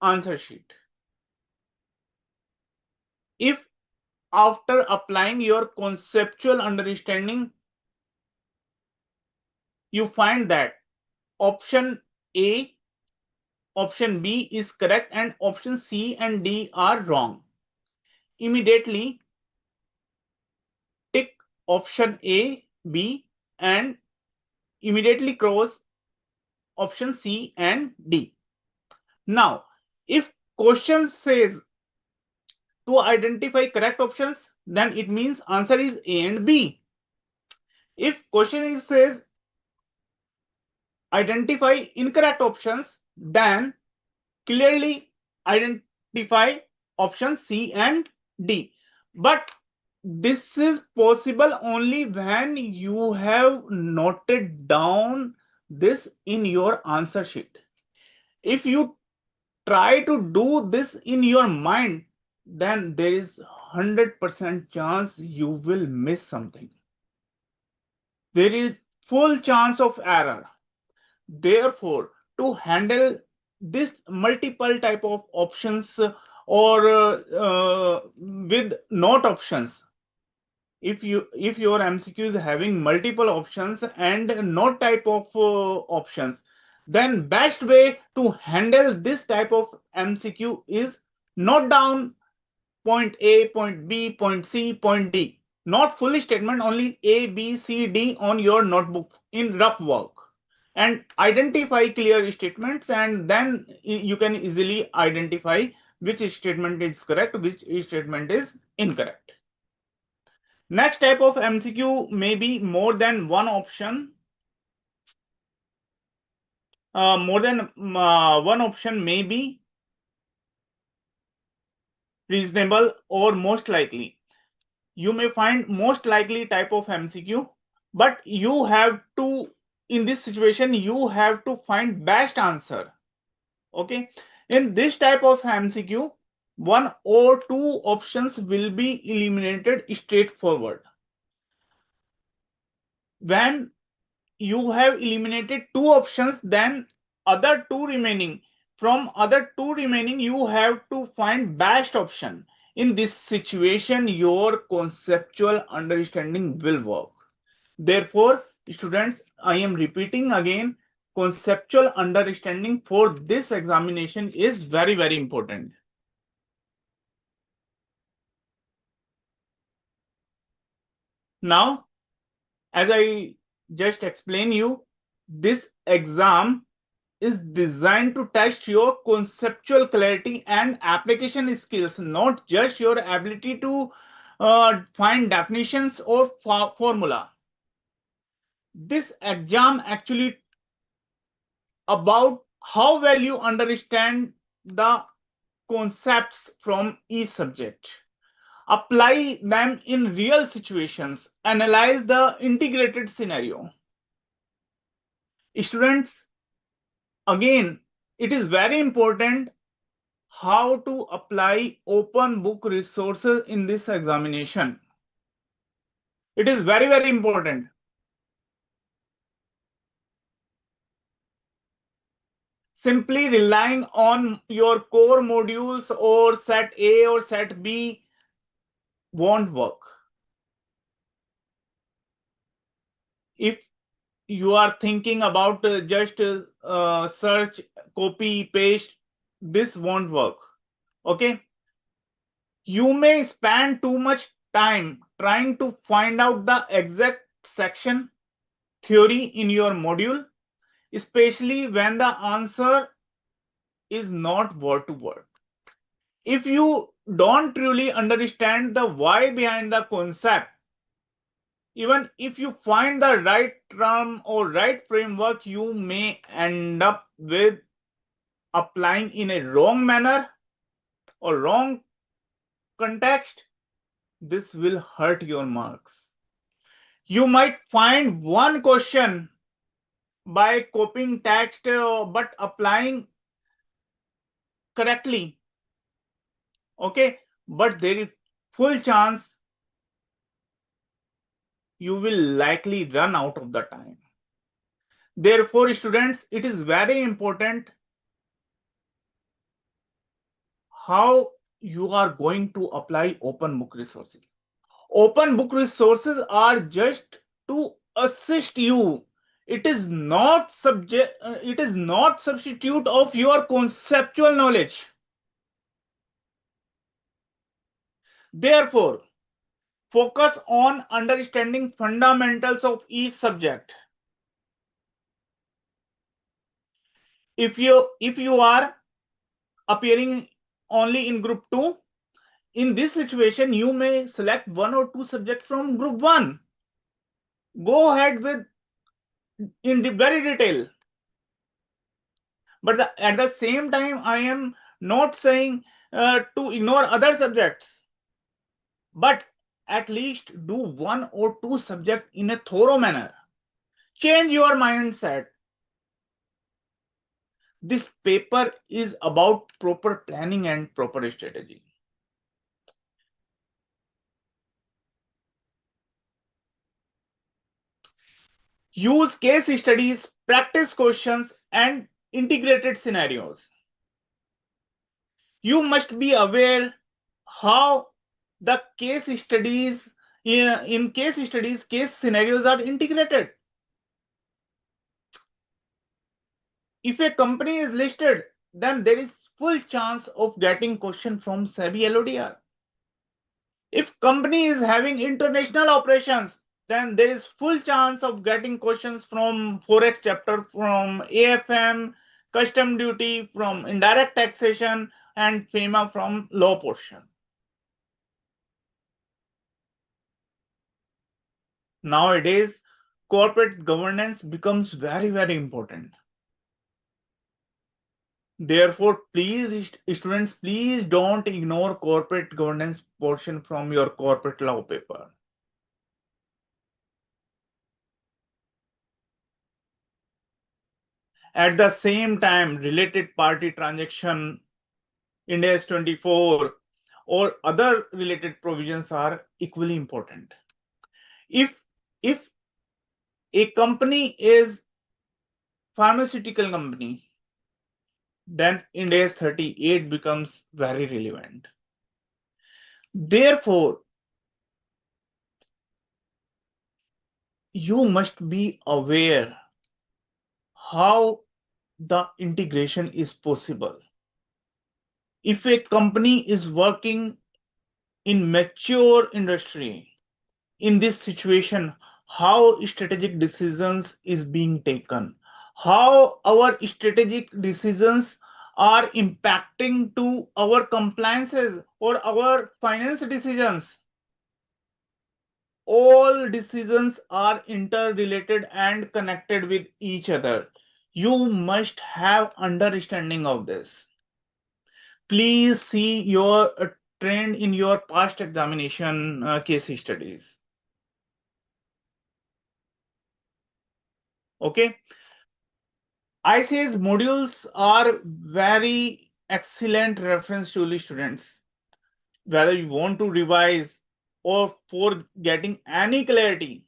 answer sheet. If after applying your conceptual understanding, you find that option A, option B is correct and option C and D are wrong, immediately tick option A, B and immediately cross option C and D. Now, if question says to identify correct options, then it means answer is A and B. If question says identify incorrect options, then clearly identify option C and D. But this is possible only when you have noted down this in your answer sheet. If you try to do this in your mind, then there is 100% chance you will miss something. There is full chance of error. Therefore, to handle this multiple type of options or with not options, if your MCQ is having multiple options and not type of options, then best way to handle this type of MCQ is note down point A, point B, point C, point D. Not fully statement, only A, B, C, D on your notebook in rough work. And identify clear statements, and then you can easily identify which statement is correct, which statement is incorrect. Next type of MCQ may be more than one option. More than one option may be reasonable or most likely. You may find most likely type of MCQ, but you have to, in this situation, you have to find best answer. Okay, in this type of MCQ, one or two options will be eliminated straightforward. When you have eliminated two options, then other two remaining, from other two remaining, you have to find best option. In this situation, your conceptual understanding will work. Therefore, students, I am repeating again, conceptual understanding for this examination is very, very important. Now, as I just explained you, this exam is designed to test your conceptual clarity and application skills, not just your ability to find definitions or formula. This exam actually about how well you understand the concepts from each subject, apply them in real situations, analyze the integrated scenario. Students, again, it is very important how to apply open book resources in this examination. It is very, very important. Simply relying on your core modules or set A or set B won't work. If you are thinking about just search, copy, paste, this won't work. Okay, you may spend too much time trying to find out the exact section theory in your module, especially when the answer is not word to word. If you don't truly understand the why behind the concept, even if you find the right term or right framework, you may end up with applying in a wrong manner or wrong context. This will hurt your marks. You might find one question by copying text but applying correctly. Okay, but there is full chance you will likely run out of the time. Therefore, students, it is very important how you are going to apply open book resources. Open book resources are just to assist you. It is not substitute of your conceptual knowledge. Therefore, Focus on understanding fundamentals of each subject. If you are appearing only in group 2, in this situation you may select 1 or 2 subjects from group 1. Go ahead with in very detail. But at the same time, I am not saying to ignore other subjects, but at least do 1 or 2 subjects in a thorough manner. Change your mindset. This paper is about proper planning and proper strategy. Use case studies, practice questions, and integrated scenarios. You must be aware how the case studies in case studies, case scenarios are integrated. If a company is listed, then there is full chance of getting question from SEBI LODR. If company is having international operations, then there is full chance of getting questions from Forex chapter, from AFM, custom duty, from indirect taxation, and FEMA from law portion. Nowadays, corporate governance becomes very, very important. Therefore, please, students, please don't ignore corporate governance portion from your corporate law paper. At the same time, related party transaction, Ind AS 24, or other related provisions are equally important. If a company is pharmaceutical company, then Ind AS 38 becomes very relevant. Therefore, you must be aware how the integration is possible. If a company is working in mature industry, in this situation, how strategic decisions is being taken, how our strategic decisions are impacting to our compliances or our finance decisions. All decisions are interrelated and connected with each other. You must have understanding of this. Please see your trend in your past examination case studies. Okay. ICAI's modules are very excellent reference tool, students. Whether you want to revise or for getting any clarity.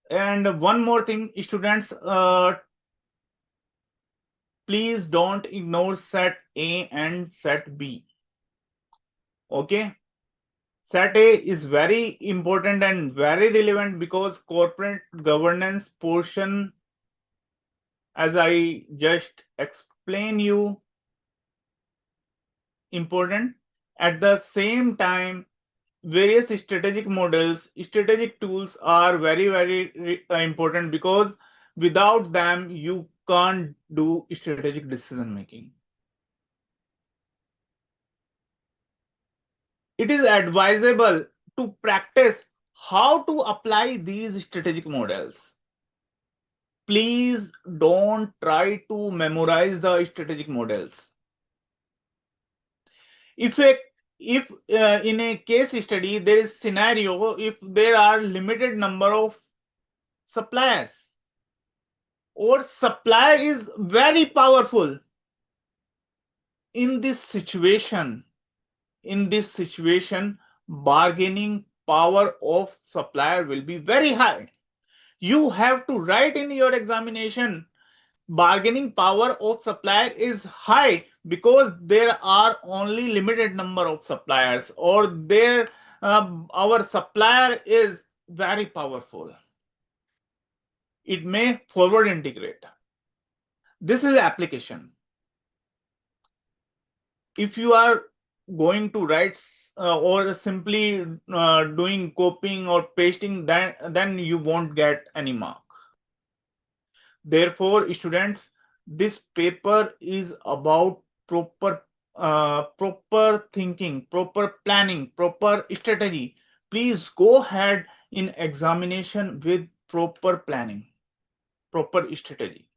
And one more thing, students, please don't ignore set A and set B. Okay. Set A is very important and very relevant because corporate governance portion, as I just explained you, important. At the same time, various strategic models, strategic tools are very, very important because without them, you can't do strategic decision making. It is advisable to practice how to apply these strategic models. Please don't try to memorize the strategic models. If in a case study there is scenario, if there are limited number of suppliers or supplier is very powerful, in this situation bargaining power of supplier will be very high. You have to write in your examination, bargaining power of supplier is high because there are only limited number of suppliers, or our supplier is very powerful. It may forward integrate. This is application. If you are going to write or simply doing copying or pasting, then you won't get any mark. Therefore, students, this paper is about proper thinking, proper planning, proper strategy. Please go ahead in examination with proper planning, proper strategy.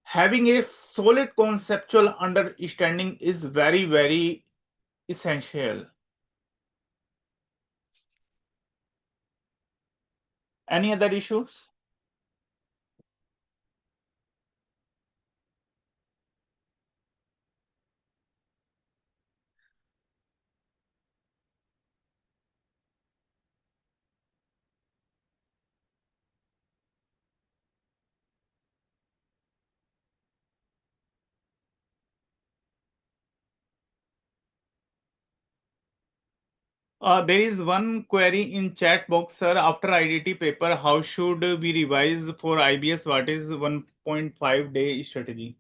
Having a solid conceptual understanding is very, very essential. Any other issues? There is one query in chat box, sir. After IDT paper, how should we revise for IBS? What is 1.5-day strategy?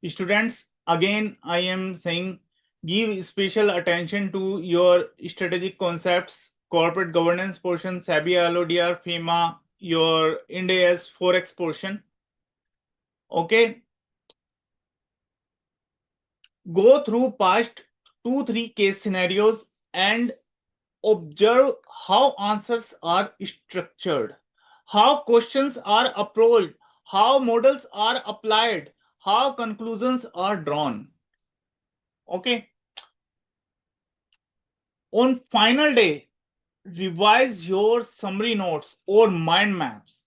Students, again, I am saying give special attention to your strategic concepts, corporate governance portion, SABI, LODR, FEMA, your Ind AS Forex portion. Okay, go through past 2-3 case scenarios and observe how answers are structured, how questions are approached, how models are applied, how conclusions are drawn. Okay. On final day, revise your summary notes or mind maps.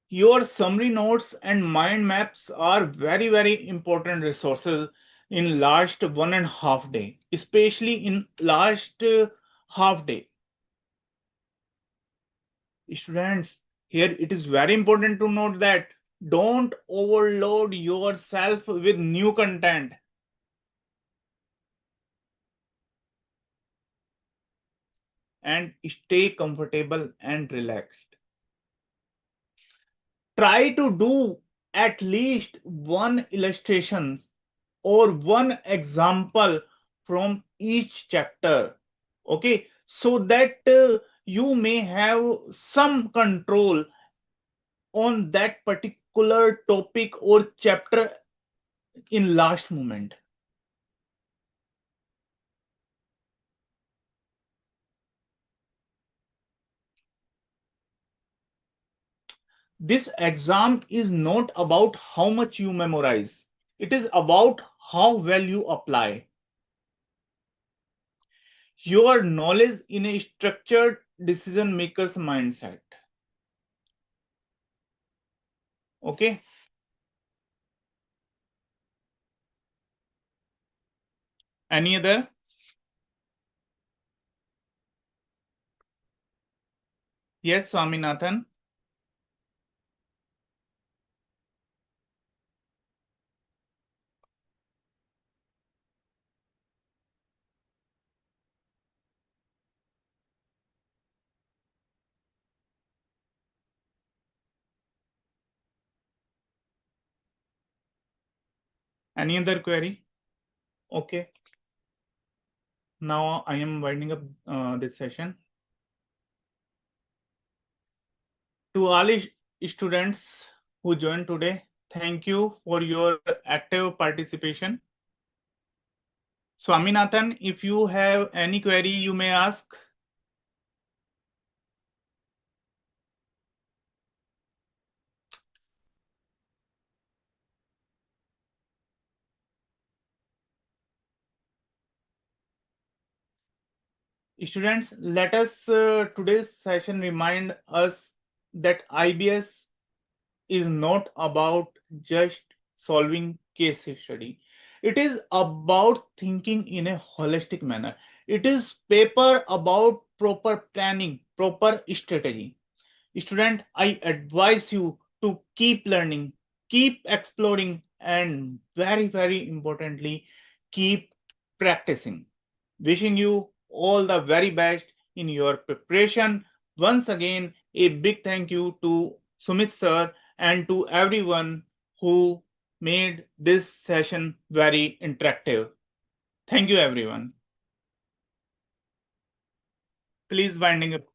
Your summary notes and mind maps are very, very important resources in last 1.5 day, especially in last half day. Students, here it is very important to note that don't overload yourself with new content. And stay comfortable and relaxed. Try to do at least one illustration or one example from each chapter. Okay, so that you may have some control on that particular topic or chapter in last moment. This exam is not about how much you memorize. It is about how well you apply your knowledge in a structured decision maker's mindset. Okay. Any other? Yes, Swaminathan. Any other query? Okay. Now I am winding up this session. To all students who joined today, thank you for your active participation. Swaminathan, if you have any query, you may ask. Students, let us today's session remind us that IBS is not about just solving case study. It is about thinking in a holistic manner. It is paper about proper planning, proper strategy. Student, I advise you to keep learning, keep exploring, and very, very importantly, keep practicing. Wishing you all the very best in your preparation. Once again, a big thank you to Sumit sir and to everyone who made this session very interactive. Thank you, everyone. Please winding up.